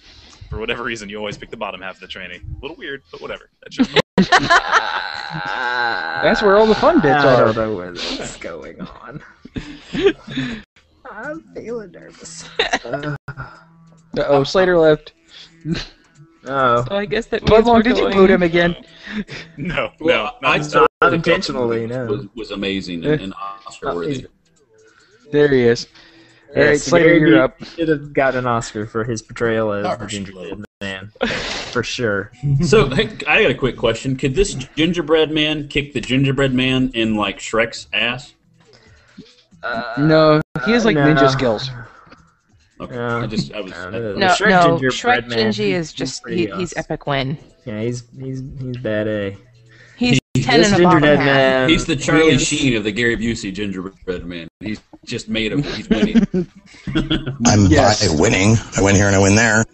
for whatever reason, you always pick the bottom half of the tranny. A little weird, but whatever. That's just That's where all the fun bits are. I don't know what's going on. I'm feeling nervous. Uh-oh, Slater left. Oh. So I guess that means Bloodlong, we're did you going... boot him again? No. Not intentionally, no. Was amazing and Oscar worthy. There he is. All right, Yes, Slater, Gary you're up. should have got an Oscar for his portrayal as the gingerbread man. For sure. So, hey, I got a quick question. Could this gingerbread man kick the gingerbread man in, like, Shrek's ass? No, he has like ninja skills. Okay. Yeah. I was Shrek Gingy is just he's epic win. Yeah, he's bad A. He's 10 in a bottom half. He's the Charlie Sheen of the Gary Busey gingerbread man. He's just made of. He's winning. I'm by winning. I win here and I win there.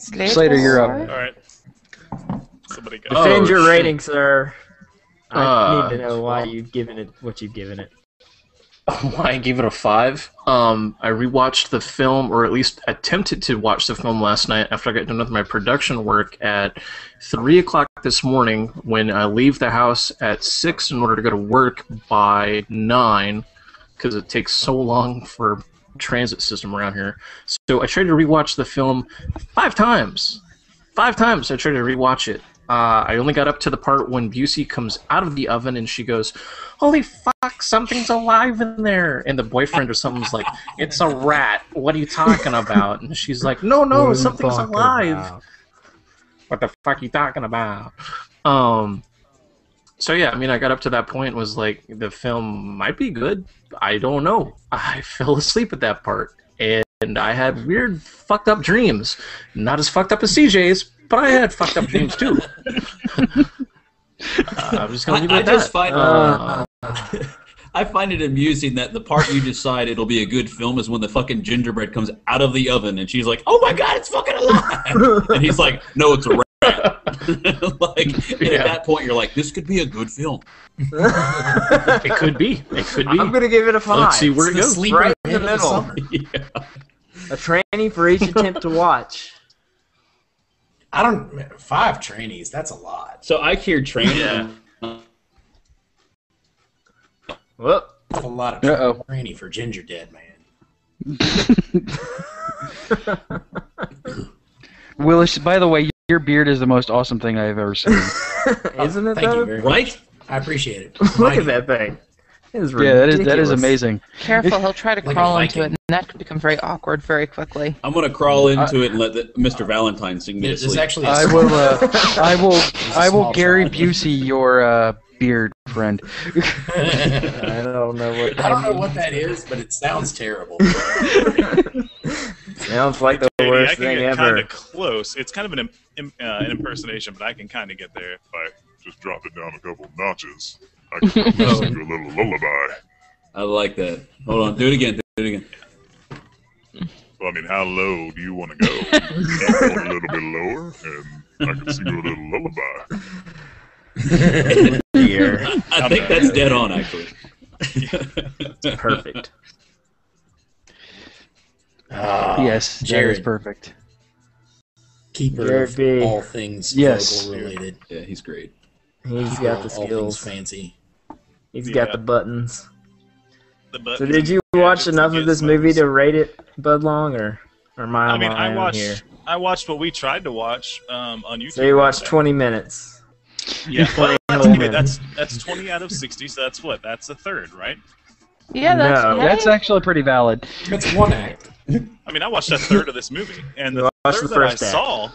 Slater, you're up. All right. Somebody go. Defend your rating, sir. I need to know why you've given it what you've given it. Why I gave it a 5. I rewatched the film, or at least attempted to watch the film last night after I got done with my production work at 3 o'clock this morning when I leave the house at 6 in order to go to work by 9 because it takes so long for transit system around here. So I tried to rewatch the film 5 times. 5 times I tried to rewatch it. I only got up to the part when Busey comes out of the oven and she goes, "Holy fuck, something's alive in there." And the boyfriend or something's like, "It's a rat. What are you talking about?" And she's like, No, something's alive. What the fuck are you talking about? So yeah, I mean, I got up to that point and was like, the film might be good. I don't know. I fell asleep at that part. And I had weird, fucked up dreams. Not as fucked up as CJ's, but I had fucked up dreams too. I'm just gonna leave it at that. I find it amusing that the part you decide it'll be a good film is when the fucking gingerbread comes out of the oven and she's like, "Oh my god, it's fucking alive!" And he's like, "No, it's a rat." At that point, you're like, "This could be a good film." It could be. It could be. I'm gonna give it a 5. Let's see where it goes. Right in the middle. A tranny for each attempt to watch. 5 trannies. That's a lot. So I hear tranny. Yeah. Whoop. That's a lot of tranny for Ginger Dead Man. Willis, by the way, your beard is the most awesome thing I've ever seen. Isn't it? Thank though? you very much. I appreciate it. Look at that thing. It is yeah, ridiculous. that is amazing. Careful, he'll try to Like crawl a into it, and that could become very awkward very quickly. I'm gonna crawl into it and let Mr. Valentine sing me to sleep. Actually I will Gary Busey your beard friend. I don't know what that is, but it sounds terrible. Sounds like the Katie, worst I can thing get ever. kind of close. It's kind of an impersonation, but I can kind of get there if I Just drop it down a couple of notches. I can sing you a little lullaby. I like that. Hold on, do it again. Well, I mean, how low do you want to go? You can go a little bit lower, and I can sing you a little lullaby. I think that's dead on, actually. Perfect. Yes, Jared. that is perfect. Keeper of Jared B. all things Yes. vocal related. Yeah, he's great. He's Keeper got of the all skills. things fancy. He's got the buttons. The buttons. So did you watch enough of this movie to rate it Budlong, or am I on my own here? I watched what we tried to watch on YouTube. So you watched 20 minutes. Yeah, well, that's whole okay. minutes. That's 20 out of 60. So that's what? That's a third, right? Yeah, that's No, that's actually pretty valid. That's one act. I mean, I watched a third of this movie, and the watched third the that I first act. saw,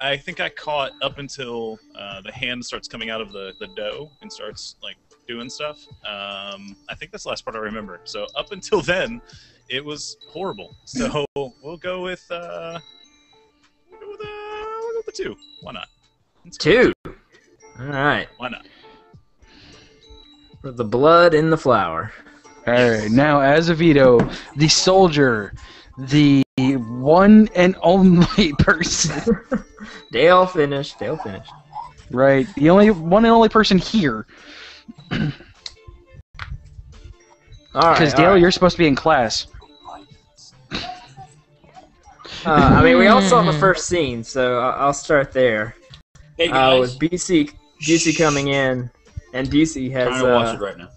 I think I caught up until the hand starts coming out of the dough and starts like doing stuff. I think that's the last part I remember. So up until then, it was horrible. So we'll go with the 2. Why not? Let's go 2. with All right. Why not? For the blood in the flour. All right, now Azevedo, the soldier, the one and only person. They'll finish. Right, the only one and only person here. All right. Because Dale, you're supposed to be in class. I mean, we all saw the first scene, so I'll start there. Hey guys, With Busey coming in, and Busey has. trying to watch it right now.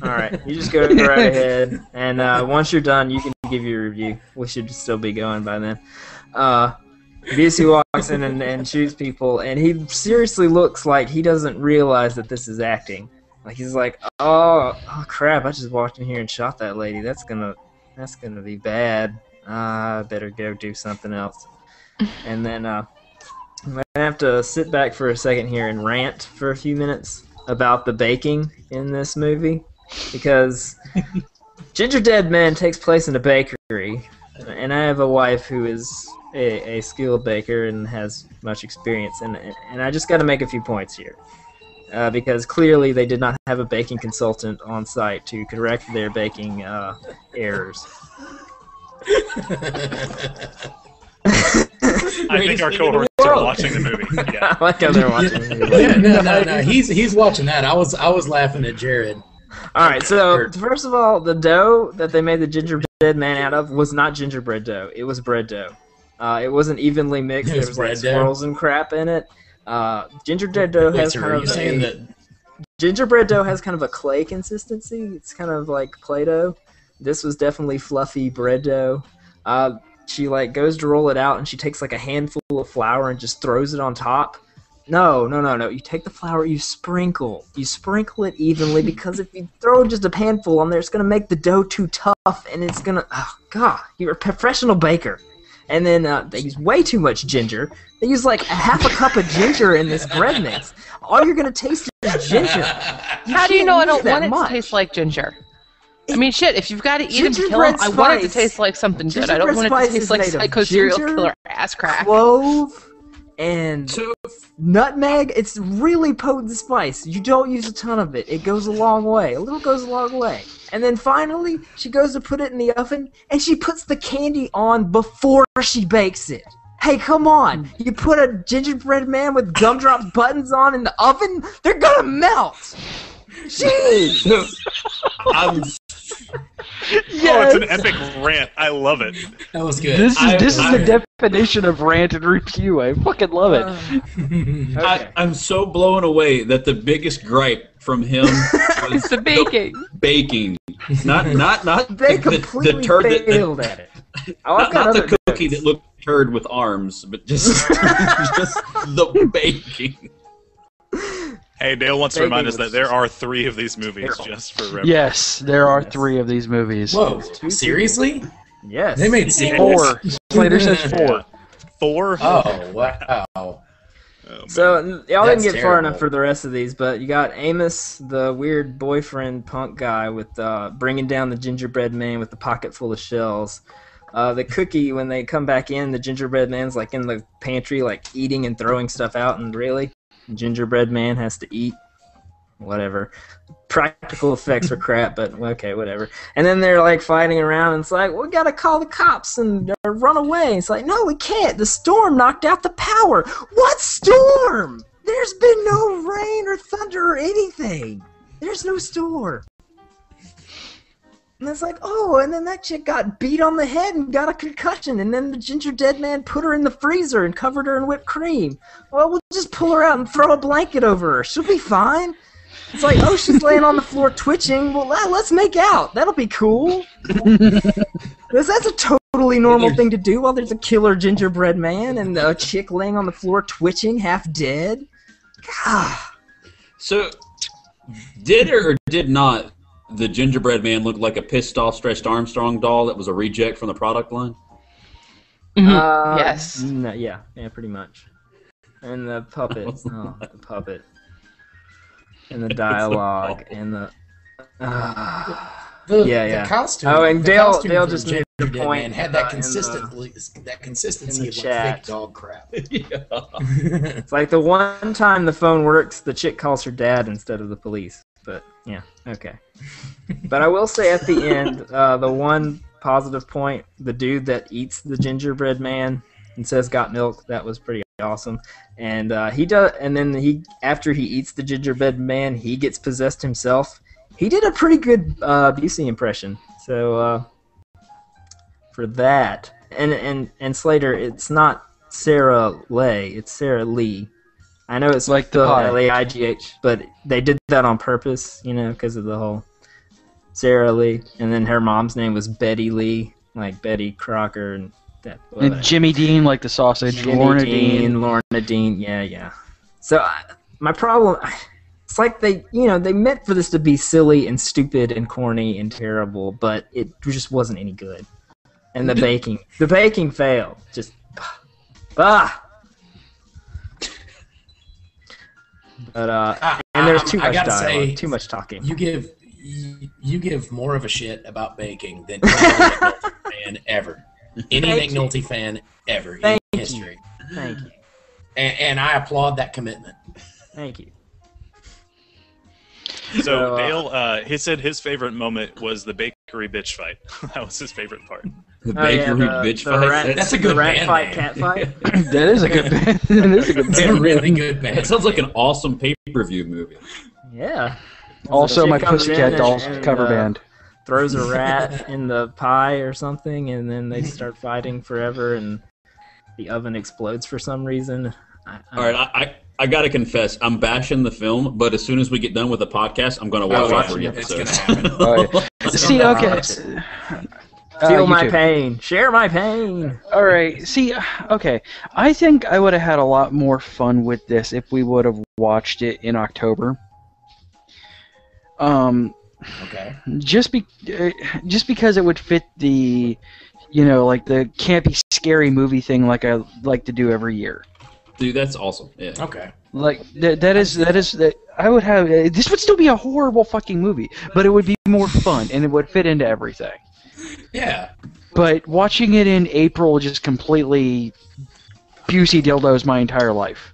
All right, you just go right ahead, and once you're done, you can give your review. We should still be going by then. Busey walks in and shoots people, and he seriously looks like he doesn't realize that this is acting. Like he's like, oh crap! I just walked in here and shot that lady. That's gonna be bad. I better go do something else. And then I'm gonna have to sit back for a second here and rant for a few minutes about the baking in this movie, because Ginger Dead Man takes place in a bakery, and I have a wife who is a skilled baker and has much experience, and I just got to make a few points here, because clearly they did not have a baking consultant on site to correct their baking errors. I think our cohorts are watching the movie. Yeah. I like how they're watching the movie. No. He's watching that. I was laughing at Jared. All right, so first of all, the dough that they made the gingerbread man out of was not gingerbread dough. It was bread dough. It wasn't evenly mixed. There was like swirls and crap in it. Gingerbread dough has kind of gingerbread dough has kind of a clay consistency. It's kind of like Play-Doh. This was definitely fluffy bread dough. She like goes to roll it out, and she takes like a handful of flour and just throws it on top. No. You take the flour, you sprinkle it evenly, because if you throw just a handful on there, it's gonna make the dough too tough, and it's gonna. Oh God, you're a professional baker. And then they use way too much ginger. They use like a half a cup of ginger in this bread mix. All you're gonna taste is ginger. How do you know I don't want it to taste like ginger? I mean, shit, if you've got to eat them to kill them, I want it to taste like something good. I don't want it to taste like Psycho serial killer ass crack. Clove and nutmeg. It's really potent spice. You don't use a ton of it. It goes a long way. A little goes a long way. And then finally, she goes to put it in the oven, and she puts the candy on before she bakes it. Hey, come on. You put a gingerbread man with gumdrop buttons on in the oven? They're gonna melt. Jeez! Oh, it's an epic rant. I love it. That was good. This is the definition of rant and review. I fucking love it. Okay. I'm so blown away that the biggest gripe from him was the baking. Baking. Not They the completely turd failed at it. Oh, I've got not the other cookie that looked turd with arms, but just the baking. Hey, Dale wants to remind us that there are 3 of these movies, just for reference. Yes, there are 3 of these movies. Whoa, seriously? Yes. They made sequels? 4. Slater says 4. 4? Oh, wow. Oh, So y'all didn't get far terrible. enough for the rest of these, but you got Amos, the weird boyfriend punk guy, with bringing down the gingerbread man with the pocket full of shells. The cookie, when they come back in, the gingerbread man's like in the pantry, like eating and throwing stuff out, and really, gingerbread man has to eat. Whatever. Practical effects are crap, but okay, whatever. And then they're like fighting around, and it's like, we gotta call the cops and run away. It's like, no, we can't. The storm knocked out the power. What storm? There's been no rain or thunder or anything. There's no storm. And it's like, oh, and then that chick got beat on the head and got a concussion, and then the gingerbread man put her in the freezer and covered her in whipped cream. Well, we'll just pull her out and throw a blanket over her. She'll be fine. It's like, oh, she's laying on the floor twitching. Well, let's make out. That'll be cool. Because that's a totally normal thing to do while there's a killer gingerbread man and a chick laying on the floor twitching, half dead. God. So, did or did not the gingerbread man look like a pissed-off Stretched Armstrong doll that was a reject from the product line? Yes. No, yeah, pretty much. And the puppet. Oh, the puppet. And the dialogue and the. The costume. Oh, and the Dale costume for just the made the Gingerbread point Man had that in consistency the of chat. like fake dog crap. It's like the one time the phone works, the chick calls her dad instead of the police. But yeah, okay. But I will say at the end, the one positive point, the dude that eats the gingerbread man and says "got milk," that was pretty awesome. And he does, and then after he eats the gingerbread man, he gets possessed himself. He did a pretty good Busey impression. So for that, and Slater, it's not Sarah Lay, it's Sarah Lee. I know it's like the L-A-I-G-H, but they did that on purpose, because of the whole Sarah Lee. And then her mom's name was Betty Lee, like Betty Crocker and that. And Jimmy Dean, like the sausage. Jimmy Lorna Lorna Dean, yeah. So my problem, it's like they meant for this to be silly and stupid and corny and terrible, but it just wasn't any good. And the baking failed. Just But and there's too much dialogue, too much talking. You give more of a shit about baking than any McNulty fan ever. Any McNulty fan ever in history. Thank you. And I applaud that commitment. Thank you. So Dale, he said his favorite moment was the bakery bitch fight. That was his favorite part. The bakery bitch fight. That's a good rat band fight, name. cat fight. That is a good band. That is a good That's a band. really good band. That sounds like an awesome pay-per-view movie. Yeah. Also, She my comes Pussycat in Dolls and, cover band. Throws a rat in the pie or something, and then they start fighting forever, and the oven explodes for some reason. All right, I gotta confess, I'm bashing the film, but as soon as we get done with the podcast, I'm gonna watch all 3 episodes. It's gonna happen. All right. See, okay. Feel my YouTube. pain. Share my pain. All right. See, okay. I think I would have had a lot more fun with this if we would have watched it in October. Okay. Just because it would fit the, like the campy, scary movie thing, like I like to do every year. Dude, that's awesome. Yeah. Okay. Like that I would have. This would still be a horrible fucking movie, but it would be more fun and it would fit into everything. Yeah. But watching it in April just completely Busey dildos my entire life.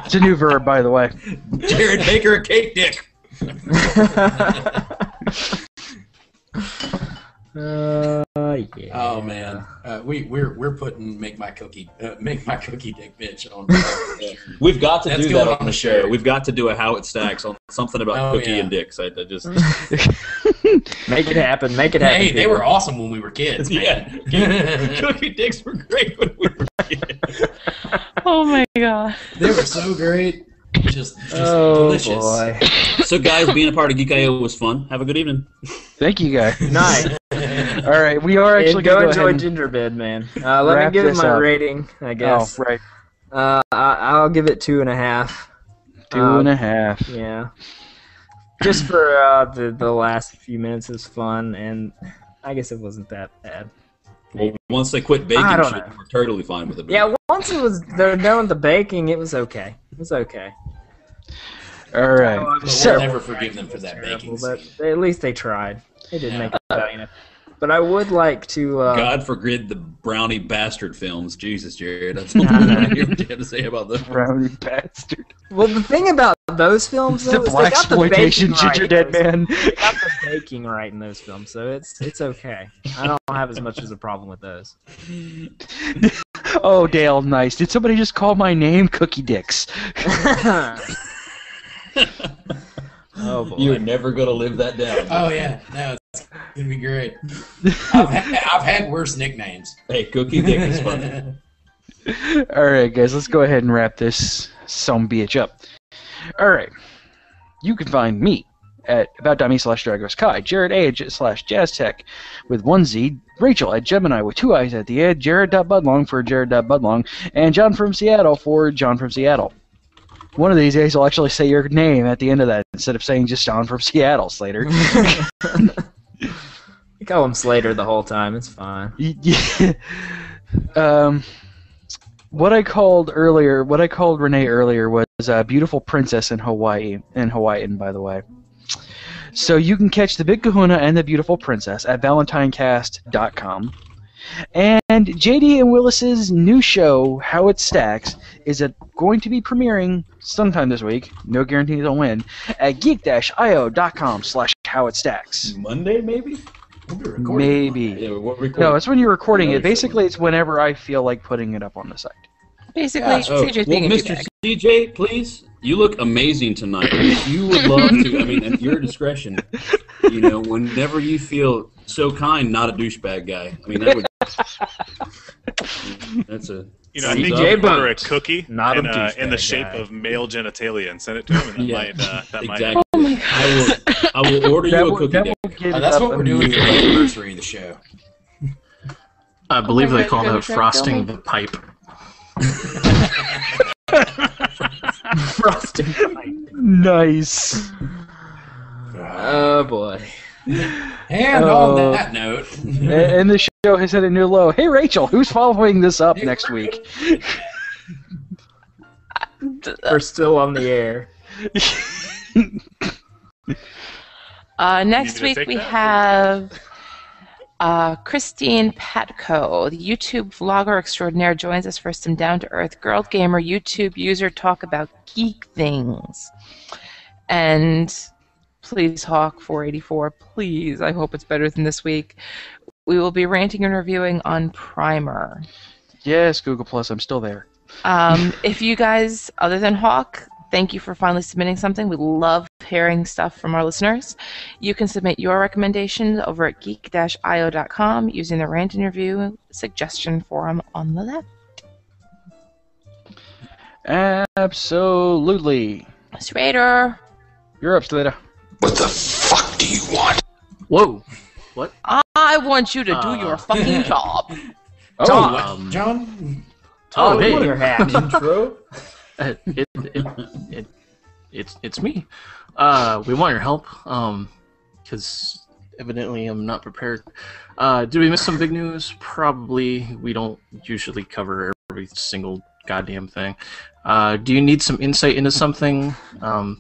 It's a new verb, by the way. Jared Baker, a cake dick. Yeah. Oh man, we're putting make my cookie dick bitch on. We've got to That's do going that on the show. We've got to do a How It Stacks on something about Oh, cookie yeah. and dicks. I just Make it happen. Make it happen. Hey, they people. were awesome when we were kids. Man. yeah, cookie dicks were great when we were kids. Oh my god. They were so great. Just Oh delicious. boy. So, guys, being a part of Geek I was fun. Have a good evening. Thank you, guys. Night. All right, we are actually Go going to enjoy go ahead and Gingerbread Man. Let me wrap give it this my up. rating, I guess. Oh, right. I'll give it 2.5. 2.5. Yeah. Just for the last few minutes is fun, and I guess it wasn't that bad. Well, once they quit baking I don't shit, know. we're totally fine with it. Yeah, once they're done with the baking, it was okay. It was okay. All right. But So, we'll never forgive them for that baking. But at least they tried. They didn't make it about enough. But I would like to. God forbid the brownie bastard films. Jesus, Jared. That's all I hear what you have to say about them. brownie bastard. Well, the thing about those films, The though, is black they got the exploitation baking right ginger in dead those- man. They got the baking right in those films, so it's okay. I don't have as much as a problem with those. Oh, Dale, nice. Did somebody just call my name Cookie Dicks? Oh boy. You're never going to live that down. Oh yeah, no, it's gonna be great. I've had worse nicknames. Hey, Cookie Dick is fun. All right, guys, let's go ahead and wrap this sumbitch up. All right. You can find me at about.me/Dragos Kai, Jared A/JazzTech with 1Z, Rachel at Gemini with 2 I's at the end, Jared.Budlong for Jared.Budlong, and John from Seattle for John from Seattle. One of these days I'll actually say your name at the end of that instead of saying just John from Seattle, Slater. You call him Slater the whole time. It's fine. Yeah. What I called Renee earlier was a beautiful princess in Hawaiian, by the way. So you can catch the Big Kahuna and the Beautiful Princess at ValentineCast.com. And JD and Willis's new show, How It Stacks, is going to be premiering sometime this week. No guarantee they'll win. At geek-io.com/howitstacks. Monday, maybe? Maybe. Yeah, we're recording. No, it's when you're recording it. Basically, it's whenever I feel like putting it up on the site. Basically, CJ's being a Mr. douchebag. CJ, please. You look amazing tonight. If you would love to, I mean, at your discretion, whenever you feel so kind, not a douchebag guy. I mean, that would. That's a. You CJ order a cookie not in, a in the shape guy. of male genitalia and send it to him, and that might. Exactly. I will order you a cookie. Dick. That's what we're doing for the anniversary of the show. I believe they call that Gonna try to frosting kill the pipe. Frosting. Nice. Oh boy. And on that note, And the show has hit a new low. Hey, Rachel, who's following this up next week? We're still on the air. Next to week take we that? have Christine Patko, the YouTube vlogger extraordinaire, joins us for some down-to-earth girl gamer YouTube user talk about geek things. And Please, Hawk 484, please. I hope it's better than this week. We will be ranting and reviewing on Primer. Yes, Google Plus, I'm still there. If you guys, other than Hawk, thank you for finally submitting something. We love hearing stuff from our listeners. You can submit your recommendations over at geek-io.com using the rant and review suggestion forum on the left. Absolutely. Slater. You're up, Slater. What the fuck do you want? Whoa. What? I want you to do your fucking job. Oh, John? Oh, hey. your hat. Intro? It's me. We want your help, because evidently I'm not prepared. Did we miss some big news? Probably. We don't usually cover every single goddamn thing. Do you need some insight into something? Well,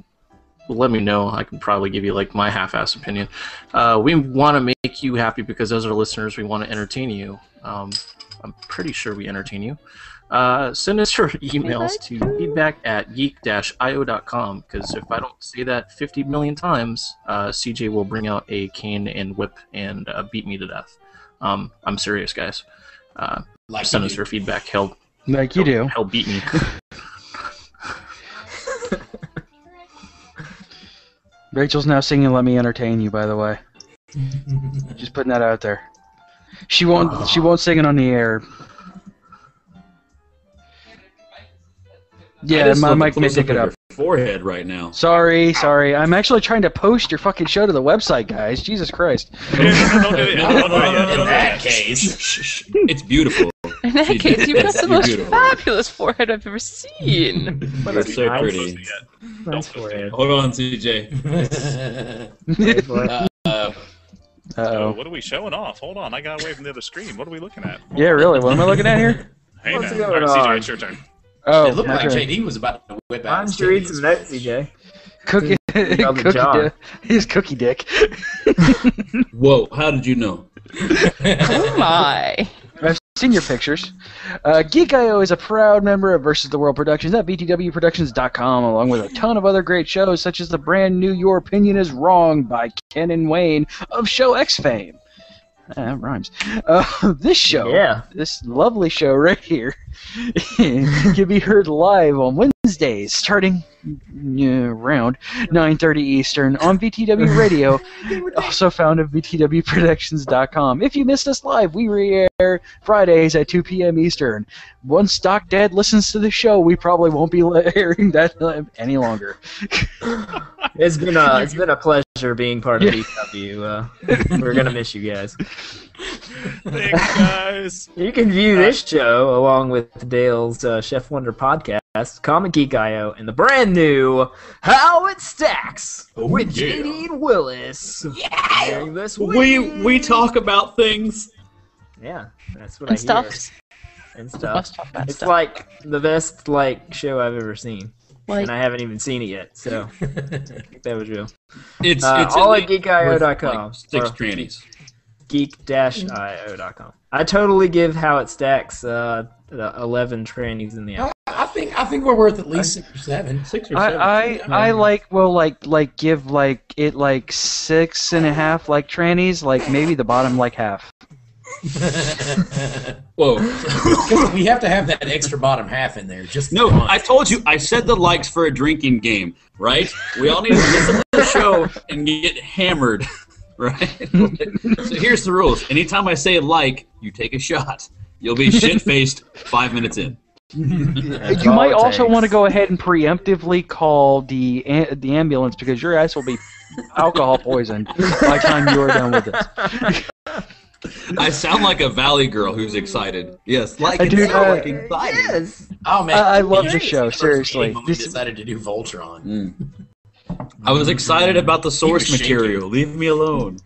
let me know. I can probably give you like my half-ass opinion. We want to make you happy because as our listeners, we want to entertain you. I'm pretty sure we entertain you. Send us your emails to feedback@geek-io.com because if I don't say that 50 million times, CJ will bring out a cane and whip and beat me to death. I'm serious, guys. Send us your feedback. He'll beat me. Rachel's now singing "Let Me Entertain You." By the way, just putting that out there. She won't. She won't sing it on the air. Yeah, my mic may pick it up. Forehead right now. Sorry. I'm actually trying to post your fucking show to the website, guys. Jesus Christ. In that case, it's beautiful. In that case, you've got the most fabulous forehead I've ever seen. That's so pretty. Nice forehead. Hold on, CJ. Uh-oh. What are we showing off? Hold on, I got away from the other screen. What are we looking at? Yeah, really. What am I looking at here? Hey, What's now. going All right, CJ, on? it's your turn. Oh, It looked like okay. JD was about to whip out Why his don't you read titties. some notes, CJ? Cookie, his cookie dick. Whoa, how did you know? Oh my. I've seen your pictures. Geek I.O. is a proud member of Versus the World Productions at btwproductions.com, along with a ton of other great shows, such as the brand new Your Opinion is Wrong by Ken and Wayne of Show X fame. That rhymes. This show, this lovely show right here, can be heard live on Wednesdays, starting around 9:30 Eastern on VTW Radio, also found at VTWProductions.com. If you missed us live, we re-air Fridays at 2 p.m. Eastern. Once Doc Dad listens to the show, we probably won't be airing that any longer. It's been a pleasure being part of VTW. We're gonna miss you guys. Thanks, guys. You can view this show along with Dale's Chef Wonder podcast, Comic Geek I.O., and the brand new How It Stacks with JD and Willis. Yeah, this week. We talk about things. Yeah, that's what And I stuff. hear. And Let's stuff. talk about It's stuff. like the best show I've ever seen. Like- And I haven't even seen it yet, so I think that was real. It's all at with, geekio.com. like, 6 trannies. Geek-io.com. I totally give How It Stacks 11 trannies in the app. I think we're worth at least 6 or 7. 6 or 7. I give it 6.5 trannies, maybe the bottom half. Whoa. Because we have to have that extra bottom half in there. Just No, I told you, I said the likes for a drinking game, right? We all need to listen to the show and get hammered, right? So here's the rules. Anytime I say like, you take a shot. You'll be shit-faced 5 minutes in. You might also want to go ahead and preemptively call the ambulance because your ass will be alcohol poisoned by the time you're done with this. I sound like a Valley girl who's excited. Yes, like Dude, excited. Yes. Oh man, I love the show. Seriously, we decided to do Voltron. I was excited about the source material. Leave me alone.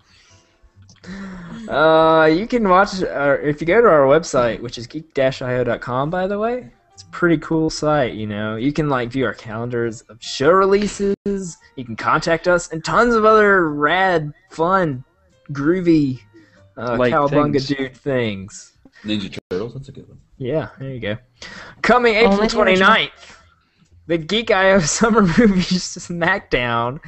You can watch if you go to our website, which is geek-io.com, by the way. It's a pretty cool site, you know. You can view our calendars of show releases. You can contact us and tons of other rad, fun, groovy, cowabunga dude things. Ninja Turtles, that's a good one. Yeah, there you go. Coming April 29th. the Geek I Summer Movies Smackdown.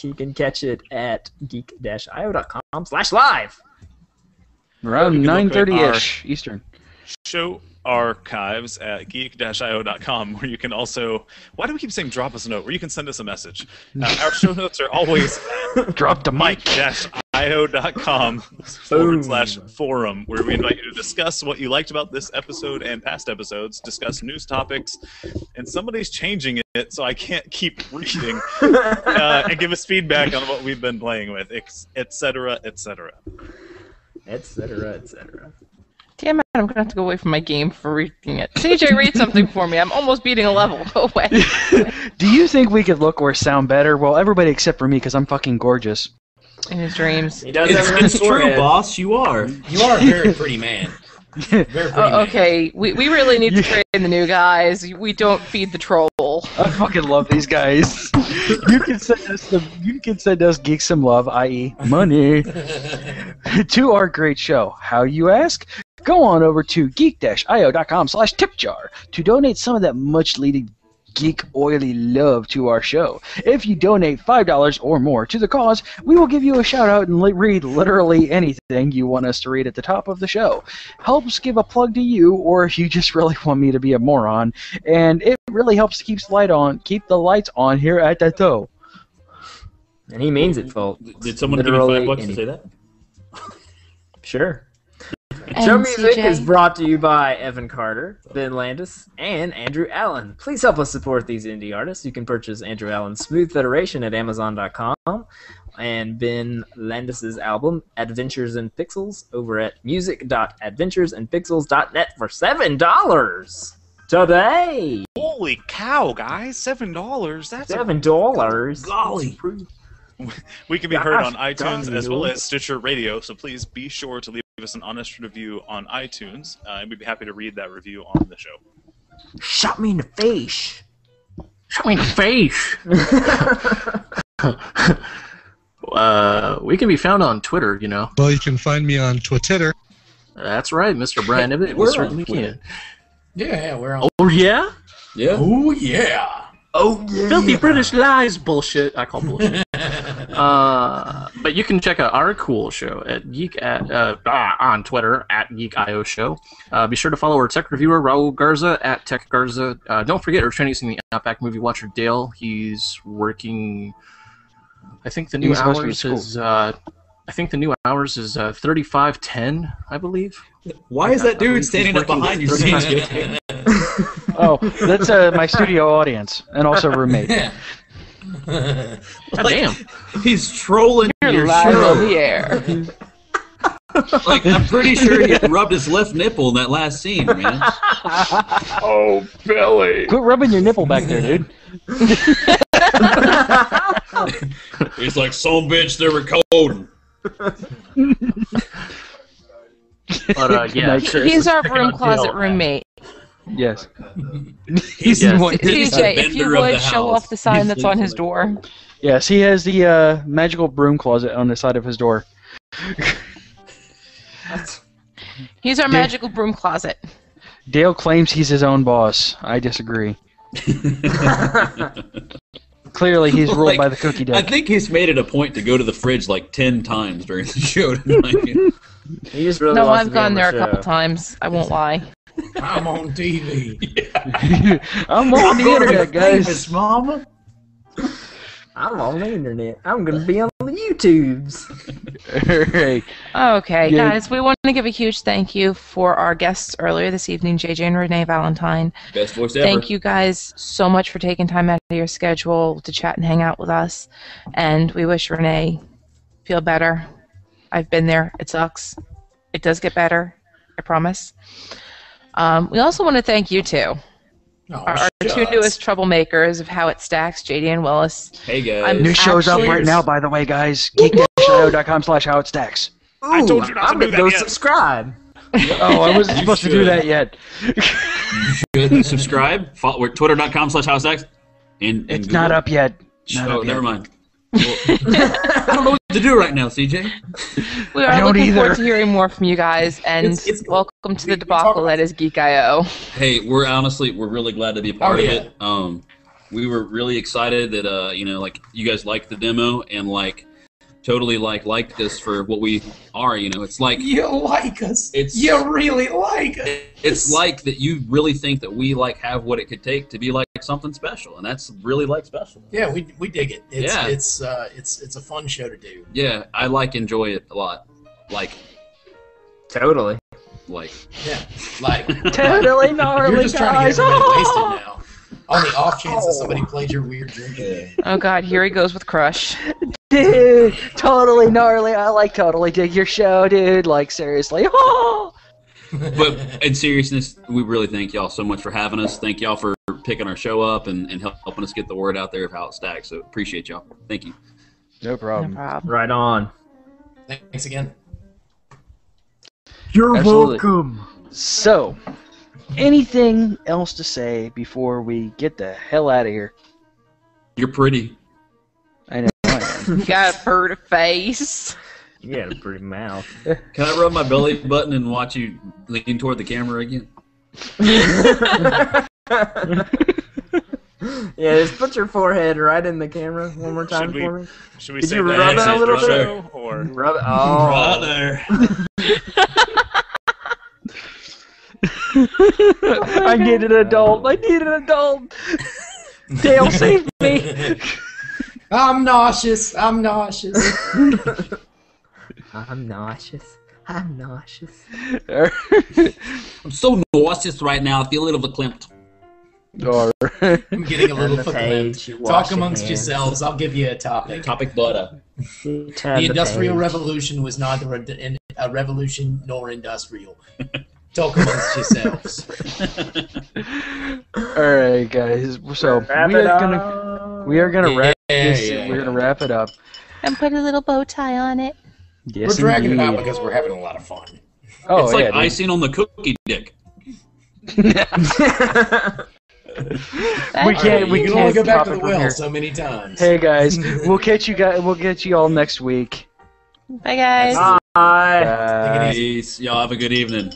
You can catch it at geek-io.com/live. Around 9:30ish Eastern. Show archives at geek-io.com, where you can also, why do we keep saying drop us a note, where you can send us a message. Our show notes are always drop the mic. geek-io.com/forum, where we invite you to discuss what you liked about this episode and past episodes, discuss news topics, and somebody's changing it so I can't keep reading, and give us feedback on what we've been playing with, etc., etc. Etc., etc. Damn it, I'm going to have to go away from my game for reading it. CJ, read something for me. I'm almost beating a level. Go away. Do you think we could look or sound better? Well, everybody except for me, because I'm fucking gorgeous. In his dreams. He does it's true, boss. You are. You are a very pretty man. Very pretty man. Okay, we really need to train the new guys. We don't feed the troll. I fucking love these guys. You can send us geeks some love, i.e. money, to our great show. How, you ask? Go on over to geek-io.com/tipjar to donate some of that much-needed geek oily love to our show. If you donate $5 or more to the cause, we will give you a shout out and read literally anything you want us to read at the top of the show. Helps give a plug to you, or if you just really want me to be a moron, and it really helps to keep the lights on here at the toe. And he means it, folks. Did someone give you $5 to say that? Sure. And Show Music CJ? is brought to you by Evan Carter, Ben Landis, and Andrew Allen. Please help us support these indie artists. You can purchase Andrew Allen's Smooth Federation at Amazon.com and Ben Landis' album Adventures in Pixels over at music.adventuresandpixels.net for $7 today. Holy cow, guys! $7. That's $7. Golly. We can be heard on iTunes as well as Stitcher Radio, so please be sure to leave us an honest review on iTunes, and we'd be happy to read that review on the show. Shot me in the face. Shot me in the face. We can be found on Twitter, you know. Well, you can find me on Twitter. That's right, Mr. Brian Ibbett. We certainly can. Yeah, we're on. Oh, yeah? Yeah. Oh, yeah. Oh, yeah. Filthy British lies bullshit. I call bullshit. But you can check out our cool show at on Twitter at Geek.io Show. Be sure to follow our tech reviewer Raul Garza at Tech Garza. Don't forget our training the Outback Movie Watcher Dale. He's working. I think the new hours is. I think the new hours is 35:10, I believe. Why is that dude standing up behind you? Oh, that's my studio audience and also roommate. God damn. He's trolling You're your live show. on the air. Like, I'm pretty sure he rubbed his left nipple in that last scene, man. Oh, Billy. Quit rubbing your nipple back there, dude. He's like, son bitch, they're recording. But yeah, He's our broom closet roommate. Yes. He's CJ, if you would show off the sign that's on his door. Yes, he has the magical broom closet on the side of his door. He's our magical broom closet. Dale claims he's his own boss. I disagree. Clearly, he's ruled by the cookie deck. I think he's made it a point to go to the fridge like 10 times during the show tonight. He just really No, wants to I've be on gone the there a show. couple times. I won't lie. I'm on TV. I'm on the internet, guys. Mama. I'm on the internet. I'm going to be on the YouTubes. Right. Okay, Yeah. guys, we want to give a huge thank you for our guests earlier this evening, JJ and Renee Valentine. Best voice ever. Thank you guys so much for taking time out of your schedule to chat and hang out with us. And we wish Renee feel better. I've been there. It sucks. It does get better. I promise. We also want to thank you two. Our two newest troublemakers of How It Stacks, JD and Willis. Hey, guys. New show's up right now, by the way, guys. geek-io.com/howitstacks. I told you not to do that yet. Subscribe. Oh, I wasn't supposed to do that yet. You should subscribe. Follow, we're twitter.com/howitstacks. And It's not up yet. Not oh, up never yet. mind. I don't know what to do right now, CJ. We are looking forward to hearing more from you guys, and welcome to the debacle that is Geek I.O. Hey, we're really glad to be a part of it. We were really excited that you guys liked the demo and totally liked us for what we are. It's like you like us. You really like us. It's like that you really think that we have what it could take to be something special, and that's really special. Yeah, we dig it. It's a fun show to do. Yeah, I enjoy it a lot. Totally. Totally gnarly, You're just trying guys. to get everybody wasted now. On the off chance that somebody played your weird drinking game. Oh God, here he goes with Crush. Dude, totally gnarly. I totally dig your show, dude. Seriously. Oh! But in seriousness, we really thank y'all so much for having us. Thank y'all for picking our show up and helping us get the word out there of how it stacks. So appreciate y'all. Thank you. No problem. Right on. Thanks again. You're Absolutely. welcome. So, anything else to say before we get the hell out of here? You're pretty. I know I am. You got a bird face. You got a pretty mouth. Can I rub my belly button and watch you lean toward the camera again? Yeah, just put your forehead right in the camera one more time for me. Should we Did say you that rub it a next little show, bit? or Rub it. Oh. Right there. I need an adult. I need an adult. Dale, save me. I'm nauseous. I'm nauseous. I'm nauseous. I'm nauseous. I'm so nauseous right now. I feel a little verklempt. I'm getting a little Turn the page, verklempt. wash Talk your amongst hands. yourselves. I'll give you a topic. Topic butter. The Industrial Revolution was neither a revolution nor industrial. Talk amongst yourselves. All right, guys. So we are gonna wrap this. Yeah, We're gonna wrap it up. And put a little bow tie on it. Yes, We're dragging it out indeed. because we're having a lot of fun. Oh, It's like yeah, dude. icing on the cookie dick. We can't. You We can can't only go back top to the it from well here. so many times. Hey guys, we'll catch you guys. We'll get you all next week. Bye, guys. Bye. Peace. Y'all have a good evening.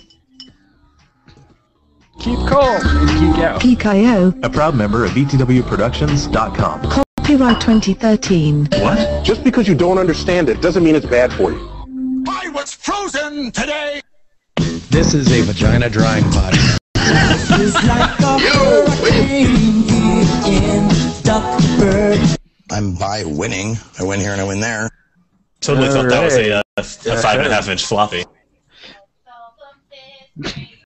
Keep calm and geek out. Geek I.O. A proud member of BTWProductions.com. Copyright 2013. What? Just because you don't understand it doesn't mean it's bad for you. I was frozen today. This is a vagina drying podcast. I'm by winning. I win here and I win there. Totally thought that was a 5.5-inch floppy.